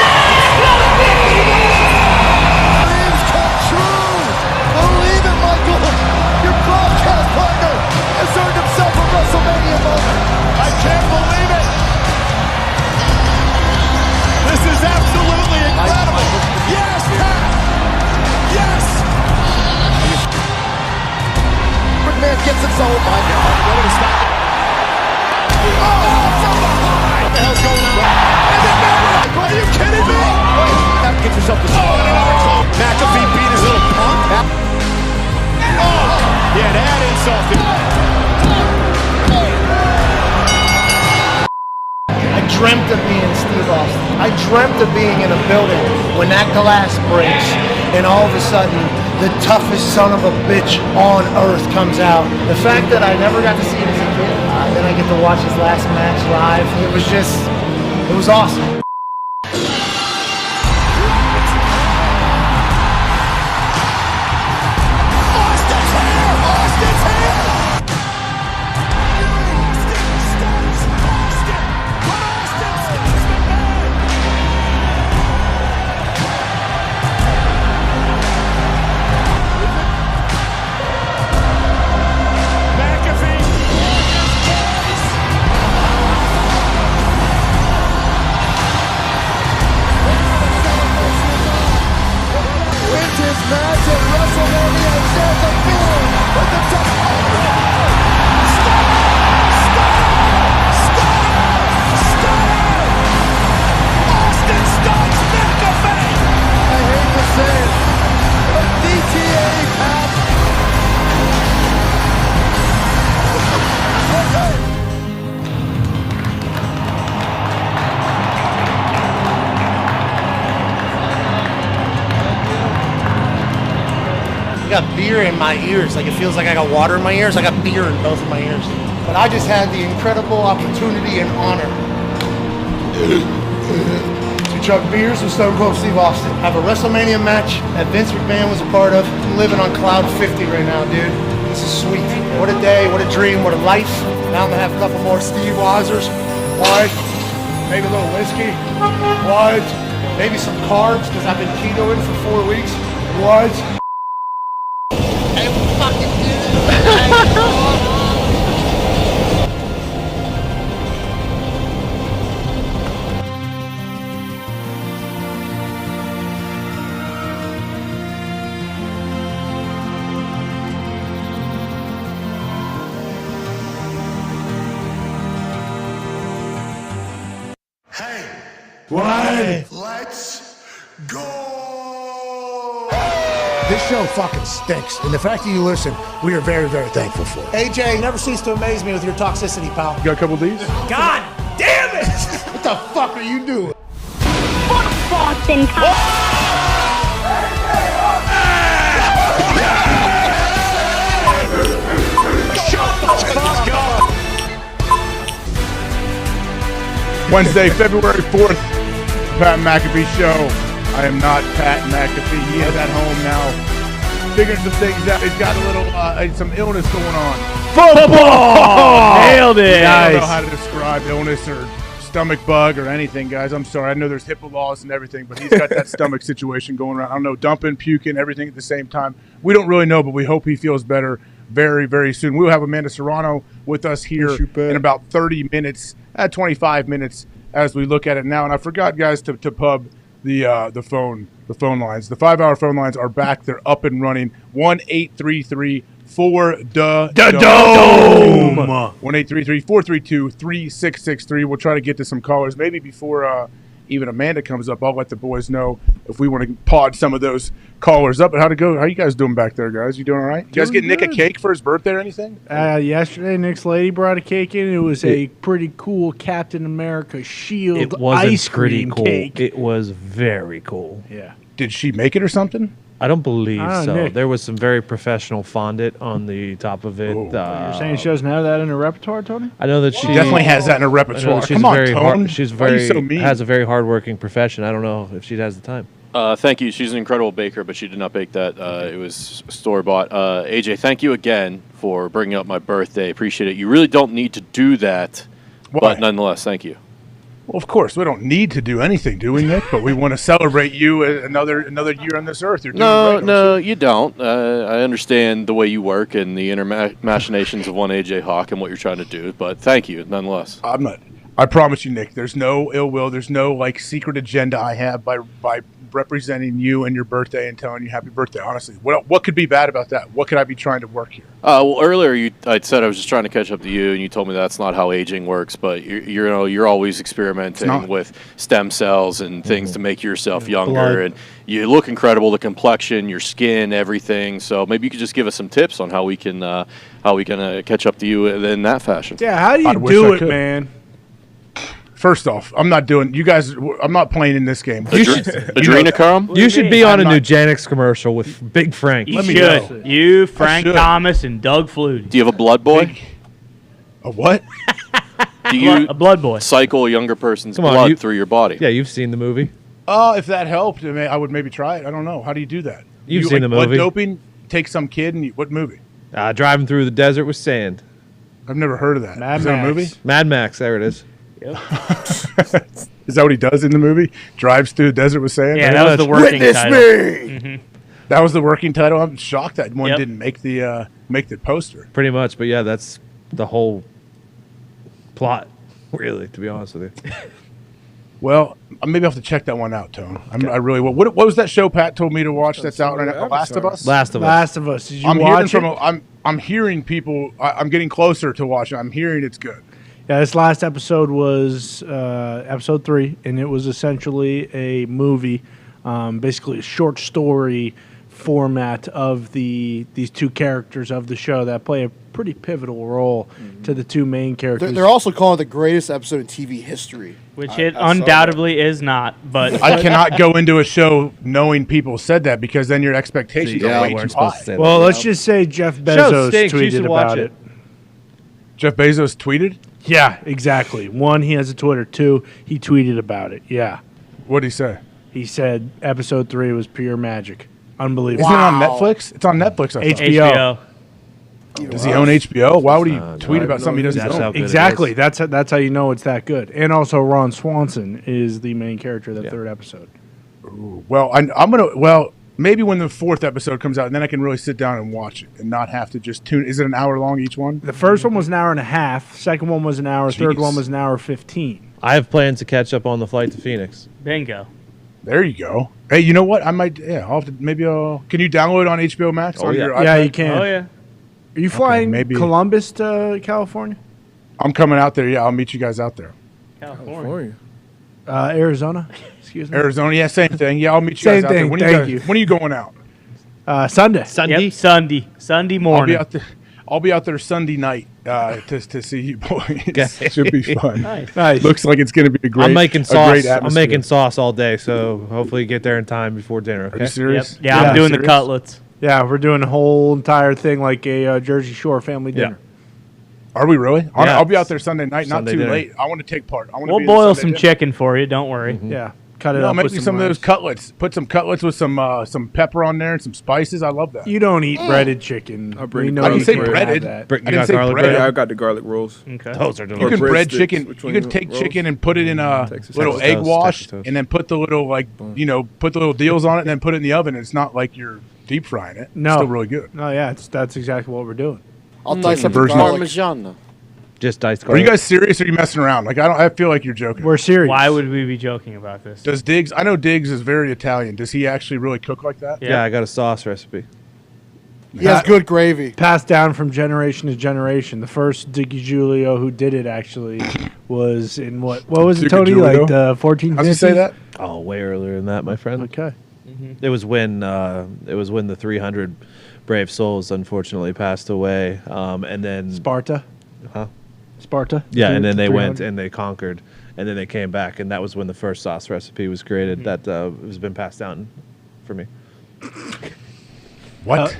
wins! Dreams come true! Believe it, Michael! Your broadcast partner has earned himself a WrestleMania moment. I can't believe it! This is absolutely incredible! Yes, Pat! Yes! McMahon gets himself by Ready to stop it. Oh, from behind! What the hell's going on? And then Meyer! Are you kidding me? Get yourself the Oh, and another call. McAfee beat his little punk. Oh, yeah, that insulted. I dreamt of being Steve Austin. I dreamt of being in a building when that glass breaks and all of a sudden the toughest son of a bitch on earth comes out. The fact that I never got to see him as a kid, then I get to watch his last match live, it was awesome. Match at WrestleMania and set the boom with the top. Austin Studs McAfee. I hate to say it, but DTA Pat. I got beer in my ears. Like, it feels like I got water in my ears. I got beer in both of my ears. But I just had the incredible opportunity and honor to chug beers with Stone Cold Steve Austin. Have a WrestleMania match that Vince McMahon was a part of. I'm living on cloud 50 right now, dude. This is sweet. What a day, what a dream, what a life. Now I'm gonna have a couple more Steve Weisers. What? Maybe a little whiskey. What? Maybe some carbs, because I've been ketoing for 4 weeks. What? Why? Let's go! This show fucking stinks, and the fact that you listen, we are very, very thankful for. AJ, you never cease to amaze me with your toxicity, pal. You got a couple of these? God damn it! What the fuck are you doing? Fuck Boston Wednesday, February 4th, Pat McAfee Show. I am not Pat McAfee. He is at home now. Figuring some things out. He's got a little, some illness going on. Football! Nailed it. I don't know how to describe illness or stomach bug or anything, guys. I'm sorry. I know there's HIPAA laws and everything, but he's got that stomach situation going around. I don't know, dumping, puking, everything at the same time. We don't really know, but we hope he feels better very, very soon. We'll have Amanda Serrano with us here in about 30 minutes, 25 minutes as we look at it now. And I forgot, guys, to pub the phone lines. The 5-hour phone lines are back. They're up and running. 1-833-4-DOME. 1-833-432-3663. We'll try to get to some callers. Maybe before even Amanda comes up, I'll let the boys know if we want to pod some of those callers up. But how'd it go? How you guys doing back there, guys? You doing all right? You guys get Nick a cake for his birthday or anything? Yesterday, Nick's lady brought a cake in. It was a pretty cool Captain America shield It wasn't ice pretty cream cool. cake. It was very cool. Yeah. Did she make it or something? I don't believe so. Nick. There was some very professional fondant on the top of it. You're saying she doesn't have that in her repertoire, Tony? I know that she definitely has that in her repertoire. She's Come on, very Tone. she's Why are you very so mean? has a very hardworking profession. I don't know if she has the time. Thank you. She's an incredible baker, but she did not bake that. It was store-bought. AJ, thank you again for bringing up my birthday. Appreciate it. You really don't need to do that, but nonetheless, thank you. Well, of course, we don't need to do anything, do we, Nick? But we want to celebrate you another year on this earth. You're doing great, you don't. I understand the way you work and the inner machinations of one AJ Hawk and what you're trying to do, but thank you nonetheless. I'm not. I promise you, Nick, there's no ill will. There's no secret agenda I have by representing you and your birthday and telling you happy birthday. Honestly, what could be bad about that? What could I be trying to work here? Well, earlier I said I was just trying to catch up to you, and you told me that's not how aging works. But you're always experimenting with stem cells and things to make yourself younger, Blood. and you look incredible. The complexion, your skin, everything. So maybe you could just give us some tips on how we can catch up to you in that fashion. Yeah, how do you do it, man? First off, I'm not doing. You guys, I'm not playing in this game. Adrenochrome? You should be on a Nugenix commercial with Big Frank. You should. You, Frank Thomas, and Doug Flutie. Do you have a blood boy? A what? Do you a blood boy cycle a younger person's Come on, blood through your body? Yeah, you've seen the movie. If that helped, I would maybe try it. I don't know. How do you do that? You've You, seen the blood movie. doping? Take some kid and what movie? Driving through the desert with sand. I've never heard of that. Mad Is that a Max. movie? Mad Max, there it is. Is that what he does in the movie? Drives through the desert with sand? Yeah, that was the working title. Witness me! That was the working title. I'm shocked that one didn't make the poster. Pretty much, but yeah, that's the whole plot, really, to be honest with you. Well, maybe I'll have to check that one out, Tone. I really will. What was that show Pat told me to watch that's out right now? Last of Us? Last of Us. Last of Us. Did you I'm hearing watch from it? I'm hearing people. I'm getting closer to watching. I'm hearing it's good. Yeah, this last episode was episode 3, and it was essentially a movie, basically a short story format of these two characters of the show that play a pretty pivotal role to the two main characters. They're also calling it the greatest episode in TV history. Which it undoubtedly is not, but I cannot go into a show knowing people said that because then your expectations are way too high. Well, let's just say Jeff Bezos stinks. You tweeted should about watch it. Jeff Bezos tweeted? Yeah, exactly. 1, he has a Twitter. 2, he tweeted about it. Yeah. What did he say? He said episode 3 was pure magic. Unbelievable. Isn't it on Netflix? It's on Netflix. I thought. HBO. Does he own HBO? Why would he tweet about something he doesn't That's how own? good it Exactly. is. That's how you know it's that good. And also, Ron Swanson is the main character of the third episode. Well, I'm gonna. Well, maybe when the 4th episode comes out, and then I can really sit down and watch it and not have to just tune. Is it an hour long each one? The first one was an hour and a half. Second one was an hour. Third one was an hour 15. I have plans to catch up on the flight to Phoenix. bingo. There you go. Hey, you know what? I might. Yeah, I'll have to. Maybe I'll. Can you download it on HBO Max? Oh, on yeah. your Yeah, iPad? you can. Oh yeah. Are you flying maybe. Columbus to California? I'm coming out there. Yeah, I'll meet you guys out there. California. Arizona? Excuse me. Arizona. Yeah, same thing. Yeah, I'll meet you Same guys out there. thing, When thank are you. When are you going out? Sunday. Yep, Sunday I'll morning. be out there. I'll be out there Sunday night to see you boys. It should be fun. Nice. Looks like it's going to be a great. I'm making a sauce. great I'm atmosphere. making sauce all day, so hopefully get there in time before dinner. Are Okay. you serious? Yeah, I'm doing the cutlets. Yeah, we're doing a whole entire thing like a Jersey Shore family dinner. Are we really? Yeah. I'll be out there Sunday night. Sunday not too dinner. late. I want to take part. I want to We'll be in the boil Sunday some dinner. chicken for you. Don't worry. Yeah, cut it No, up make with me some of rice. those cutlets. Put some cutlets with some pepper on there and some spices. I love that. You don't eat breaded chicken. bring We it know down. you I didn't say can't have breaded. that. You I didn't got say garlic bread. Yeah, I got the garlic rolls. Okay. Those are You delicious. can Or bread breadsticks. chicken. Which You one can you take want? chicken and put it in a Texas little toast. egg Texas wash, toast. and then put the little put the little deals on it, and then put it in the oven. It's not like you're deep frying it. No. It's still really good. No, yeah, that's exactly what we're doing. I'll dice up the version of- garlic. Parmesan. Just diced Are garlic. you guys serious? Or are you messing around? I feel like you're joking. We're serious. Why would we be joking about this? Does Diggs? I know Diggs is very Italian. Does he actually really cook like that? Yeah, I got a sauce recipe. He has good gravy. Passed down from generation to generation. The first Dickie Giulio who did it actually was in what was it, Dickie Tony? Giulio? Like the 1450s? How's he say that? Oh, way earlier than that, my friend. Okay. It was when the 300 brave souls unfortunately passed away, and then Sparta. Huh? Sparta. Yeah, and then they went 300. and they conquered, and then they came back, and that was when the first sauce recipe was created. That has been passed down for me. What?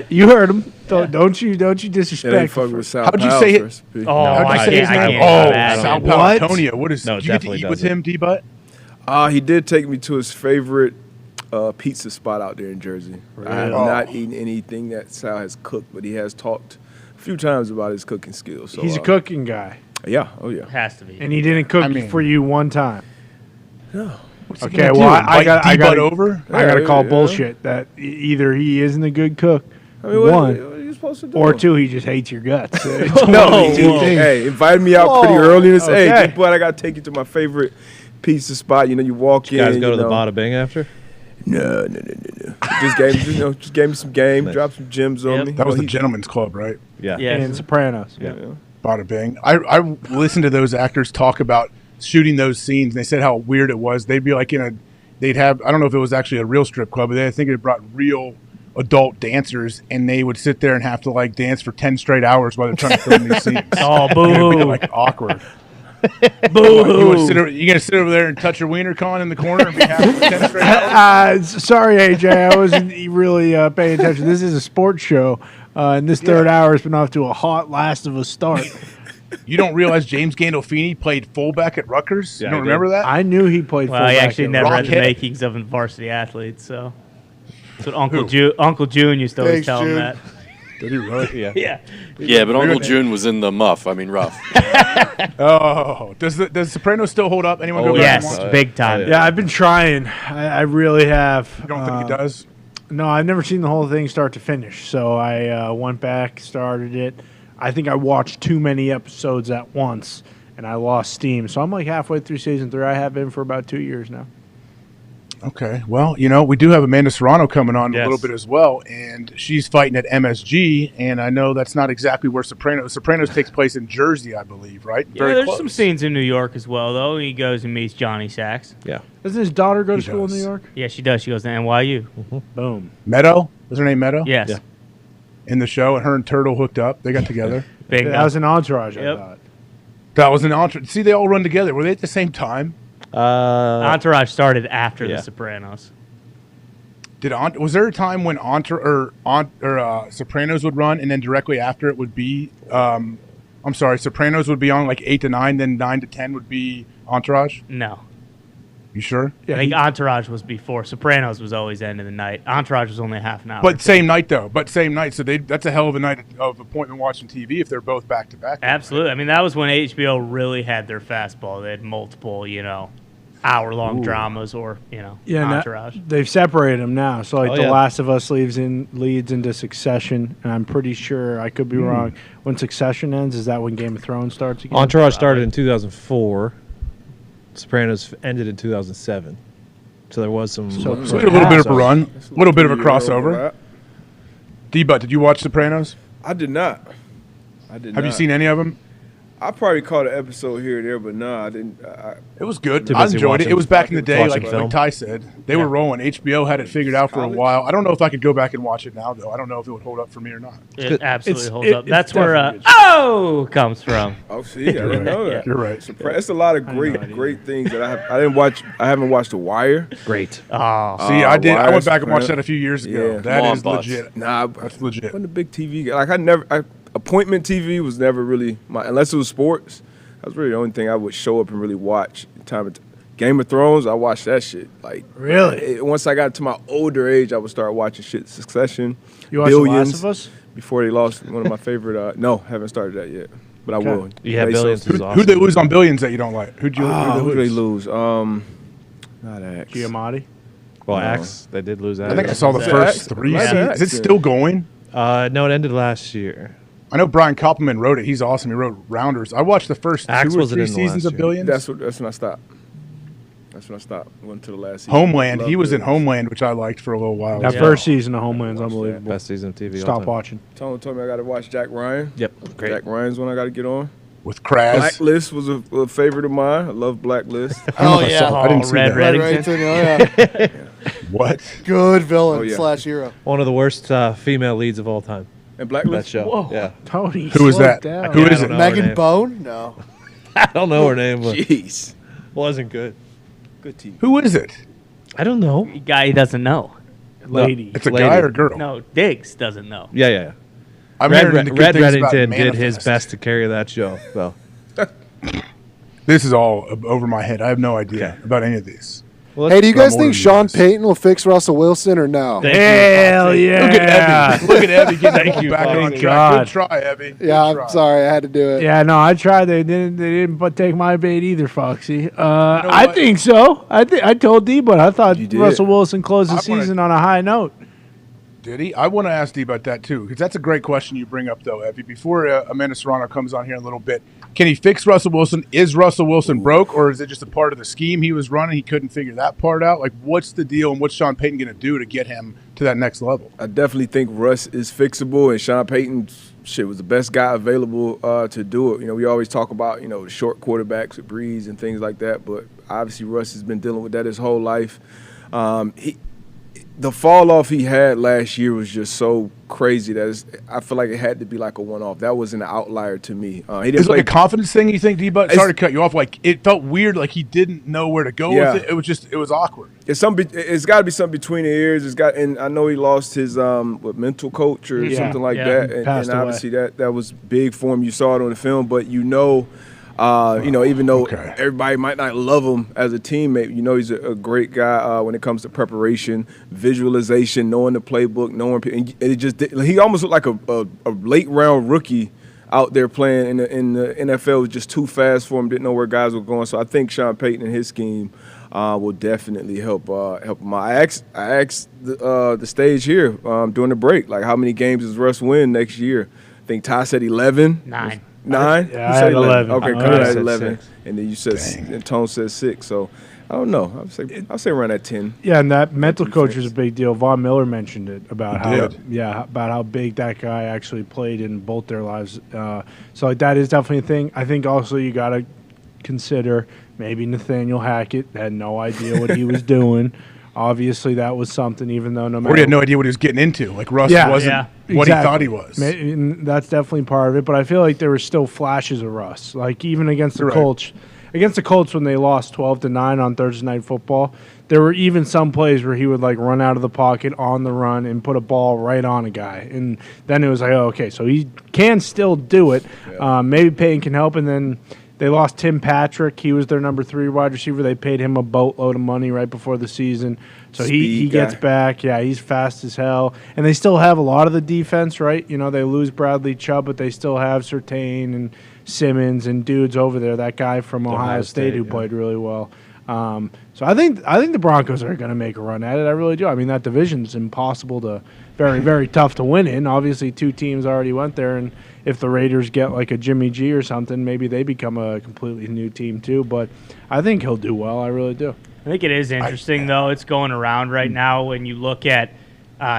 You heard him. Don't you Yeah, they disrespect. fuck with Sal How'd you Powell's say it? recipe. Oh, How'd you I say his can't- I name? can't Oh, imagine. Sal What? Paolantonio. What is? No, Did you get to definitely eat with doesn't. him, D-Butt? He did take me to his favorite pizza spot out there in Jersey. I have Oh. not eaten anything that Sal has cooked, but he has talked a few times about his cooking skills. So, He's a cooking guy, Yeah, oh yeah. Has to be. and he didn't cook I mean- for you one time. What's he Okay, gonna well, do? I Invite got D-Butt over. I got to call Yeah. bullshit that either he isn't a good cook, I mean, what one, are you supposed to do? or two, he just hates your guts. No, Two things. hey, invited me out pretty early in this. okay. Hey, but I got to take you to my favorite pizza spot. You know, you walk You in. guys go to the know. Bada Bing after? No. Just gave me some game, Nice. dropped some gems on Yep. me. That was Well, the gentleman's club, right? Yeah. Yeah. And Sopranos. Yeah. Bada bing. I listened to those actors talk about shooting those scenes, and they said how weird it was. They'd be like they'd have, I don't know if it was actually a real strip club, but I think they brought real adult dancers, and they would sit there and have to dance for 10 straight hours while they're trying to film these scenes. Oh, And it'd be boo. awkward. Boo! You gonna sit over there and touch your wiener con in the corner and be happy for 10 straight hours? Sorry, AJ. I wasn't really paying attention. This is a sports show, and this third hour has been off to a hot Last of Us start. You don't realize James Gandolfini played fullback at Rutgers? Yeah, you don't I did. remember that? I knew he played Well, fullback. he actually at never had the Rockhead. makings of a varsity athlete, so that's what Uncle June used to always Thanks, tell him June. that. Did he really? Yeah. Yeah. Yeah, but Uncle June was in the muff. I mean, rough. Oh, does Sopranos still hold up? Anyone go back and Yes, watch it? big time. Yeah, I've been trying. I really have. You don't think he does? No, I've never seen the whole thing start to finish. So I went back, started it. I think I watched too many episodes at once, and I lost steam. So I'm like halfway through season 3. I have been for about 2 years now. Okay. Well, we do have Amanda Serrano coming on Yes. a little bit as well, and she's fighting at MSG, and I know that's not exactly where Sopranos takes place in Jersey, I believe, right? Yeah, there's some scenes in New York as well, though. He goes and meets Johnny Sacks. Yeah. Doesn't his daughter go to He school does. in New York? Yeah, she does. She goes to NYU. Boom. Meadow? Was her name Meadow? Yes. Yeah. In the show, and her and Turtle hooked up. They got together. Bingo. That was an entourage, I Yep. thought. That was an entourage. See, they all run together. Were they at the same time? Entourage started after yeah. The Sopranos. Was there a time when Sopranos would run, and then directly after it would be? Sopranos would be on like 8 to 9, then 9 to 10 would be Entourage. No. You sure? Yeah, I think Entourage was before. Sopranos was always end of the night. Entourage was only half an hour. But same night though. So that's a hell of a night of appointment watching TV if they're both back to back. Absolutely. I mean, that was when HBO really had their fastball. They had multiple, hour-long dramas or, Entourage. They've separated them now. So, like, Oh, The yeah. Last of Us leads into Succession, and I'm pretty sure, I could be wrong, when Succession ends, is that when Game of Thrones starts again? Entourage started in 2004. Sopranos ended in 2007. So there was some. So we had a little bit of a run, a little bit of a crossover. D-Butt, did you watch Sopranos? I did not. Have you seen any of them? I probably caught an episode here or there, but no, I didn't. It was good. Too I busy enjoyed it. watching- It was back in the day, watching like film. Ty said. They were rolling. HBO had it figured out for a College? while. I don't know if I could go back and watch it now, though. I don't know if it would hold up for me or not. It absolutely It's- holds it- up. it's That's where definitely comes from. Oh, see, I didn't know that. You're right. It's a lot of great things that I didn't watch. I haven't watched The Wire. Great. Oh, See, I did. I Wire, went back and watched Sopranos. that a few years ago. Yeah. That Mom is butts. legit. Nah, That's legit. wasn't a big TV guy. Like appointment TV was never really unless it was sports. That was really the only thing I would show up and really watch. Game of Thrones, I watched that shit. Like Really? once I got to my older age, I would start watching shit. Succession, You watched Billions. The Last of Us? Before they lost one of my favorite. No, haven't started that yet, but I will. Yeah, Bezos. Billions is Who'd they lose on Billions that you don't like? Who'd Who they they lose? lose? Not X. Giamatti? Well, No. Axe, they did lose that. I think I saw the Is that first X? 3 Might be seasons. X, Is it yeah. still going? No, it ended last year. I know Brian Koppelman wrote it. He's awesome. He wrote Rounders. I watched the first Axe 2 or wasn't 3 in the seasons last of year. Billions. That's when I stopped. Went to the last season. Homeland. Loved He was in Billions. Homeland, which I liked for a little while. That Yeah. first season of Homeland's unbelievable. Best season of TV. all Stop time. watching. Tony told me I got to watch Jack Ryan. Yep. Great. Jack Ryan's one I got to get on. With Kraz. Blacklist was a favorite of mine. I love Blacklist. I don't know Oh, if I yeah. saw it. I didn't see Red that. Reddington. Reddington, oh, yeah. What? Good villain Oh, yeah. slash hero. One of the worst female leads of all time. And That Blacklist. show. Whoa. Yeah. Tony, Who is slow that? down. Who Yeah, is I it? don't know her Megan name. Bone? No. I don't know her name, but Jeez. wasn't good. Good team. Who is it? I don't know. Guy he doesn't know. Lady. It's a Lady. guy or a girl? No, Diggs doesn't know. Yeah. I'm Red, hearing the good Red things about Reddington did his Manifest. best to carry that show, though. This is all over my head. I have no idea about any of these. Well, Hey, do you But I'm guys more think than Sean this. Payton will fix Russell Wilson or no? Hell yeah. Look at Evie. Look at Evie getting Thank you, back on Foxy. track. God. Good try, Evie. Good Yeah, try. I'm sorry. I had to do it. Yeah, no, I tried. They didn't but take my bait either, Foxy. I what? think so. I told D, but I thought You did. Russell Wilson closed the I wanna- season on a high note. Did he? I want to ask you about that too, because that's a great question you bring up, though, Evie. Before Amanda Serrano comes on here in a little bit, can he fix Russell Wilson? Is Russell Wilson broke, or is it just a part of the scheme he was running? He couldn't figure that part out. Like, what's the deal, and what's Sean Payton going to do to get him to that next level? I definitely think Russ is fixable, and Sean Payton, was the best guy available to do it. You know, we always talk about, the short quarterbacks with Breeze and things like that, but obviously Russ has been dealing with that his whole life. the fall off he had last year was just so crazy that I feel like it had to be like a one-off. That was an outlier to me. He didn't Is it play like a confidence thing, you think, D-Butt? Sorry to cut you off. Like, it felt weird, like he didn't know where to go with it. It was awkward. It's got to be something between the ears. And I know he lost his mental coach or something like that. And obviously that was big for him. You saw it on the film, but even though everybody might not love him as a teammate, he's a great guy when it comes to preparation, visualization, knowing the playbook, and he almost looked like a late round rookie out there playing in the NFL. It was just too fast for him, didn't know where guys were going. So I think Sean Payton and his scheme will definitely help him out. I asked the stage here during the break, like, how many games does Russ win next year? I think Ty said 11. 9. 9? Yeah, I had 11. Okay, I had said 11. 6. And then you said, and Tone said 6. So I don't know. I'll say around that 10. Yeah, and that mental coach is a big deal. Von Miller mentioned it about how big that guy actually played in both their lives. So like, that is definitely a thing. I think also you got to consider maybe Nathaniel Hackett had no idea what he was doing. Obviously, that was something, even though Or he had no idea what he was getting into. Like, Russ wasn't what he thought he was. That's definitely part of it. But I feel like there were still flashes of Russ. Like, even against the Colts. Against the Colts when they lost 12-9 on Thursday Night Football, there were even some plays where he would, like, run out of the pocket on the run and put a ball right on a guy. And then it was like, oh, okay, so he can still do it. Yeah. Maybe Payton can help. And then they lost Tim Patrick. He was their number 3 wide receiver. They paid him a boatload of money right before the season. So he gets back. Yeah, he's fast as hell. And they still have a lot of the defense, right? They lose Bradley Chubb, but they still have Surtain and Simmons and dudes over there. That guy from Ohio State who played really well. So I think the Broncos are going to make a run at it. I really do. I mean, that division's impossible to very, very tough to win in. Obviously, 2 teams already went there, and if the Raiders get like a Jimmy G or something, maybe they become a completely new team too. But I think he'll do well. I really do. I think it is interesting, though. It's going around right now when you look at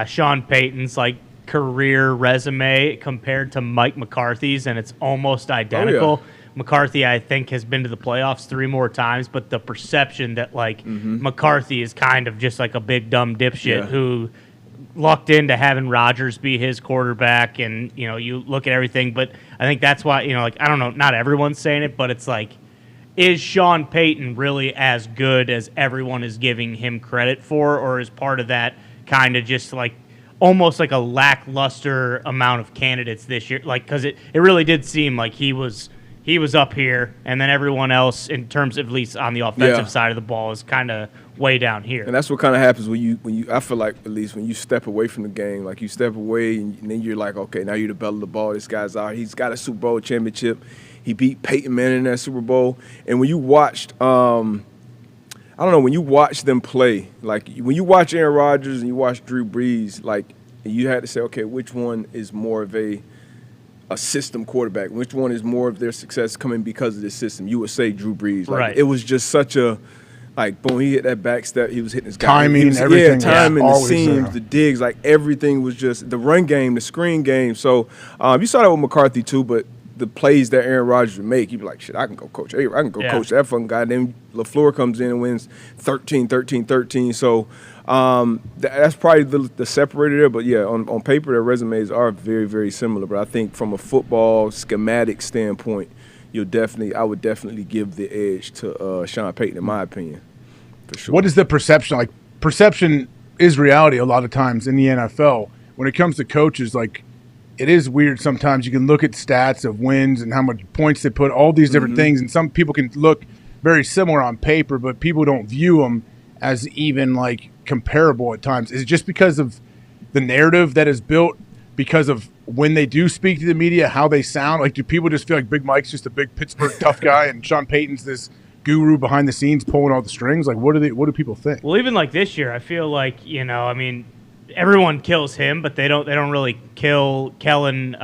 Sean Payton's career resume compared to Mike McCarthy's, and it's almost identical. Oh, yeah. McCarthy, I think, has been to the playoffs 3 more times, but the perception that McCarthy is kind of just like a big dumb dipshit who lucked into having Rodgers be his quarterback, and you look at everything. But I think that's why I don't know, not everyone's saying it, but it's like, is Sean Payton really as good as everyone is giving him credit for, or is part of that kind of just like almost like a lackluster amount of candidates this year? Like, because it really did seem like he was up here, and then everyone else, in terms of at least on the offensive side of the ball, is kind of way down here. And that's what kind of happens when you. I feel like, at least when you step away from the game, like you step away and then you're like, okay, now you're the belle of the ball. This guy's out. He's got a Super Bowl championship. He beat Peyton Manning in that Super Bowl. And when you watched, when you watch them play, like when you watch Aaron Rodgers and you watch Drew Brees, like you had to say, okay, which one is more of a system quarterback? Which one is more of their success coming because of this system? You would say Drew Brees. Like, right. It was just such a, boom, he hit that back step. He was hitting his guy. Timing, everything. Yeah, timing, the seams, the digs, everything was just the run game, the screen game. So you saw that with McCarthy too, but the plays that Aaron Rodgers would make, you'd be like, shit, I can go coach. I can go coach that fucking guy. Then LaFleur comes in and wins 13-13. So that's probably the separator there. But, yeah, on paper, their resumes are very, very similar. But I think from a football schematic standpoint, I would definitely give the edge to Sean Payton, in my opinion, for sure. What is the perception? Like, perception is reality a lot of times in the NFL. When it comes to coaches, it is weird sometimes. You can look at stats of wins and how much points they put, all these different things, and some people can look very similar on paper, but people don't view them as even comparable at times. Is it just because of the narrative that is built, because of when they do speak to the media, how they sound? Do people just feel like Big Mike's just a big Pittsburgh tough guy and Sean Payton's this guru behind the scenes pulling all the strings? What do people think? Well, even this year, I feel like, everyone kills him, but they don't really kill Kellen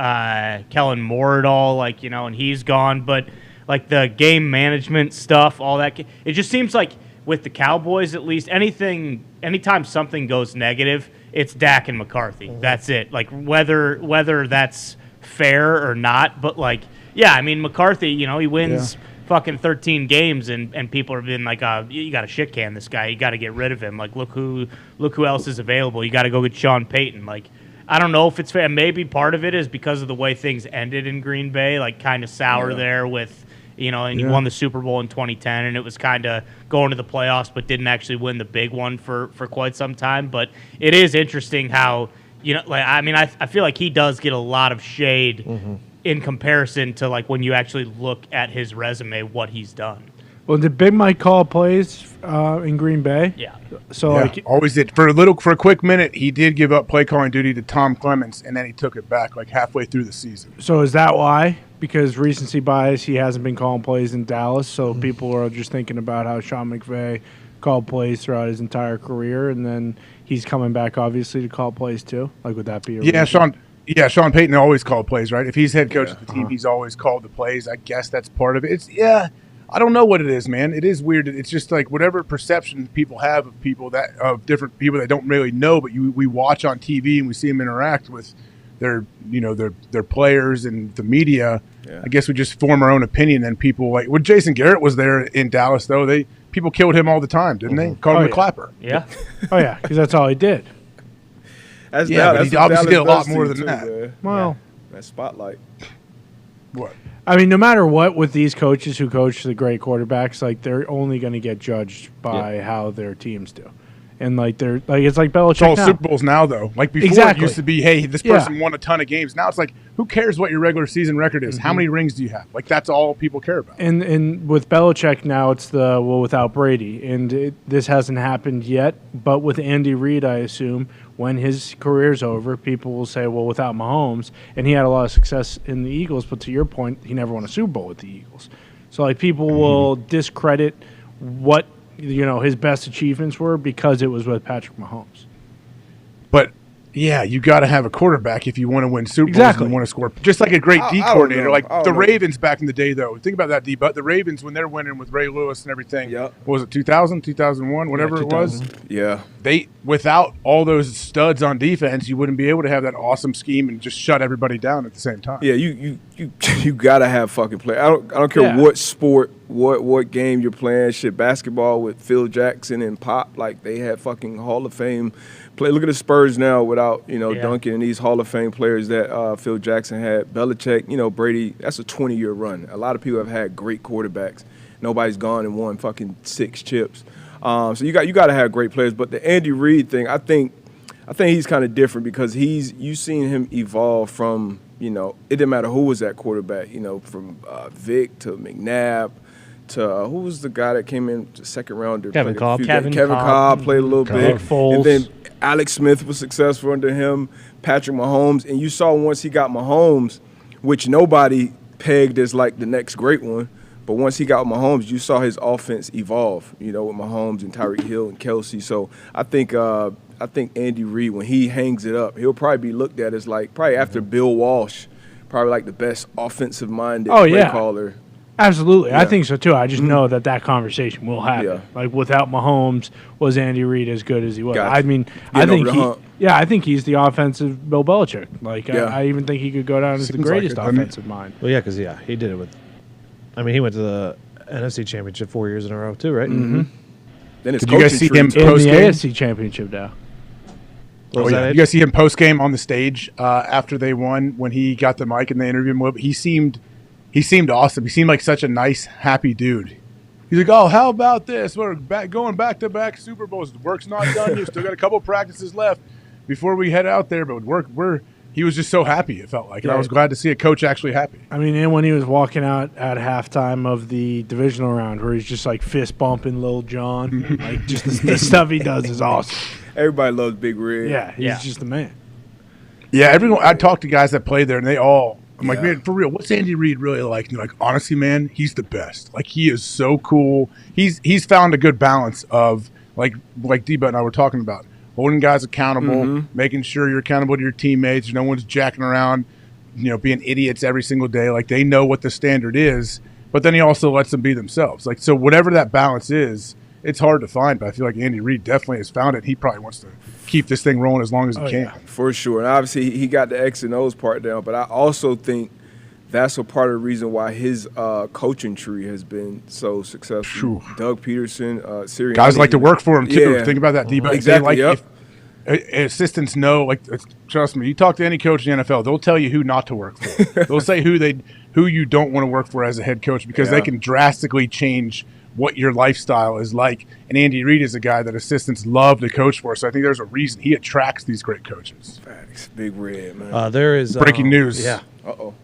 Moore at all. And he's gone. But the game management stuff, all that, it just seems like with the Cowboys, at least, anytime something goes negative, it's Dak and McCarthy. Mm-hmm. That's it. Whether that's fair or not, but McCarthy, he wins fucking 13 games, and people have been like, you got to shit can this guy. You got to get rid of him. Like, look who else is available. You got to go get Sean Payton. Like, I don't know if it's fair. Maybe part of it is because of the way things ended in Green Bay, like kind of sour there with, and you won the Super Bowl in 2010, and it was kind of going to the playoffs, but didn't actually win the big one for quite some time. But it is interesting how, I feel like he does get a lot of shade in comparison to like when you actually look at his resume, what he's done. Well, did Big Mike call plays in Green Bay? Yeah. So always did. For a quick minute, he did give up play calling duty to Tom Clements, and then he took it back like halfway through the season. So is that why? Because recency bias, he hasn't been calling plays in Dallas, so people are just thinking about how Sean McVay called plays throughout his entire career, and then he's coming back obviously to call plays too. Like, would that be a reason? Sean Payton always called plays, right? If he's head coach of the team, he's always called the plays. I guess that's part of it. I don't know what it is, man. It is weird. It's just like whatever perception people have of different people that don't really know, but we watch on TV and we see them interact with their players and the media. Yeah. I guess we just form our own opinion. And people like when Jason Garrett was there in Dallas, though, people killed him all the time, didn't they? Called him a clapper. Yeah. Because that's all he did. But he obviously did a lot more than that. Man. Well, that spotlight. What? I mean, no matter what, with these coaches who coach the great quarterbacks, like they're only going to get judged by how their teams do, and it's like Belichick. It's all now. Super Bowls now, though. Like before, it used to be, hey, this person won a ton of games. Now it's like, who cares what your regular season record is? How many rings do you have? Like that's all people care about. And with Belichick now, it's without Brady, and this hasn't happened yet. But with Andy Reid, I assume when his career's over, people will say, well, without Mahomes, and he had a lot of success in the Eagles, but to your point, he never won a Super Bowl with the Eagles. So like people will discredit what his best achievements were because it was with Patrick Mahomes. But yeah, you got to have a quarterback if you want to win Super Bowls and want to score. Just like a great D coordinator, like the Ravens back in the day, though. Think about that D. But the Ravens, when they're winning with Ray Lewis and everything, what was it 2000, 2001, whatever it was? Yeah. Without all those studs on defense, you wouldn't be able to have that awesome scheme and just shut everybody down at the same time. Yeah, you gotta have fucking play. I don't care what sport, what game you're playing. Shit, basketball with Phil Jackson and Pop, like they had fucking Hall of Fame play. Look at the Spurs now without Duncan and these Hall of Fame players that Phil Jackson had. Belichick, Brady. That's a 20-year run. A lot of people have had great quarterbacks. Nobody's gone and won fucking 6 chips. So you got to have great players. But the Andy Reid thing, I think he's kind of different because you've seen him evolve from, it didn't matter who was that quarterback, from Vic to McNabb to who was the guy that came in the second rounder? Kevin Cobb. Kevin Cobb played a little bit. Foles. And then Alex Smith was successful under him, Patrick Mahomes. And you saw once he got Mahomes, which nobody pegged as like the next great one, but once he got Mahomes, you saw his offense evolve, with Mahomes and Tyreek Hill and Kelsey. So I think Andy Reid, when he hangs it up, he'll probably be looked at as like probably after Bill Walsh, probably like the best offensive-minded play caller. Absolutely. Yeah. I think so, too. I just know that conversation will happen. Yeah. Like, without Mahomes, was Andy Reid as good as he was? Gotcha. I mean, I think he's the offensive Bill Belichick. Like, I even think he could go down as the greatest offensive mind. Well, yeah, because, he did it with – I mean, he went to the NFC Championship 4 years in a row, too, right? Mm-hmm. Then did you guys see him in the AFC Championship now? You guys see him post-game on the stage after they won when he got the mic and they interviewed him? He seemed awesome. He seemed like such a nice, happy dude. He's like, oh, how about this? We're going back-to-back Super Bowls. Work's not done. You've still got a couple practices left before we head out there. But he was just so happy, it felt like. And I was glad to see a coach actually happy. I mean, and when he was walking out at halftime of the divisional round where he's just like fist-bumping Lil Jon, like just the stuff he does is awesome. Everybody loves Big Red. Yeah, he's just the man. Yeah, everyone. I talked to guys that played there, and they all – I'm like, man, for real, what's Andy Reid really like? And they're like, honestly, man, he's the best. Like, he is so cool. He's found a good balance of, like D-Butt and I were talking about, holding guys accountable, making sure you're accountable to your teammates. No one's jacking around, being idiots every single day. Like, they know what the standard is, but then he also lets them be themselves. Like, so whatever that balance is, it's hard to find, but I feel like Andy Reid definitely has found it. He probably wants to keep this thing rolling as long as he can. Yeah, for sure. And obviously he got the X and O's part down, but I also think that's a part of the reason why his coaching tree has been so successful. Doug Peterson, Sirianni. Guys like to work for him too. Yeah. Think about that, D-Bag. Exactly. They like assistants know, like, trust me, you talk to any coach in the NFL, they'll tell you who not to work for. They'll say who you don't want to work for as a head coach because they can drastically change what your lifestyle is like. And Andy Reid is a guy that assistants love to coach for. So I think there's a reason he attracts these great coaches. Facts. Big Red, man. There is breaking news. Yeah.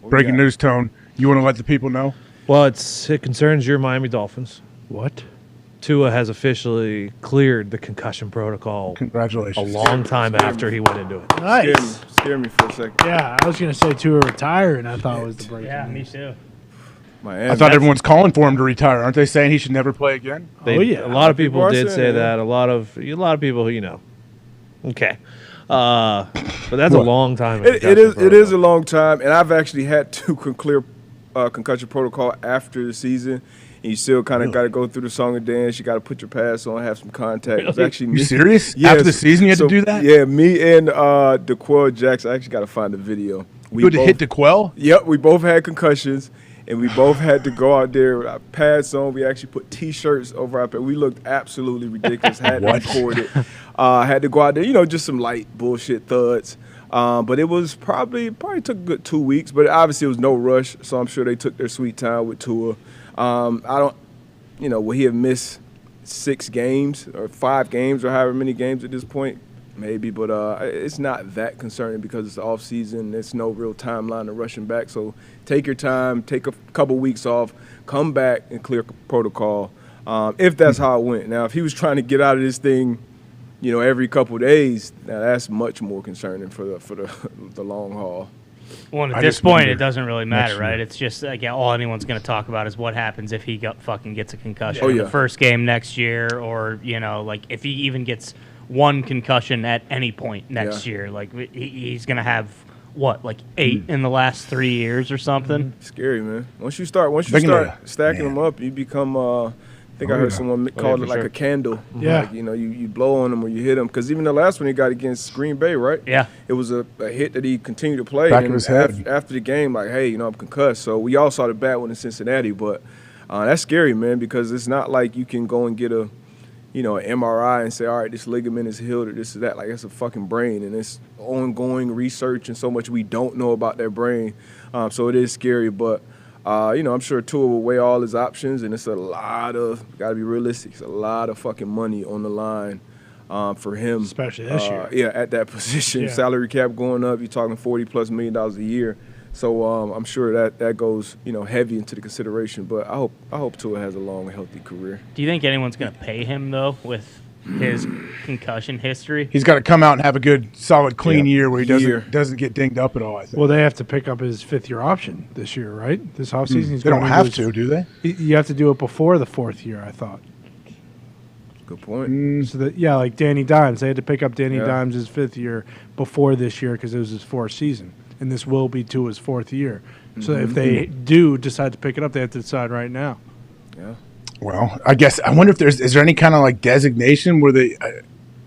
Breaking news, Tone. You want to let the people know? Well, it concerns your Miami Dolphins. What? Tua has officially cleared the concussion protocol. Congratulations. A long time after he went into it. Nice. Scare me for a second. Yeah, I was going to say Tua retire, and I thought it was the breaking. Yeah, me too. Miami. I thought everyone's calling for him to retire. Aren't they saying he should never play again? A lot of people are did saying say that. that. A lot of people, Okay. But that's a long time. It is a long time, and I've actually had to clear concussion protocol after the season. And you still kind of got to go through the song and dance. You got to put your pads on, have some contact. It's actually You serious? After the season, you had to do that? Yeah, me and DeQuell Jackson. I actually got to find the video. You had to hit DeQuell? Yep, we both had concussions, and we both had to go out there with our pads on. We actually put T-shirts over our pads. We looked absolutely ridiculous. Had to record it. Had to go out there, just some light bullshit thuds. But it was probably took a good 2 weeks, but obviously it was no rush, so I'm sure they took their sweet time with Tua. I don't, will he have missed 6 games or 5 games or however many games at this point? Maybe, but it's not that concerning because it's the off season. There's no real timeline to rushing back. So take your time, take a couple weeks off, come back and clear protocol. If that's how it went. Now, if he was trying to get out of this thing, every couple of days, now that's much more concerning for the long haul. Well, at this point, it doesn't really matter, right? It's just all anyone's going to talk about is what happens if he fucking gets a concussion in the first game next year, or if he even gets one concussion at any point next year. Like he's going to have 8 in the last 3 years or something. Scary, man. Once you start stacking them up, you become. I think I heard someone call it like a candle. Yeah. Like, you blow on them or you hit them. Because even the last one he got against Green Bay, right? Yeah. It was a hit that he continued to play. Back of his head. After the game, like, hey, I'm concussed. So we all saw the bad one in Cincinnati. But that's scary, man, because it's not like you can go and get an MRI and say, all right, this ligament is healed or this or that. Like, it's a fucking brain. And it's ongoing research and so much we don't know about their brain. So it is scary. But I'm sure Tua will weigh all his options, and it's got to be realistic, it's a lot of fucking money on the line for him. Especially this year. Yeah, at that position. Yeah. Salary cap going up, you're talking $40+ million a year. So I'm sure that goes, heavy into the consideration. But I hope Tua has a long, healthy career. Do you think anyone's going to pay him, though, with his concussion history? He's got to come out and have a good, solid, clean year where he doesn't get dinged up at all, I think. Well, they have to pick up his 5th-year option this year, right? This offseason. They don't have to, do they? You have to do it before the 4th year, I thought. Good point. So like Danny Dimes, they had to pick up Danny Dimes' 5th year before this year because it was his 4th season, and this will be Tua's 4th year. So if they do decide to pick it up, they have to decide right now. Yeah. Well, I guess I wonder if is there any kind of designation where they,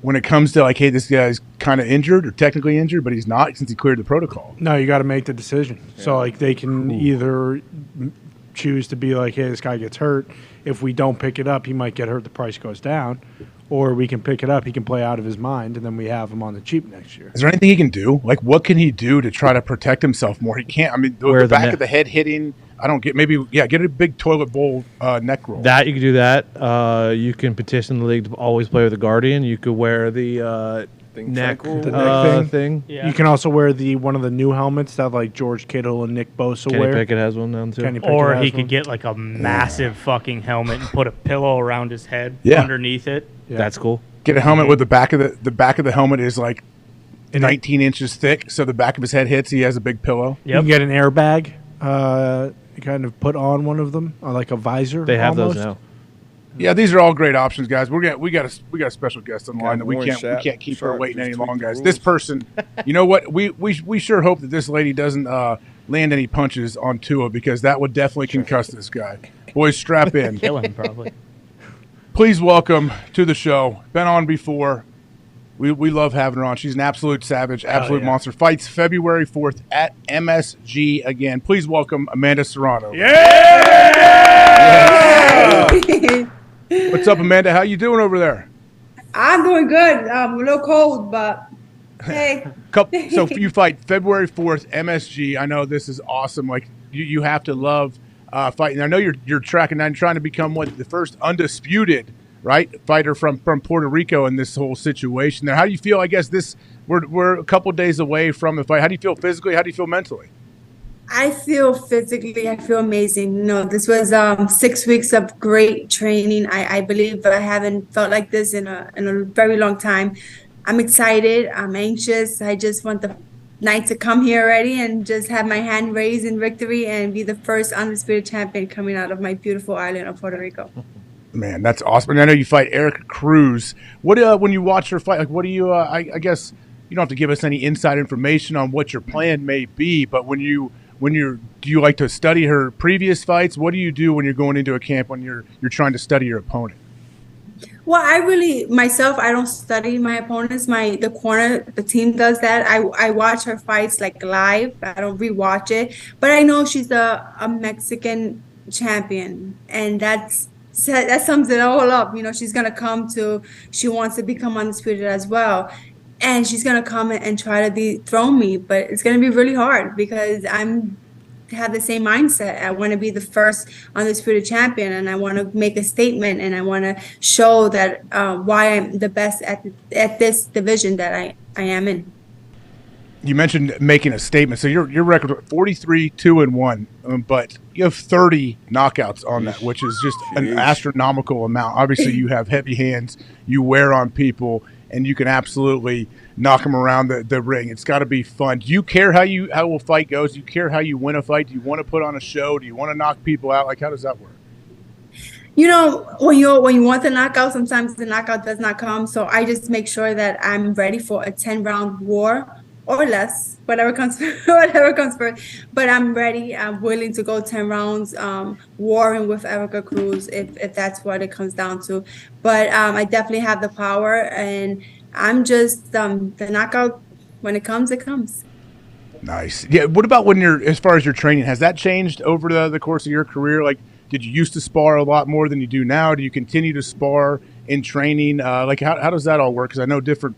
when it comes to hey, this guy's kind of injured or technically injured, but he's not since he cleared the protocol. No, you got to make the decision. Yeah. So they can either choose to be hey, this guy gets hurt. If we don't pick it up, he might get hurt. The price goes down, or we can pick it up. He can play out of his mind, and then we have him on the cheap next year. Is there anything he can do? What can he do to try to protect himself more? He can't. I mean, the back of the head hitting. I don't get. Maybe get a big toilet bowl neck roll. That you can do that. You can petition the league to always play with a guardian. You could wear the neck thing. Yeah. You can also wear one of the new helmets that George Kittle and Nick Bosa wear. Kenny Pickett has one now too. Or he could get a massive fucking helmet and put a pillow around his head underneath it. Yeah. That's cool. Get a helmet with the back of the back of the helmet is 19 inches thick, so the back of his head hits. He has a big pillow. Yep. You can get an airbag. Kind of put on one of them, like a visor. They have those now. Yeah, these are all great options, guys. We got a special guest on the line that we can't keep her waiting any longer, guys. This person, you know what? We sure hope that this lady doesn't land any punches on Tua because that would definitely concuss this guy. Boys, strap in. Kill him probably. Please welcome to the show. Been on before. We love having her on. She's an absolute savage, absolute monster. Fights February 4th at MSG again. Please welcome Amanda Serrano. What's up, Amanda? How you doing over there? I'm doing good. I'm a little cold, but hey. So you fight February 4th, MSG. I know this is awesome. Like you have to love fighting. I know you're tracking down, trying to become the first undisputed fighter from Puerto Rico in this whole situation there. How do you feel? I guess we're a couple days away from the fight. How do you feel physically? How do you feel mentally? I feel physically, I feel amazing. This was 6 weeks of great training. I believe I haven't felt like this in a very long time. I'm excited. I'm anxious. I just want the night to come here already and just have my hand raised in victory and be the first undisputed champion coming out of my beautiful island of Puerto Rico. Man, that's awesome. And I know you fight Erica Cruz. What when you watch her fight, like what do you? I guess you don't have to give us any inside information on what your plan may be, but do you like to study her previous fights? What do you do when you're going into a camp when you're trying to study your opponent? Well, I don't study my opponents. The team does that. I watch her fights like live. I don't rewatch it, but I know she's a Mexican champion, and that sums it all up. She's gonna she wants to become undisputed as well, and she's gonna come and try to dethrone me. But it's gonna be really hard because have the same mindset. I want to be the first undisputed champion, and I want to make a statement, and I want to show that why I'm the best at this division that I am in. You mentioned making a statement. So your record 43-2-1, but you have 30 knockouts on that, which is just an astronomical amount. Obviously, you have heavy hands. You wear on people, and you can absolutely knock them around the ring. It's got to be fun. Do you care how a fight goes? Do you care how you win a fight? Do you want to put on a show? Do you want to knock people out? Like, how does that work? When you want the knockout, sometimes the knockout does not come. So I just make sure that I'm ready for a 10-round war or less, whatever comes first. But I'm ready. I'm willing to go 10 rounds, warring with Erica Cruz if that's what it comes down to. But I definitely have the power, and I'm just the knockout. When it comes, it comes. Nice. Yeah. What about as far as your training? Has that changed over the course of your career? Like, did you used to spar a lot more than you do now? Do you continue to spar in training? Like, how does that all work? Because I know different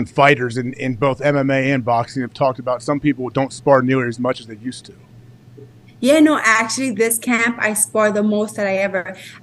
fighters in both MMA and boxing have talked about some people don't spar nearly as much as they used to. Yeah, no, actually, this camp, I spar the most that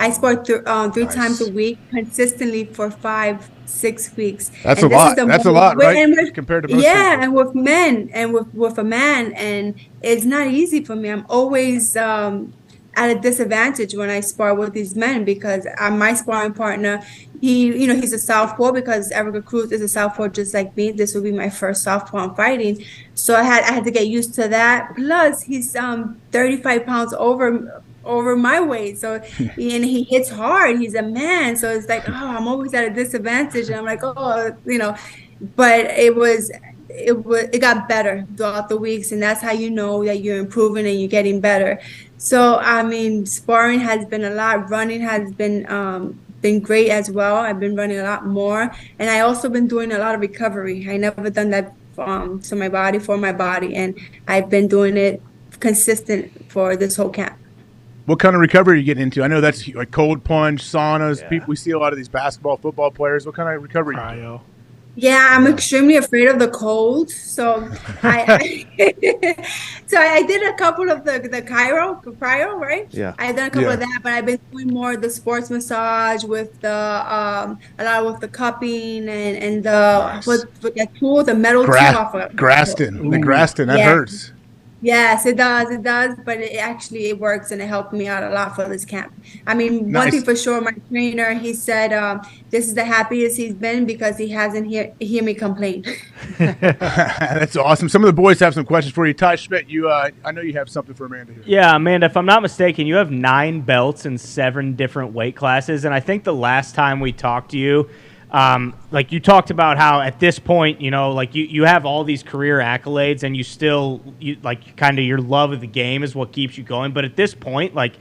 I spar three times a week consistently for 5-6 weeks. That's a lot. That's a lot, right? Compared to most people. And with men and with a man, and it's not easy for me. I'm always at a disadvantage when I spar with these men because my sparring partner, he's a southpaw because Erica Cruz is a southpaw just like me. This will be my first southpaw I'm fighting. So I had to get used to that. Plus, he's 35 pounds over my weight. So and he hits hard. He's a man. So it's like, I'm always at a disadvantage. And I'm like, but it got better throughout the weeks, and that's how you know that you're improving and you're getting better. So I mean, sparring has been a lot. Running has been great as well. I've been running a lot more, and I also been doing a lot of recovery. I never done that for my body, and I've been doing it consistent for this whole camp. What kind of recovery are you getting into? I know that's like cold plunge, saunas. Yeah. We see a lot of these basketball, football players. What kind of recovery? Cryo. Yeah, I'm extremely afraid of the cold. So I did a couple of the cryo, right? Yeah. I done a couple of that, but I've been doing more of the sports massage with the a lot with the cupping and the with the tool, the metal tool off of Graston. The Graston, that hurts. Yes, it does, but it works, and it helped me out a lot for this camp. I mean, one thing for sure, my trainer, he said this is the happiest he's been because he hasn't hear me complain. That's awesome. Some of the boys have some questions for you. Ty Schmidt, I know you have something for Amanda here. Yeah, Amanda, if I'm not mistaken, you have 9 belts in 7 different weight classes, and I think the last time we talked to you, like you talked about how at this point, like you have all these career accolades and you like kind of your love of the game is what keeps you going. But at this point, like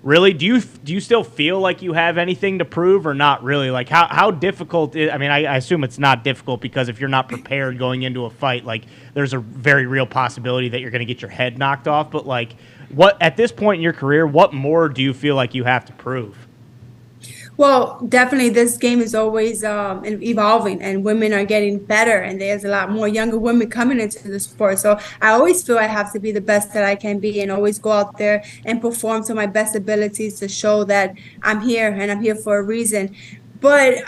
really, do you still feel like you have anything to prove or not really? Like how difficult is, I mean, I assume it's not difficult because if you're not prepared going into a fight, like there's a very real possibility that you're going to get your head knocked off. But like what at this point in your career, what more do you feel like you have to prove? Well, definitely this game is always evolving and women are getting better and there's a lot more younger women coming into the sport. So I always feel I have to be the best that I can be and always go out there and perform to my best abilities to show that I'm here and I'm here for a reason. But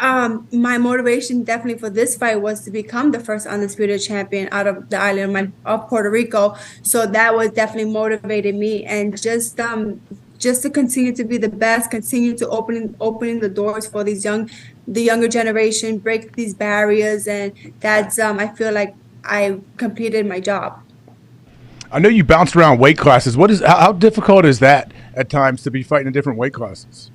my motivation definitely for this fight was to become the first undisputed champion out of the island of Puerto Rico. So that was definitely motivated me, and just to continue to be the best, continue to opening the doors for the younger generation, break these barriers, and that's I feel like I completed my job. I know you bounced around weight classes. How difficult is that at times to be fighting in different weight classes?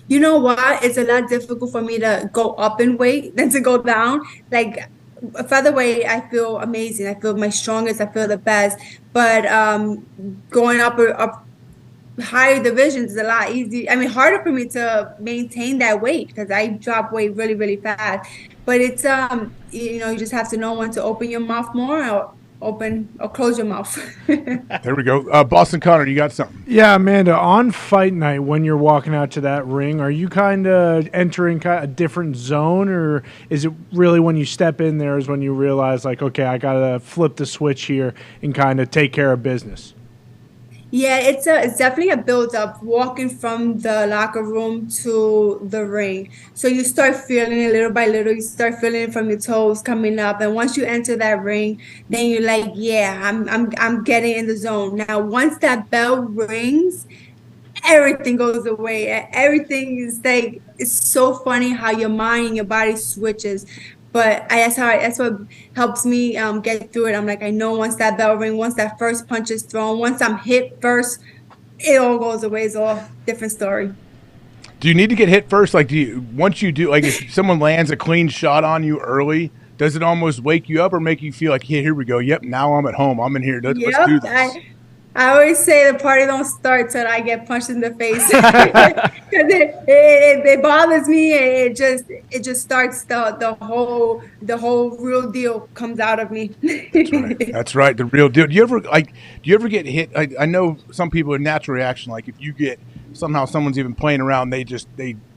You know what? It's a lot difficult for me to go up in weight than to go down. Like featherweight, I feel amazing. I feel my strongest. I feel the best. But going up higher divisions is a lot easier. I mean, harder for me to maintain that weight because I drop weight really, really fast. But it's you just have to know when to open your mouth more or open or close your mouth. There we go. Boston Connor, you got something? Yeah, Amanda, on fight night when you're walking out to that ring, are you kind of entering a different zone, or is it really when you step in there is when you realize, like, okay, I got to flip the switch here and kind of take care of business? Yeah, it's definitely a build-up walking from the locker room to the ring. So you start feeling it little by little. You start feeling it from your toes coming up, and once you enter that ring, then you're like, yeah, I'm getting in the zone. Now, once that bell rings, everything goes away. Everything is like, it's so funny how your mind and your body switches. But that's what helps me get through it. I'm like, I know once that bell ring, once that first punch is thrown, once I'm hit first, it all goes away. It's all a different story. Do you need to get hit first? Like, once you do, like, if someone lands a clean shot on you early, does it almost wake you up or make you feel like, yeah, here we go. Yep, now I'm at home. I'm in here. Let's do this. I always say the party don't start till I get punched in the face because it bothers me. It just starts the whole real deal comes out of me. That's right, the real deal. Do you ever get hit? I know some people have a natural reaction, like if you get somehow someone's even playing around, they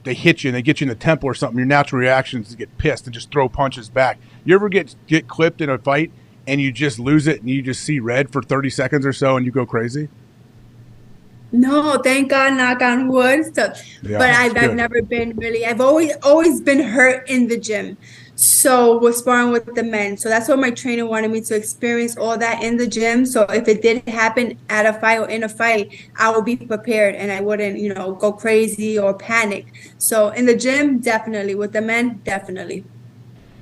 hit you and they get you in the temple or something. Your natural reaction is to get pissed and just throw punches back. You ever get clipped in a fight and you just lose it and you just see red for 30 seconds or so and you go crazy? No, thank God, knock on wood. So, Yeah, but I've never been really, I've always been hurt in the gym. So we're sparring with the men. So that's what my trainer wanted me to experience, all that in the gym. So if it did happen at a fight or in a fight, I would be prepared and I wouldn't, go crazy or panic. So in the gym, definitely. With the men, definitely.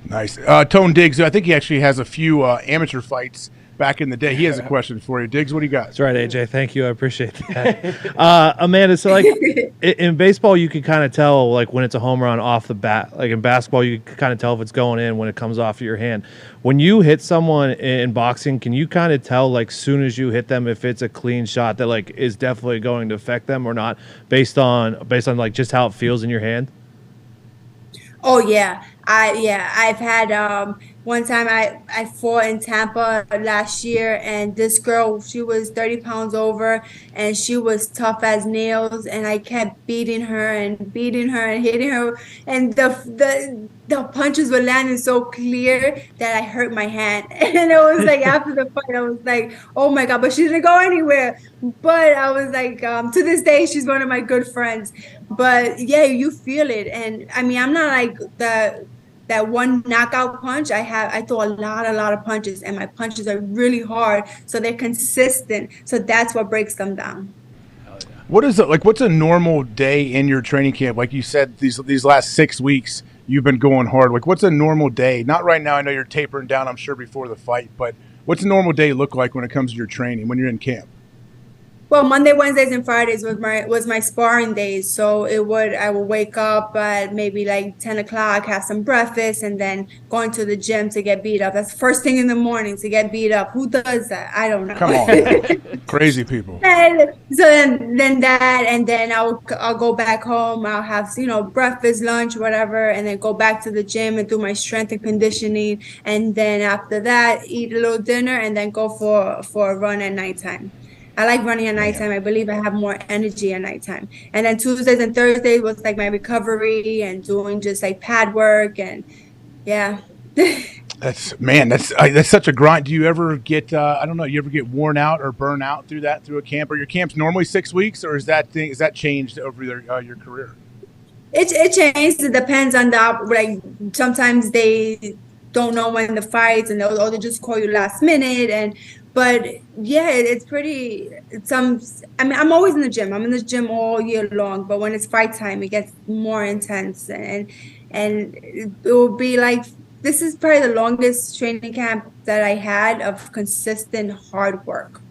Nice. Tone Diggs, I think he actually has a few amateur fights back in the day. He has a question for you. Diggs, what do you got? That's right, AJ. Thank you. I appreciate that. Amanda, so like in baseball, you can kind of tell like when it's a home run off the bat. Like in basketball, you can kind of tell if it's going in when it comes off of your hand. When you hit someone in boxing, can you kind of tell like soon as you hit them if it's a clean shot that like is definitely going to affect them or not based on like just how it feels in your hand? Oh yeah. I've had one time I fought in Tampa last year, and this girl, she was 30 pounds over and she was tough as nails, and I kept beating her and hitting her, and the punches were landing so clear that I hurt my hand. And it was like after the fight I was like, oh my God, but she didn't go anywhere. But I was like, to this day she's one of my good friends. But yeah, you feel it. And I mean, I'm not like that one knockout punch. I throw a lot of punches, and my punches are really hard, so they're consistent. So that's what breaks them down. What is it like? What's a normal day in your training camp? Like you said, these last 6 weeks you've been going hard. Like what's a normal day? Not right now. I know you're tapering down, I'm sure, before the fight, but what's a normal day look like when it comes to your training when you're in camp? Well, Monday, Wednesdays, and Fridays was my sparring days. So I would wake up at maybe like 10 o'clock, have some breakfast, and then going to the gym to get beat up. That's the first thing in the morning to get beat up. Who does that? I don't know. Come on, crazy people. And so then that, and then I'll go back home. I'll have breakfast, lunch, whatever, and then go back to the gym and do my strength and conditioning. And then after that, eat a little dinner, and then go for a run at nighttime. I like running at nighttime. I believe I have more energy at nighttime. And then Tuesdays and Thursdays was like my recovery and doing just like pad work and yeah. That's such a grind. Do you ever get I don't know, you ever get worn out or burn out through a camp? Or your camp's normally 6 weeks, or is that changed over your career? It changed. It depends on sometimes they don't know when the fights and they just call you last minute but yeah, it's pretty. I'm always in the gym. I'm in the gym all year long. But when it's fight time, it gets more intense, and it will be like this is probably the longest training camp that I had of consistent hard work.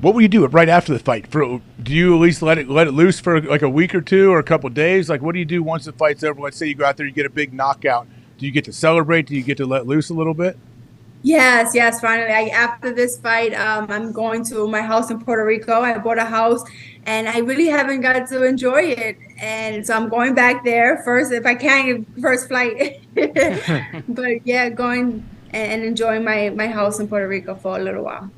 What will you do right after the fight? Do you at least let it loose for like a week or two or a couple of days? Like, what do you do once the fight's over? Let's say you go out there, you get a big knockout. Do you get to celebrate? Do you get to let loose a little bit? Yes, finally. After this fight, I'm going to my house in Puerto Rico. I bought a house, and I really haven't got to enjoy it. And so I'm going back there first, if I can, first flight. But yeah, going and enjoying my house in Puerto Rico for a little while.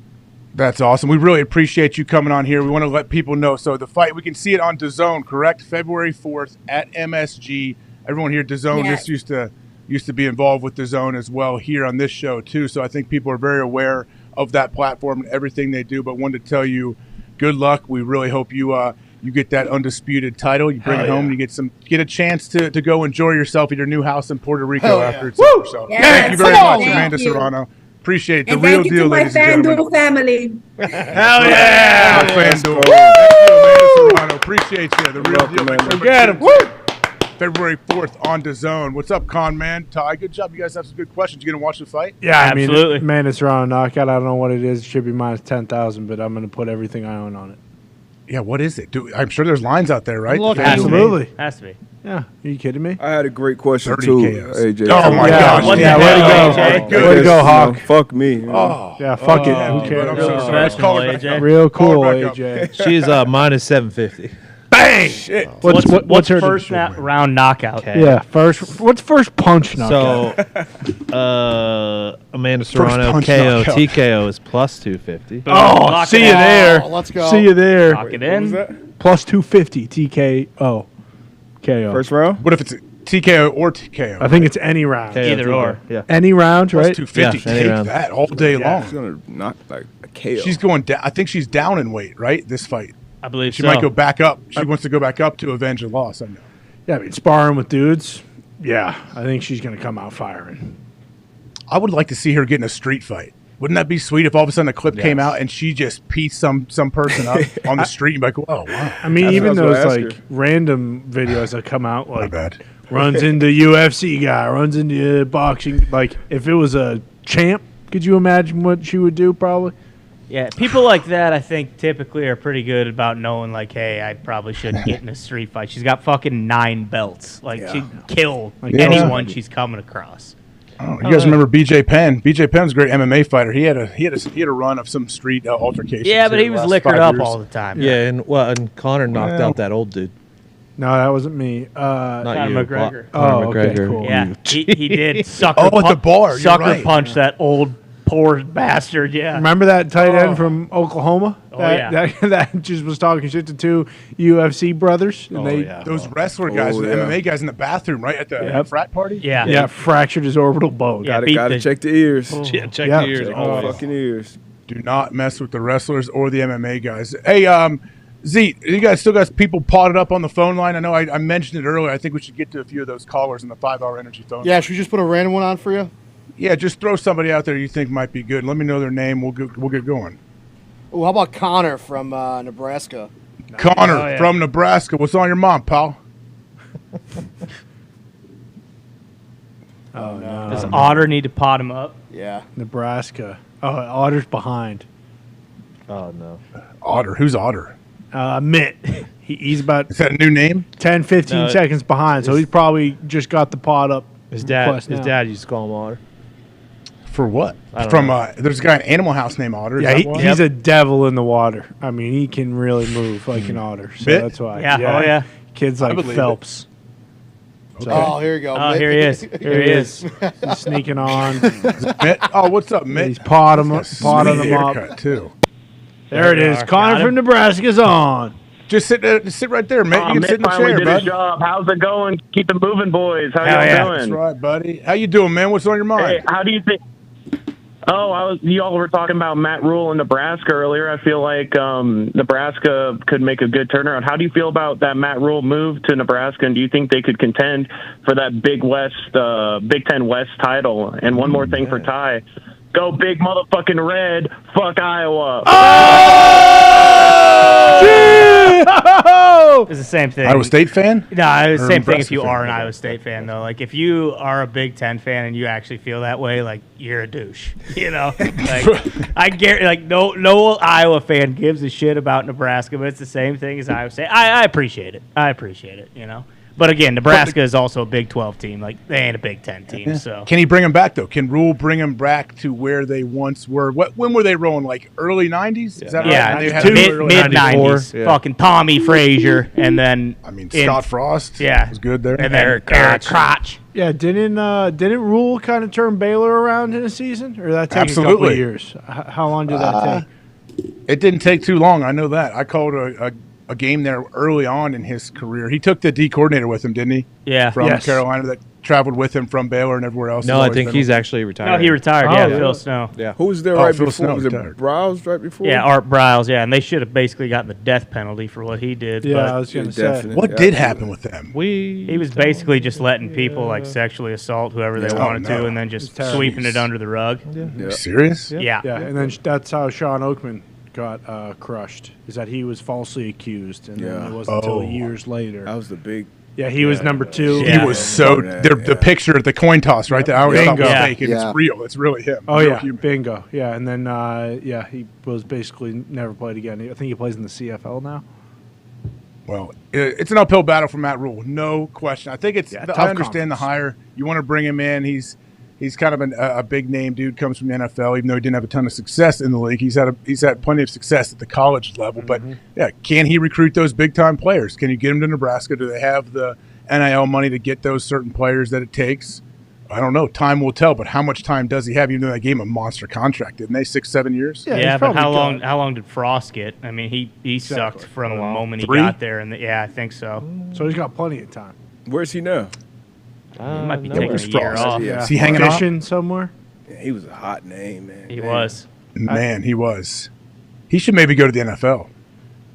That's awesome. We really appreciate you coming on here. We want to let people know. So the fight, we can see it on DAZN, correct? February 4th at MSG. Everyone here, DAZN, Yes. This used to be involved with DAZN as well here on this show too. So I think people are very aware of that platform and everything they do. But wanted to tell you, good luck. We really hope you get that undisputed title. You bring it home and you get a chance to go enjoy yourself at your new house in Puerto Rico after it's over. So thank you very much, Amanda Serrano. Appreciate it. The real deal, ladies and gentlemen. FanDuel family. Hell yeah! FanDuel. Thank you, Amanda Serrano. Appreciate you. The real deal. Thanks for getting it. February 4th on DAZN. What's up, Con Man? Ty, good job. You guys have some good questions. You going to watch the fight? Yeah, absolutely. I mean, man, it's around knockout. I don't know what it is. It should be minus 10,000, but I'm going to put everything I own on it. Yeah, what is it? I'm sure there's lines out there, right? Absolutely. Has to be. Yeah. Are you kidding me? I had a great question 30 too, KOs. AJ. Oh my gosh. Yeah, way to go. Way to go, Hawk. Fuck me. Oh. Yeah, fuck it. Who I'm cares? so sorry. Let's call her back up. Real cool, Call her back AJ. She's minus 750. Bang! Shit. What's her first round knockout? Yeah, what's first punch knockout? So, Amanda Serrano punch KO knockout. TKO is plus 250. Oh, see you there. Let's go. See you there. Lock it in. Plus 250 TKO. KO. First round? What if it's a TKO or TKO? I think it's any round. KO, Either TKO. or. Yeah. Any round, Plus right? 250. Yeah, any Take round. that all day long. She's gonna knock like a KO. She's going down. I think she's down in weight, right? This fight. I believe She so. might go back up. She wants to go back up to avenge a loss. I know. Yeah, I mean, sparring with dudes. Yeah, I think she's going to come out firing. I would like to see her get in a street fight. Wouldn't that be sweet if all of a sudden a clip came out and she just pieced some person up on the street and be like, oh, wow. I mean, That's even what I was those gonna like ask random videos that come out, My like bad. runs into UFC guy, runs into boxing. Like, if it was a champ, could you imagine what she would do? Probably. Yeah, people like that, I think, typically are pretty good about knowing, like, hey, I probably shouldn't get in a street fight. She's got fucking 9 belts. Like, she'd kill anyone she's coming across. Oh, you guys remember BJ Penn? BJ Penn's a great MMA fighter. He had a run of some street altercations. Yeah, but here he the was last liquored 5 up years. all the time. Yeah, and Connor knocked out that old dude. No, that wasn't me. Not Conor you. McGregor. Conor okay, McGregor. cool. Yeah, he did sucker Oh, at the bar. You're sucker right. punch that old poor bastard. Yeah. Remember that tight end from Oklahoma? Oh, that just was talking shit to 2 UFC brothers. And Those wrestler guys, the MMA guys in the bathroom, right at the frat party. Yeah. fractured his orbital bone. Yeah, Gotta check the ears. Yeah, check Yeah. the ears. Fucking ears. Do not mess with the wrestlers or the MMA guys. Hey, Z, you guys still got people potted up on the phone line? I know I mentioned it earlier. I think we should get to a few of those callers in the 5-hour energy phone. Yeah, should we just put a random one on for you? Yeah, just throw somebody out there you think might be good. Let me know their name. We'll get going. Oh, how about Connor from Nebraska? Connor from Nebraska. What's on your mind, pal? Oh, no. Does Otter need to pot him up? Yeah. Nebraska. Oh, Otter's behind. Oh no. Otter. Who's Otter? Mitt. He's about Is that a new name? 10, 15 seconds behind, so he's probably just got the pod up. His dad used to call him Otter. For what? I don't From know. there's a guy in Animal House named Otter. Is Yeah, that why? he's a devil in the water. I mean, he can really move like an otter. So Mitt? that's why. Yeah, oh, yeah. Kids I like believe it. Phelps. Oh, here you go. Oh, here he is. Here he is. He's sneaking on. Mitt? Oh, what's up, Mitt? He's potting them He's got a sweet up. haircut, too. There it is. Got Connor him. from Nebraska's on. Just sit right there, Mitt. You can Mitt sit in the finally chair, did his bud. job. How's it going? Keep it moving, boys. How Hell y'all yeah. doing? That's right, buddy. How you doing, man? What's on your mind? Hey, how do you think? Oh, y'all were talking about Matt Rhule in Nebraska earlier. I feel like Nebraska could make a good turnaround. How do you feel about that Matt Rhule move to Nebraska, and do you think they could contend for that Big Ten West title? And one more thing for Ty. Go big motherfucking red. Fuck Iowa. It's the same thing. Iowa State fan? No, it's the Or same thing if Nebraska you fan? are an Iowa State fan, though. Like, if you are a Big Ten fan and you actually feel that way, like, you're a douche. You know? Like, I guarantee, like, no Iowa fan gives a shit about Nebraska, but it's the same thing as Iowa State. I appreciate it. You know? But again, Nebraska is also a Big 12 team. Like, they ain't a Big 10 team, so. Can he bring him back, though? Can Rhule bring him back to where they once were? When were they rolling? Like, early 90s? Is that right? Yeah, They had a mid early 90s. Yeah. Fucking Tommy Frazier, and then Scott Frost was good there. and then Eric Crotch. Yeah, didn't Rhule kind of turn Baylor around in a season, or did that take a couple Absolutely. of years? How long did that take? It didn't take too long. I know that. I called a game there early on in his career. He took the D coordinator with him, didn't he? Yeah. From Yes. Carolina that traveled with him from Baylor and everywhere else. No, I think he's actually retired. No, he retired. Oh, yeah, yeah. Phil Snow. Yeah. Who was there Oh, right Phil before? Snow Was it retired. Browse right before? Yeah, Art Briles. Yeah, and they should have basically gotten the death penalty for what he did. Yeah, but I was going to say. Definitely. What did happen with them? he was basically just letting people like sexually assault whoever they Oh, wanted no. to, and then just terrible. sweeping it under the rug. Are you serious? Yeah. Yeah, and then that's how Sean Oakman got crushed, is that he was falsely accused, and then it wasn't until Oh. years later. That was the big. Yeah, he was number 2. Yeah. He was so the picture at the coin toss right there. I always thought was Bingo. fake, and Yeah. it's real. It's really him. Oh, Real yeah, human. bingo. Yeah, and then, he was basically never played again. I think he plays in the CFL now. Well, it's an uphill battle for Matt Rhule, no question. I think it's. Yeah, I tough understand the conference. hire. You want to bring him in. He's kind of a big name dude. Comes from the NFL, even though he didn't have a ton of success in the league. He's had plenty of success at the college level. But yeah, can he recruit those big time players? Can you get them to Nebraska? Do they have the NIL money to get those certain players that it takes? I don't know. Time will tell. But how much time does he have? Even though they gave him a monster contract, didn't they? 6-7 years. Yeah, Yeah, he's but probably how long did Frost get? I mean, he sucked from the moment 3? he got there, and yeah, I think so. So he's got plenty of time. Where's he now? He might be no, taking where's a year Frost? off. Yeah. Is he hanging out? Fishing somewhere? Yeah, he was a hot name, man. He Damn. was. Man, he was. He should maybe go to the NFL.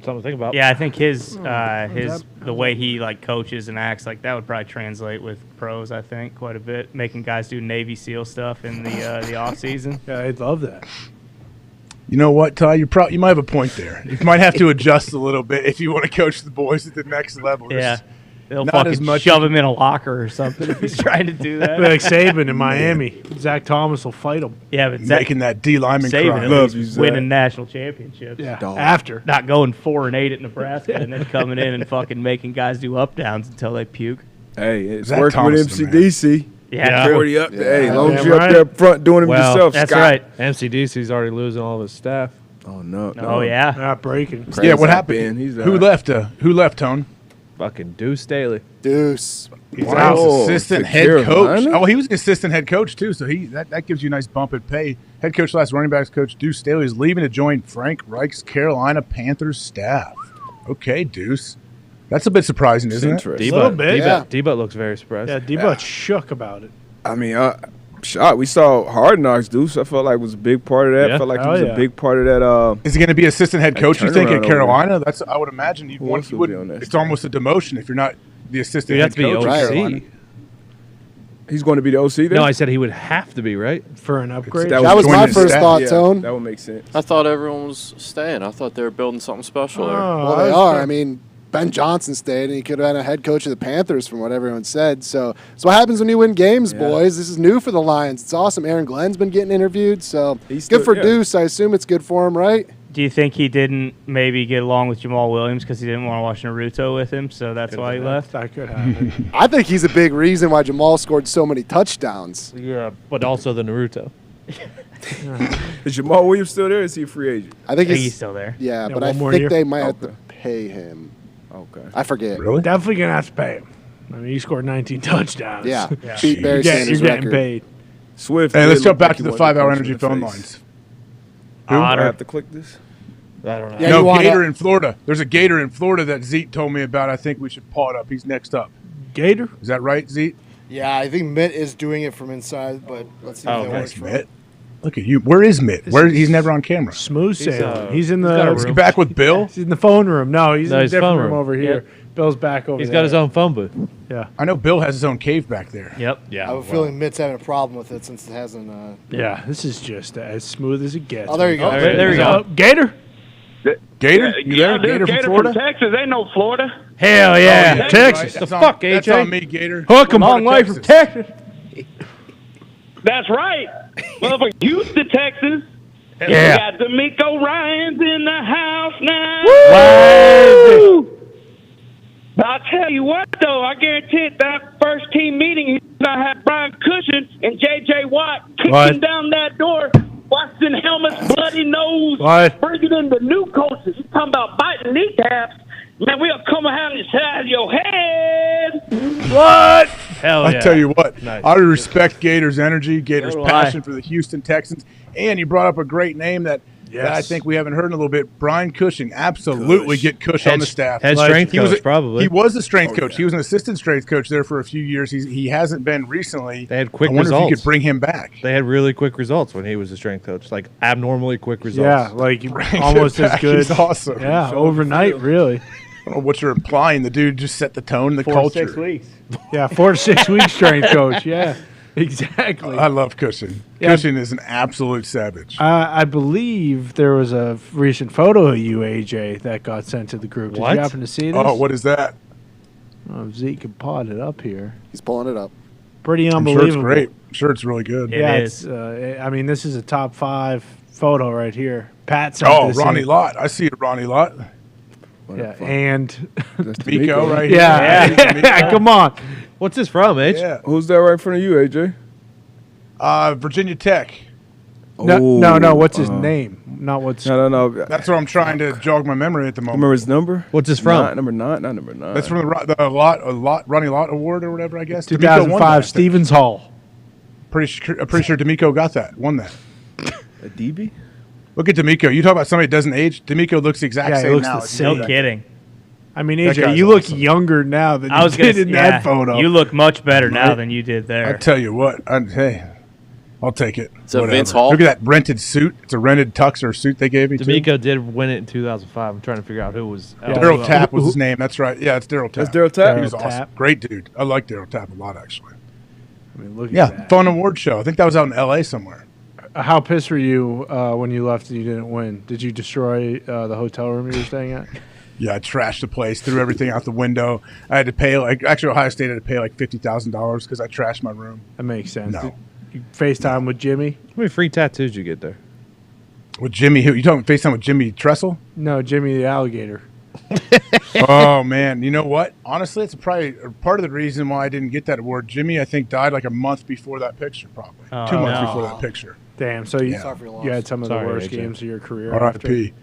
Something to think about. Yeah, I think his the way he like coaches and acts, like that would probably translate with pros. I think quite a bit, making guys do Navy SEAL stuff in the off season. Yeah, I'd love that. You know what, Ty? You might have a point there. You might have to adjust a little bit if you want to coach the boys at the next level. Yeah, they'll not as fucking much shove him in a locker or something if he's trying to do that. Like Saban in Miami. Zach Thomas will fight him. Yeah, but Zach, making that D lineman Saban cry. at Love least you, Zach. winning national championships. Yeah, Dog. after. Not going 4-8 at Nebraska and then coming in and fucking making guys do up downs until they puke. Hey, it's Zach working Thomas, with the man. MCDC. Yeah, You're already up there. Hey, as long as Damn you're right. up there up front doing them Well, yourself, that's Scott. right. MCDC's already losing all of his staff. Oh no. Oh yeah. Not breaking. Yeah, what Zach happened? Ben, he's Who out. left? Who left, Tone? Fucking Deuce Staley. Deuce. Wow, Oh, assistant to head coach. Carolina? Oh, he was an assistant head coach too, so that gives you a nice bump in pay. Head coach / running backs coach Deuce Staley is leaving to join Frank Reich's Carolina Panthers staff. Okay, Deuce, that's a bit surprising, isn't it? Interesting. little bit. D-Butt looks very surprised. Yeah, D-Butt shook about it. I mean, shot. We saw Hard Knocks, Deuce. I felt like was a big part of that. Yeah. I felt like he Oh, was yeah. a big part of that. Is he going to be assistant head That coach? You think turnaround at over Carolina? That's I would imagine you Who want. else You would be would. on that It's staff? almost a demotion if you're not the assistant He'd head have to be coach. OC. at Carolina. He's going to be the OC there? No, I said he would have to be, right? For an upgrade. That was joining my the first staff. thought, Yeah, Tone. that would make sense. I thought everyone was staying. I thought they were building something special there. Well, they are. I mean, Ben Johnson stayed, and he could have been a head coach of the Panthers, from what everyone said. So it's what happens when you win games, boys. This is new for the Lions. It's awesome. Aaron Glenn's been getting interviewed, so He's good still- for yeah. Deuce. I assume it's good for him, right? Do you think he didn't maybe get along with Jamal Williams because he didn't want to watch Naruto with him, so that's why he left? That could happen. I think he's a big reason why Jamal scored so many touchdowns. Yeah, but also the Naruto. Is Jamal Williams still there? Or is he a free agent? I think he's still there. Yeah, Yeah, but I one more think year. they might have to pay him. Okay. I forget. Really? Definitely going to have to pay him. I mean, he scored 19 touchdowns. Yeah. Yeah. Beat Barry Sanders' You're getting record. paid. Swift. Hey, did let's look jump back like to he the wanted 5-hour punch in energy the phone face. lines. Do I Otter. have to click this? I don't know. Yeah, No, you wanna- Gator in Florida. There's a Gator in Florida that Zeke told me about. I think we should paw it up. He's next up. Gator? Is that right, Zeke? Yeah, I think Mitt is doing it from inside, but let's see if that works Nice, for him. Mitt. Look at you. Where is Mitt? He's never on camera. Smooth sailing. He's in he's got a the. room. Is he back with Bill? He's in the phone room. No, he's in a his different phone room room. over here. Bill's back over He's there. got his own phone booth. Yeah. I know Bill has his own cave back there. Yep. Yeah. I have a feeling Mitt's having a problem with it since it hasn't. Yeah, this is just as smooth as it gets. Oh, there you go. There you go. Gator? Gator? You there? Gator from Florida? Texas, ain't no Florida. Hell yeah. yeah. Texas. That's The on- fuck, That's AJ? on me, Gator. Hook 'em. Long way from Texas. That's right. Motherfucker, Houston, Texas. Yeah. We got D'Amico Ryans in the house now. Woo! But I'll tell you what, though, I guarantee it, that first team meeting, he's going to have Brian Cushion and J.J. Watt kicking What? down that door, busting helmets, bloody nose, What? bringing in the new coaches. He's talking about biting kneecaps. Man, we'll come out inside your head. What? Hell yeah. I tell you what, Nice. I respect Gator's energy, Gator's So do passion I. for the Houston Texans, and you brought up a great name that I think we haven't heard in a little bit. Brian Cushing, absolutely get Cush on the staff. Head Like, strength he was coach, probably. He was a strength coach. He was an assistant strength coach there for a few years. He hasn't been recently. They had quick I wonder if results. you could bring him back. They had really quick results when he was a strength coach, like abnormally quick results. Yeah, like almost as good. He's awesome. Yeah, overnight, really. I don't know what you're implying. The dude just set the tone, the 4 culture. 6 weeks. Yeah, 4 to 6 weeks strength coach. Yeah, exactly. I love Cushing. Yeah. Cushing is an absolute savage. I believe there was a recent photo of you, AJ, that got sent to the group. Did What? you happen to see this? Oh, what is that? Oh, Zeke can pod it up here. He's pulling it up. Pretty I'm sure unbelievable. it's great. I'm sure it's really good. It Yeah, is. I mean, this is a top 5 photo right here. Pat sent Oh, this Ronnie in. Lott. I see it, Ronnie Lott. Yeah, and That's Miko right yeah, here. yeah. Come on. What's this from, H? Yeah. Who's that right in front of you, AJ? Virginia Tech. No. What's his name? Not what's. No. That's what I'm trying to jog my memory at the moment. Remember his number? What's this from? Number 9, not number 9. That's from the Ronnie Lott Award or whatever, I guess. D'Amico won that, I 2005 think. Stevens Hall. I'm pretty sure D'Amico got that. Won that. a DB. Look at D'Amico. You talk about somebody that doesn't age. D'Amico looks the exact Yeah, he same looks now. the as same. he No did. kidding. I mean, That AJ, guy's you look awesome. younger now than I was you gonna did in yeah, that photo. You look much better now Right. than you did I there. tell you what. Hey, I'll take it. So Whatever. Vince Hall? Look at that rented suit. It's a rented tux or suit they gave me. too. D'Amico did win it in 2005. I'm trying to figure out who was. Daryl Tapp was his name. That's right. Yeah, it's Daryl Tapp. That's Daryl Tapp? He was Daryl awesome. Tapp. Great dude. I like Daryl Tapp a lot, actually. I mean, look at Yeah, that. fun award show. I think that was out in L.A. somewhere. How pissed were you when you left and you didn't win? Did you destroy the hotel room you were staying at? Yeah, I trashed the place, threw everything out the window. I had to pay actually Ohio State had to pay like $50,000 because I trashed my room. That makes sense. No. Did you FaceTime with Jimmy? How many free tattoos did you get there? With Jimmy, who you talking FaceTime with Jimmy Tressel? No, Jimmy the alligator. Oh man, you know what? Honestly, it's probably part of the reason why I didn't get that award. Jimmy, I think, died like a month before that picture, probably 2 months no. before that picture. Damn. So you, Yeah. Sorry for your loss. you had some of Sorry, the worst AJ. games of your career. R.I.P.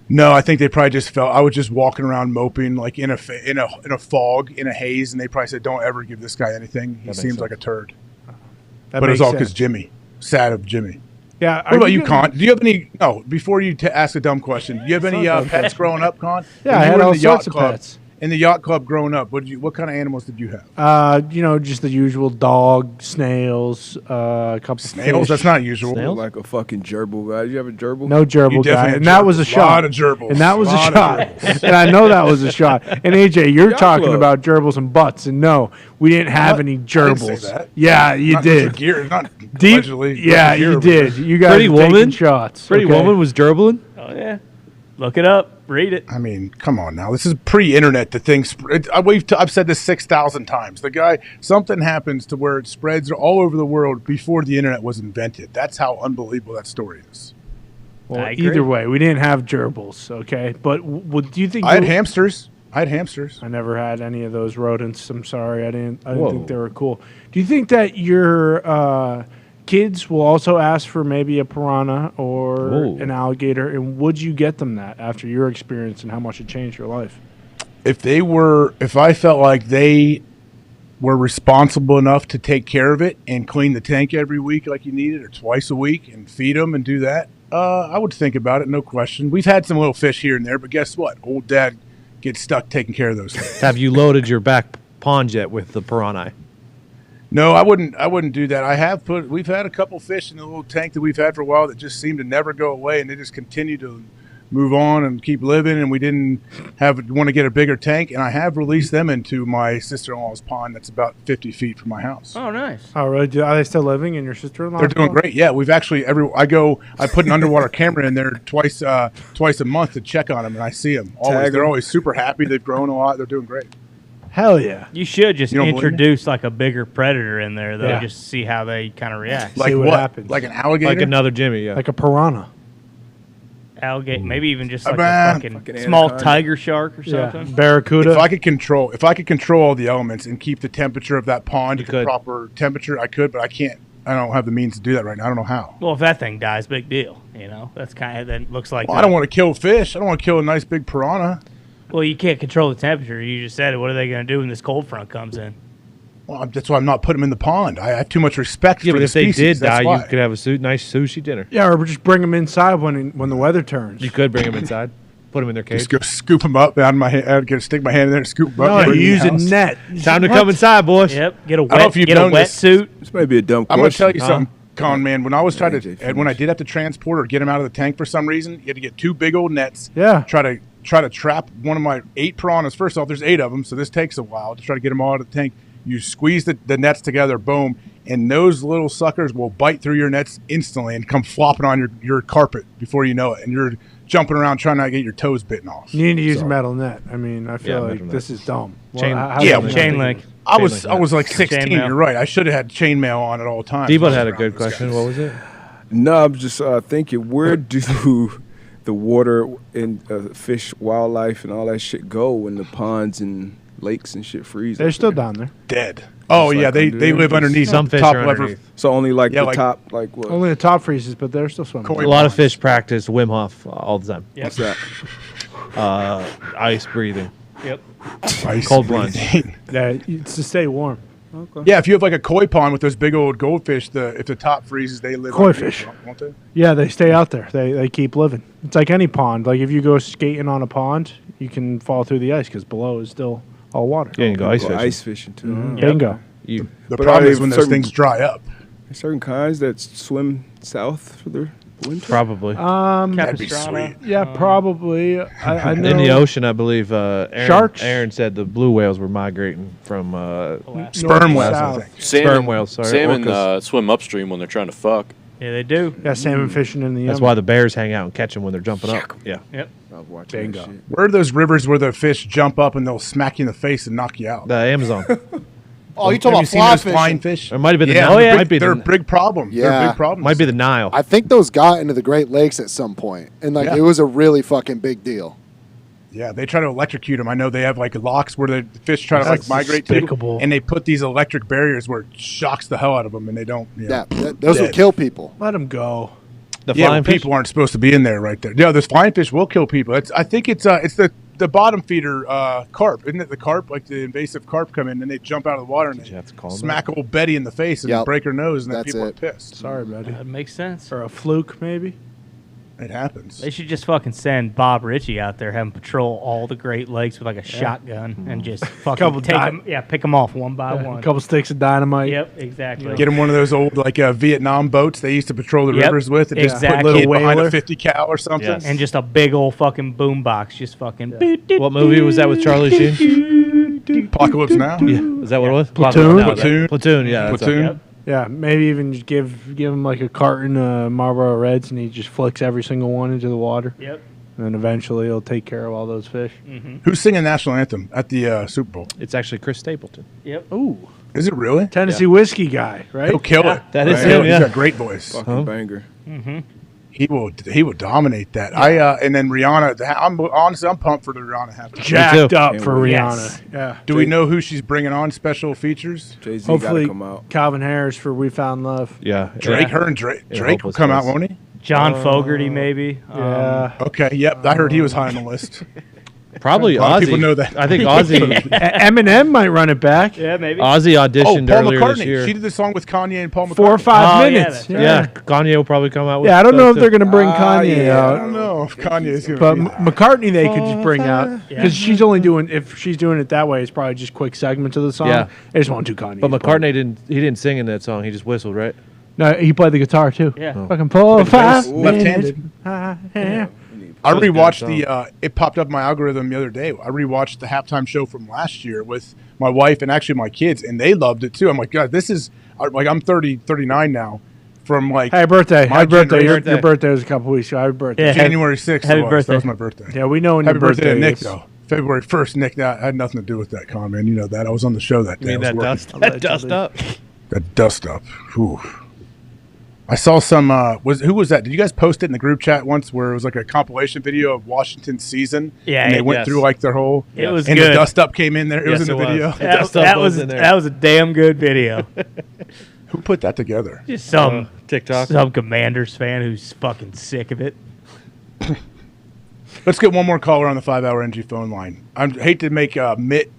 No, I think they probably just felt I was just walking around moping like in a fog, in a haze, and they probably said, "Don't ever give this guy anything. He makes seems sense. like a turd." That But it was makes all because sense. Jimmy. Sad of Jimmy. Yeah. What about you, Con? Do you have any? No. Before you ask a dumb question, do you have any pets growing up, Con? Yeah, When I you had were in all the yacht sorts of club- pets. In the yacht club growing up, what kind of animals did you have? Just the usual dog, snails, a couple Snails? fish. That's not usual. Look like a fucking gerbil guy. Did you have a gerbil? No gerbil You guy, definitely and had that was a gerbils. shot. Lot of gerbils. And that was a Lot of shot. gerbils. And I know that was a shot. And AJ, you're Yacht talking club. about gerbils and butts, and no, we didn't have What? any I didn't say gerbils. that. Yeah, you Not did. Gear, not Deep, allegedly. yeah, Gear you over there. did. You guys Pretty were taking Woman? shots. Pretty okay? Woman was gerbling. Oh yeah. Look it up. Read it. I mean, come on now. This is pre-internet. The thing, I've said this 6,000 times. The guy, something happens to where it spreads all over the world before the internet was invented. That's how unbelievable that story is. Well, either way, we didn't have gerbils, okay? But do you think I had hamsters? I never had any of those rodents. I'm sorry, I didn't think they were cool. Do you think that your kids will also ask for maybe a piranha or an alligator? And would you get them that after your experience and how much it changed your life? If I felt like they were responsible enough to take care of it and clean the tank every week like you needed, or twice a week, and feed them and do that, I would think about it, no question. We've had some little fish here and there, but guess what? Old Dad gets stuck taking care of those things. Have you loaded your back pond yet with the piranha? No, I wouldn't do that. We've had a couple fish in the little tank that we've had for a while that just seem to never go away, and they just continue to move on and keep living, and we didn't want to get a bigger tank, and I have released them into my sister-in-law's pond that's about 50 feet from my house. Oh, nice. Oh, really? Are they still living in your sister-in-law's They're doing pond? great. Yeah, we've actually I put an underwater camera in there twice a month to check on them, and I see them. They're always super happy. They've grown a lot. They're doing great. Hell yeah. You should just You don't introduce like a bigger predator in there, though, Yeah. just to see how they kind of react. Like what happens. Like an alligator? Like another Jimmy, yeah. Like a piranha. Alligator, maybe even just like Man. a fucking Fucking small anaconda. tiger shark or something. Barracuda. If I could control all the elements and keep the temperature of that pond at the could. proper temperature, I could, but I can't. I don't have the means to do that right now. I don't know how. Well, if that thing dies, big deal. You know, that's kind of that looks like. Well, I don't want to kill fish. I don't want to kill a nice big piranha. Well, you can't control the temperature. You just said it. What are they going to do when this cold front comes in? Well, that's why I'm not putting them in the pond. I have too much respect Yeah, for but the if they species. did die, That's why. you could have a nice sushi dinner. Yeah, or just bring them inside when the weather turns. You could bring them inside, put them in their cage. Just go scoop them up out of my hand. I'd stick my hand in there and scoop them up. No, bring you them in use the a house. net. Time to come inside, boys. Yep. Get a I don't know if you've known this. wetsuit. This might be a dumb I'm going to question. tell you something, Con man. When I was trying AJ to, when I did have to transport or get them out of the tank for some reason, you had to get two big old nets. Yeah. Try to trap one of my 8 piranhas. First off, there's 8 of them, so this takes a while to try to get them all out of the tank. You squeeze the nets together, boom, and those little suckers will bite through your nets instantly and come flopping on your carpet before you know it, and you're jumping around trying not to get your toes bitten off. You need to use a metal net. I mean, I feel like metal this net. is dumb. Chain- Chain link. I was like 16. Chainmail. You're right. I should have had chainmail on at all times. Debo had a good question. What was it? No, I'm just thinking, where do the water and fish, wildlife, and all that shit go when the ponds and lakes and shit freeze? They're up still there? down there. Dead. Oh Just yeah, like they under live there? underneath Some the fish top are level. underneath. So only like Yeah, the like- top, like what? Only the top freezes, but they're still swimming. Koi A lot of ponds. fish practice Wim Hof all the time. What's that? Ice breathing. Yep. Ice Cold plunge. breathing. Yeah, it's to stay warm. Okay. Yeah, if you have like a koi pond with those big old goldfish, if the top freezes, they live. Koi underneath, fish. won't they? Yeah, they stay out there. They keep living. It's like any pond. Like if you go skating on a pond, you can fall through the ice because below is still all water. Yeah, you can go ice Go fishing. ice fishing too. huh? Bingo. You The But problem are is they when those certain- things dry up. There's certain kinds that swim south for the winter. probably That'd be Capistrano. sweet. Yeah, probably. I know. in the ocean. I believe Sharks? Aaron said the blue whales were migrating from Sperm whales, I south. think. sperm whales. Sorry, Salmon orcas. swim upstream when they're trying to fuck. Yeah, they do. Yeah, salmon fishing in the That's why the bears hang out and catch them when they're jumping up. Yeah. Yep. I was watching that Bingo. shit. Where are those rivers where the fish jump up and they'll smack you in the face and knock you out? The Amazon. Oh, you talking Have about you seen fly those fishing? flying fish? Or it might have been the Yeah, Nile. they're Might be they're a the, big problem. They're Yeah. a big problem. might be the Nile. I think those got into the Great Lakes at some point, and like Yeah. it was a really fucking big deal. Yeah, they try to electrocute them. I know they have like locks where the fish try to That's like migrate despicable. to, and they put these electric barriers where it shocks the hell out of them, and they don't. Yeah, those will Dead. kill people. Let them go. The Yeah, flying well, fish. people aren't supposed to be in there right there. Yeah, this flying fish will kill people. I think it's the bottom feeder carp, isn't it? The carp, like the invasive carp, come in and they jump out of the water and Did you they have to call them smack old Betty in the face and Yep. break her nose, and then That's people it. are pissed. Sorry, buddy. That makes sense. Or a fluke, maybe. It happens. They should just fucking send Bob Ritchie out there, have him patrol all the Great Lakes with like a shotgun and just fucking Couple take di- them. Yeah, pick them off one by A one. couple sticks of dynamite. Yep, exactly. Get them one of those old like Vietnam boats they used to patrol the Yep, rivers with, and just put exactly. little behind Whaler. a 50 cal or something. Yes. And just a big old fucking boombox, just fucking. What movie was that with Charlie Sheen? Apocalypse Now. Yeah. Is that what it was? Platoon? No, that- Platoon. Platoon. Yeah. that's Platoon. it. Yeah, maybe even just give him like a carton of Marlboro Reds, and he just flicks every single one into the water. Yep. And then eventually he'll take care of all those fish. Who's singing national anthem at the Super Bowl? It's actually Chris Stapleton. Yep. Ooh, Is it really? Tennessee whiskey guy, right? He'll kill it. That is He'll- him, yeah. He's got a great voice. Fucking banger. He will dominate that. And then Rihanna. I'm pumped for the Rihanna halftime. Jacked up for Rihanna. Yeah. Do we know who she's bringing on special features? Jay-Z Hopefully, gotta come out. Calvin Harris for "We Found Love." Yeah. Drake. Her and Drake will come out, won't he? John Fogerty, maybe. Yeah. Okay. Yep. I heard he was high on the list. Probably A lot of Ozzy. people know that. I think Ozzy. Eminem might run it back. Yeah, maybe. Ozzy auditioned Paul earlier McCartney. this year. She did the song with Kanye and Paul McCartney. 4 or 5 Oh, yeah, minutes. that's Yeah, Yeah, Kanye will probably come out with Yeah, I don't know if stuff they're too. going to bring Kanye I out. don't know if Kanye's going But to be. McCartney they could just bring out Yeah. because she's only doing if she's doing it that way, it's probably just quick segments of the song. Yeah. They just want to Kanye. But McCartney didn't sing in that song. He just whistled, right? No, he played the guitar too. Yeah. Oh. Fucking pull 5 Left-handed. minutes. I That was a rewatched good it popped up in my algorithm the other day. I rewatched the halftime show from last year with my wife and actually my kids, and they loved it too. I'm like, God, this is like I'm 39 now. From like Hey, birthday! my Happy birthday! generation- Your birthday was a couple weeks ago. Happy birthday! Yeah. January 6th. Happy That birthday. was my birthday. Yeah, we know when Happy your birthday to Nick is. though. February 1st, Nick. That had nothing to do with that, Con man. You know that. I was on the show that You day. mean I that was dust? working. That dust up? That dust up. Whew. I saw some. Who was that? Did you guys post it in the group chat once, where it was like a compilation video of Washington's season? Yeah, and they it- went yes. through like their whole. It was and good. the dust up came in there. It Yes, was in the it was. video. Yeah. Dust up was in there. That was a damn good video. Who put that together? Just some TikTok. some Commanders fan who's fucking sick of it. Let's get one more caller on the 5-hour NG phone line. I hate to make Mitt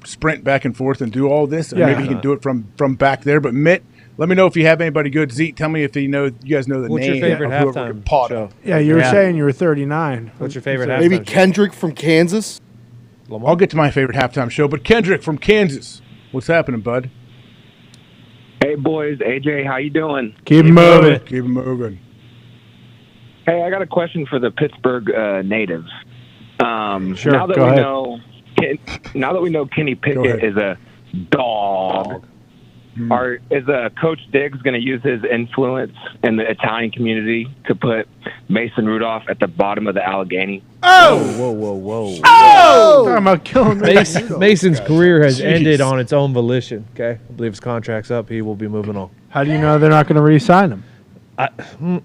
sprint back and forth and do all this. Yeah. Maybe he can do it from back there. But Mitt, let me know if you have anybody good. Zeke, tell me if you guys know the What's name your favorite of whoever halftime can pot show? it. Yeah, you were Yeah. saying you were 39. What's your favorite halftime Maybe show? Kendrick from Kansas. I'll get to my favorite halftime show. But Kendrick from Kansas, what's happening, bud? Hey boys, AJ, how you doing? Keep moving. Keep it moving. Hey, I got a question for the Pittsburgh natives. Sure, now that go we ahead. now that we know Kenny Go Pickett ahead. is a dog, is Coach Diggs going to use his influence in the Italian community to put Mason Rudolph at the bottom of the Allegheny? Whoa. Talking about killing Mason's career has Jeez. ended on its own volition. Okay, I believe his contract's up. He will be moving on. How do you know they're not going to re-sign him?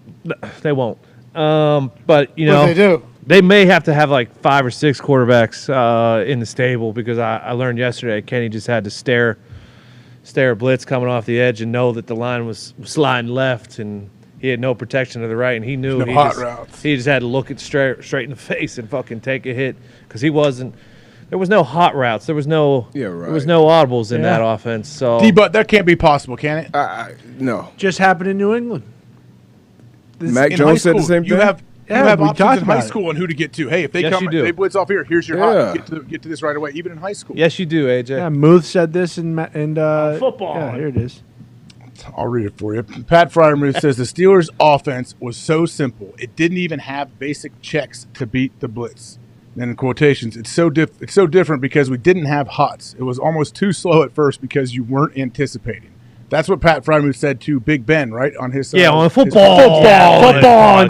They won't. But you What know, they do? they may have to have like 5 or 6 quarterbacks in the stable because I learned yesterday Kenny just had to stare a blitz coming off the edge and know that the line was sliding left and he had no protection to the right and he knew No he hot just, routes. he just had to look it straight in the face and fucking take a hit because he wasn't. There was no hot routes. There was no. Yeah, right. There was no audibles in Yeah. that offense. So D-But that can't be possible, can it? No. Just happened in New England. Mac In Jones high said the school, same you thing? have we options talked in high about it. school on who to get to. Hey, if they Yes, come, you do. they blitz off here. Here's your Yeah. hot. Get to this right away. Even in high school. yes, you do, AJ. Yeah, Muth said this in Football. Yeah, here it is. I'll read it for you. Pat Fryermuth says the Steelers' offense was so simple it didn't even have basic checks to beat the blitz. And in quotations, it's so different because we didn't have hots. It was almost too slow at first because you weren't anticipating. That's what Pat Fryermuth said to Big Ben, right? On his Yeah, on his- football.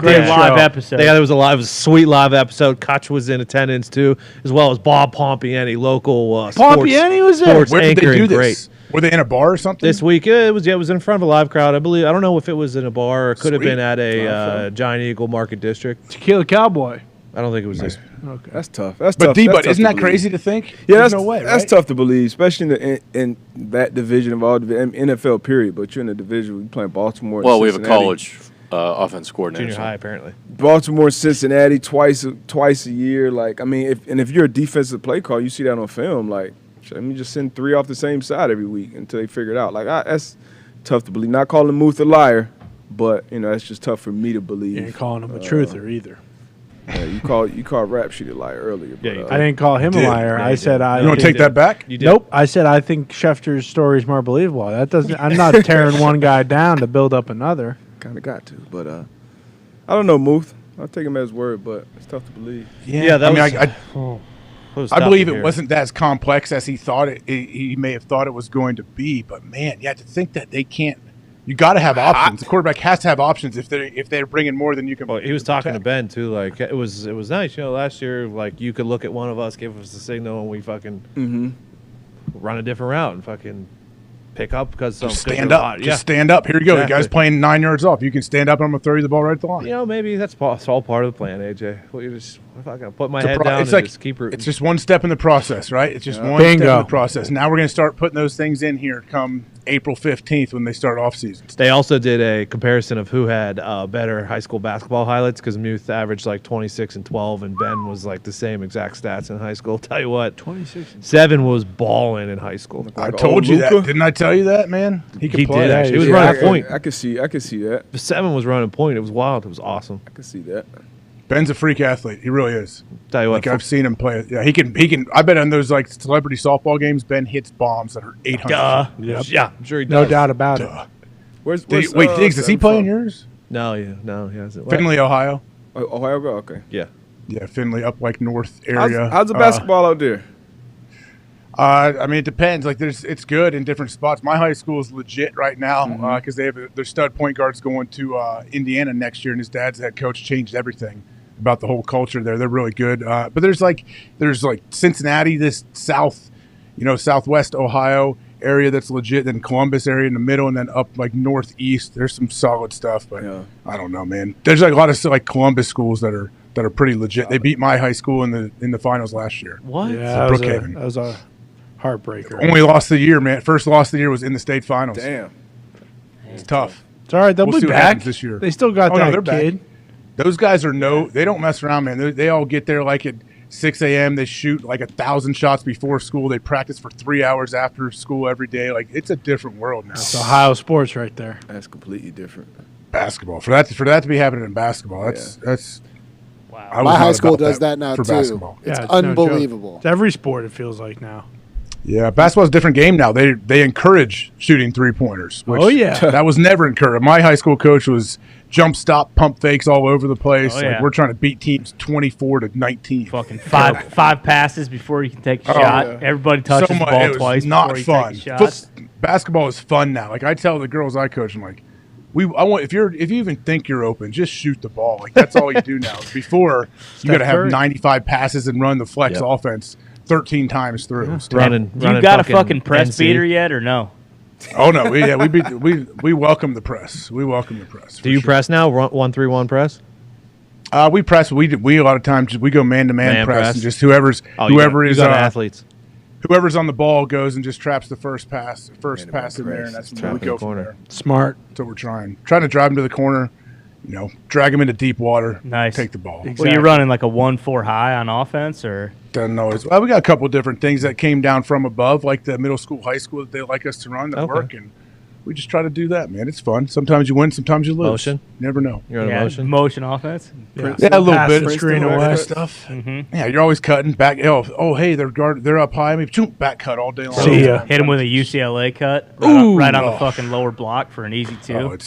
Great Great live show. episode. Yeah, there was a sweet live episode. Koch was in attendance too, as well as Bob Pompiani, local Pompiani was there? sports Where did they anchoring. do this? Great. Were they in a bar or something? This week, it was in front of a live crowd. I believe. I don't know if it was in a bar or it could have Sweet. been at a Giant Eagle Market District. Tequila Cowboy. I don't think it was this. Okay. That's tough. That's But tough. D, That's but tough isn't to that believe. crazy to think? Yeah, There's that's no way. that's right? tough to believe, especially in that division of all NFL. Period. But you're in a division. You playing Baltimore. Well, we have a Cincinnati. college offense coordinator. Junior so- high, apparently. Baltimore, Cincinnati, twice a year. Like, I mean, if you're a defensive play call, you see that on film. Like, let me just send 3 off the same side every week until they figure it out. Like, that's tough to believe. Not calling Muth a liar, but that's just tough for me to believe. You ain't calling him a truther either. Yeah, you called Rap Sheet a liar earlier. But, you I didn't call him a did. liar. Yeah, I you said did. I. You want to take that back? You did. Nope. I said I think Schefter's story is more believable. That doesn't. I'm not tearing one guy down to build up another. kind of got to. But I don't know, Muth. I'll take him at his word, but it's tough to believe. Yeah, that was. I believe it wasn't as complex as he thought it. He may have thought it was going to be, but man, yeah, to think that they can't. You got to have options. The quarterback has to have options if they're bringing more than you can. Well, he was talking to Ben too. Like it was nice. Last year, like you could look at one of us, give us the signal, and we fucking run a different route and fucking pick up because just stand up. Just stand up. Here you go. Exactly. The guy's playing 9 yards off. You can stand up, and I'm going to throw you the ball right at the line. You know, maybe that's all part of the plan, AJ. Well, if I can put my head down it's and like, just keep rooting. It's just one step in the process, right? It's just one step in the process. Now we're going to start putting those things in here come April 15th when they start off season. They also did a comparison of who had better high school basketball highlights because Muth averaged like 26 and 12, and Ben was like the same exact stats in high school. Tell you what, 26. 7 was balling in high school. I told you that. Didn't I tell you that, man? He could play. Did actually. He was running point. I could see that. The 7 was running point. It was wild. It was awesome. I could see that. Ben's a freak athlete. He really is. Tell you what, I've seen him play. Yeah, he can. I bet on those like celebrity softball games, Ben hits bombs that are 800. Yep. Yeah, I'm sure he does. No doubt about it. Wait, Diggs, does he play in yours? No, he hasn't. Finley, Ohio. Ohio, okay. Yeah. Yeah, Finley up like north area. How's the basketball out there? I mean, it depends. Like, it's good in different spots. My high school is legit right now because they have their stud point guards going to Indiana next year, and his dad's head coach changed everything about the whole culture there. They're really good. But there's like Cincinnati, this southwest Ohio area that's legit, then Columbus area in the middle, and then up like northeast. There's some solid stuff, but I don't know, man. There's like a lot of like Columbus schools that are pretty legit. They beat my high school in the finals last year. What? Yeah, Brookhaven. that was a heartbreaker. Only lost the year, man. First loss of the year was in the state finals. Damn. It's tough. It's all right. They'll We'll be see what back happens this year. They still got Oh, no, that they're kid. back. Those guys they don't mess around, man. They all get there like at 6 a.m. They shoot like 1,000 shots before school. They practice for 3 hours after school every day. Like, it's a different world now. It's Ohio sports right there. That's completely different. Basketball. For that to be happening in basketball, that's wow. My high school does that now for too. basketball. It's Yeah, it's no joke. unbelievable. It's every sport, it feels like now. Yeah, basketball's a different game now. They encourage shooting 3-pointers. Which Oh, yeah. That was never encouraged. My high school coach was jump stop, pump fakes all over the place. Oh, yeah. Like, we're trying to beat teams 24-19. Fucking five passes before you can take a Oh, shot. yeah. Everybody touches the ball it was twice not before fun. you take a shot. Basketball is fun now. Like, I tell the girls I coach, I'm like, if you even think you're open, just shoot the ball. Like, that's all you do now. Before, you got to have Curry. 95 passes and run the flex offense 13 times through. Running You got a fucking press beater yet or no? Oh no, we welcome the press. We welcome the press. Do you press now? 1-3-1 press? We press. We a lot of times we go man-to-man press, and just whoever is athletes. Whoever's on the ball goes and just traps the first pass in there, and that's where we go from there. Smart. So we're trying to drive him to the corner, drag him into deep water. Nice. Take the ball. Well, you're running like a 1-4 high on offense, or doesn't always. Well, we got a couple of different things that came down from above, like the middle school, high school that they like us to run that work, and we just try to do that, man. It's fun. Sometimes you win, sometimes you lose. Motion? You never know. You're on motion offense. Yeah, a little bit. Pass, screen away Stuff. Yeah, you're always cutting back. Oh, hey, they're up high. Maybe back cut all day long. See ya. Hit him with a UCLA cut right on the fucking lower block for an easy 2.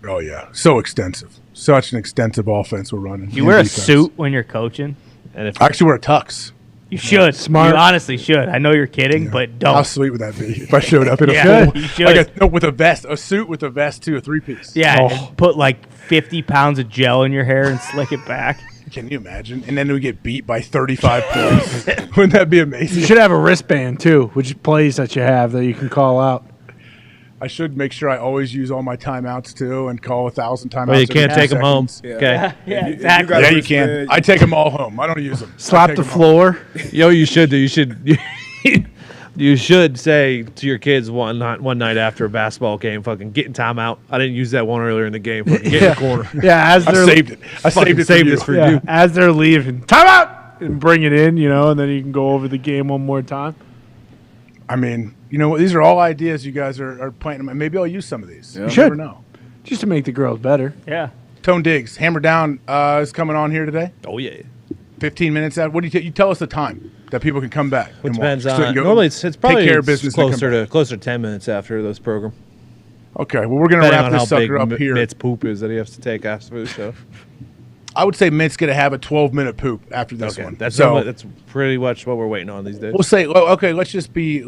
Oh yeah, so extensive. Such an extensive offense we're running. You wear a suit when you're coaching, and if I actually wear a tux. You should. Smart. You honestly should. I know you're kidding, but don't. How sweet would that be if I showed up in a full, you should. like with a vest, a suit with a vest too, a 3-piece. Yeah, and put like 50 pounds of gel in your hair and slick it back. Can you imagine? And then we get beat by 35 points. Wouldn't that be amazing? You should have a wristband too, which plays that you have that you can call out. I should make sure I always use all my timeouts too, and call 1,000 timeouts. Well, you can't take them home. Yeah. Okay. Yeah, exactly. Yeah, you can. I take them all home. I don't use them. Slap the floor. Yo, you should do. You should. You should say to your kids one night after a basketball game, "Fucking get in timeout." I didn't use that one earlier in the game. Fucking get in the corner. Yeah, as I they're saved it. I saved this for you. As they're leaving, timeout, and bring it in, and then you can go over the game one more time. I mean, these are all ideas you guys are planting. Maybe I'll use some of these. You You should. never know. Just to make the girls better. Yeah. Tone Diggs, Hammer Down is coming on here today. Oh yeah. 15 minutes out. What do you tell us the time that people can come back? It and depends watch? So on. you go Normally, it's probably take care of business. and come closer to 10 minutes after this program. back. Okay, well we're gonna Depending wrap on this how big sucker up here. Mitt's poop is that he has to take after the show. I would say Mitt's gonna have a 12-minute poop after this one. That's so that's pretty much what we're waiting on these days. we'll say okay. Let's just be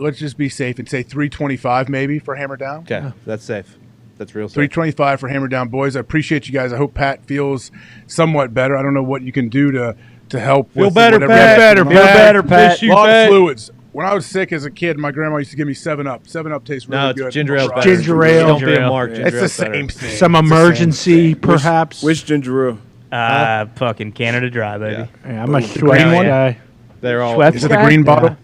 safe and say 3:25 maybe for Hammer Down. Okay, that's safe. That's real safe. 3:25 for Hammer Down, boys. I appreciate you guys. I hope Pat feels somewhat better. I don't know what you can do to help. Feel with better, whatever. Pat. Feel better, Pat. A lot of fluids. When I was sick as a kid, my grandma used to give me 7-Up. 7-Up tastes really No, good. it's ginger ale better. Ginger ale. Don't be a mark. Ginger It's the ale's same better. thing. Some It's the same emergency, thing. perhaps. Which ginger ale? Fucking Canada Dry, baby. Yeah, I'm a The Schweppes green one? guy. They're all. Schweppes Is it the guy? green Yeah. bottle?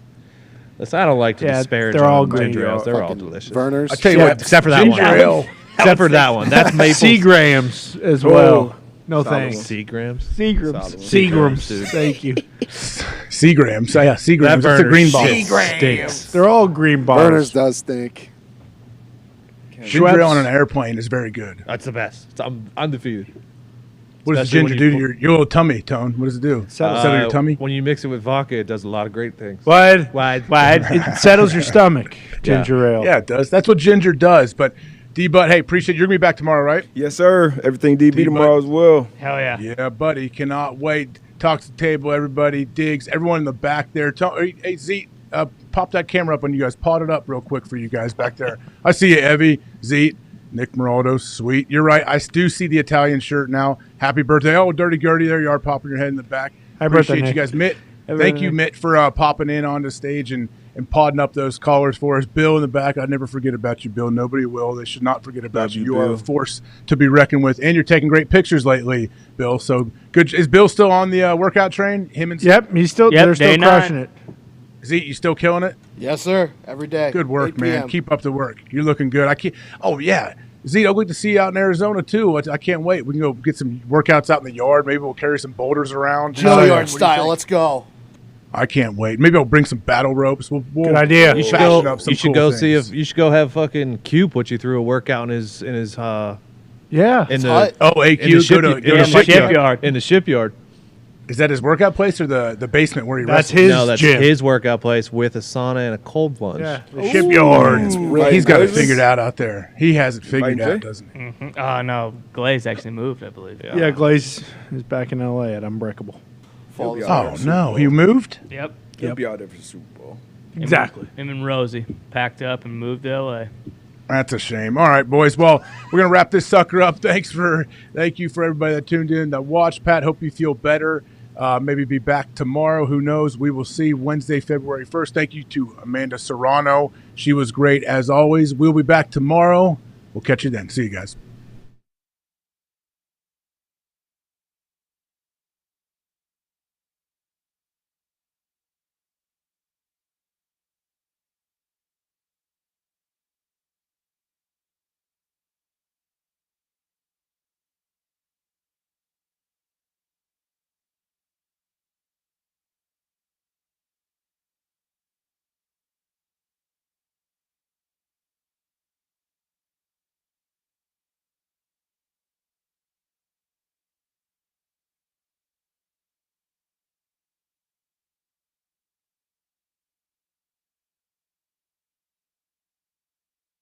Listen, I don't like to Yeah, disparage they're all on green. ginger ales. They're all Fucking delicious. Verner's. I tell you Yeah, what, except for that ginger one. ale. Except for that one. That's maple. Seagrams as well. No thanks. Seagrams. Seagrams. Seagrams, Seagrams. dude. Thank you. Seagrams. Yeah, Seagrams. That That's a green bottle. Stinks. They're all green bottles. Verner's does stink. Ginger ale on an airplane is very good. That's the best. It's undefeated. What does Especially ginger when do you to your little tummy, Tone? What does it do? Settle your tummy? When you mix it with vodka, it does a lot of great things. What? Wide. It settles your stomach. Ginger ale. Yeah, it does. That's what ginger does. But D-Butt, hey, appreciate you're going to be back tomorrow, right? Yes, sir. Everything DB tomorrow as well. Hell yeah. Yeah, buddy. Cannot wait. Talk to the table, everybody. Diggs, everyone in the back there. Hey, Zeke, pop that camera up on you guys. Pot it up real quick for you guys back there. I see you, Evie, Zeke, Nick Moraldo. Sweet. You're right. I do see the Italian shirt now. Happy birthday. Oh, Dirty Gertie, there you are, popping your head in the back. Happy Appreciate birthday, you guys. Mitt, Happy thank birthday, you, Nick. Mitt, for popping in on the stage and podding up those callers for us. Bill in the back, I'd never forget about you, Bill. Nobody will. They should not forget about Love you. you, You are Bill. a force to be reckoned with, and you're taking great pictures lately, Bill. So good. Is Bill still on the workout train? Him and Yep, they're still day crushing 9. it. Zeke, you still killing it? Yes, sir. Every day. Good work, 8 man. p.m. Keep up the work. You're looking good. I can't. Oh yeah, Zeke, I'd like to see you out in Arizona too. I can't wait. We can go get some workouts out in the yard. Maybe we'll carry some boulders around. Jail What do you yard style. think? Let's go. I can't wait. Maybe I'll bring some battle ropes. We'll Good idea. You should fashion go. up some You should cool go see things. if you should go have fucking Q put you through a workout in his Yeah. in the hot. Oh, AQ, in the shipyard. in the shipyard. Is that his workout place or the basement where he That's wrestles? his No, that's gym. his workout place with a sauna and a cold plunge. Yeah. The shipyard. He's got it Glaze? figured out there. He has it figured Fighting out, Jay? doesn't he? No, Glaze actually moved, I believe. Yeah, Glaze is back in LA at Unbreakable. He'll be out Oh there for no, Super he Bowl. moved. Yep. He'll be out there for the Super Bowl. Exactly. Him and Rosie packed up and moved to LA. That's a shame. All right, boys. Well, we're gonna wrap this sucker up. Thank you for everybody that tuned in, that watched. Pat, hope you feel better. Maybe be back tomorrow. Who knows? We will see Wednesday, February 1st. Thank you to Amanda Serrano. She was great as always. We'll be back tomorrow. We'll catch you then. See you guys.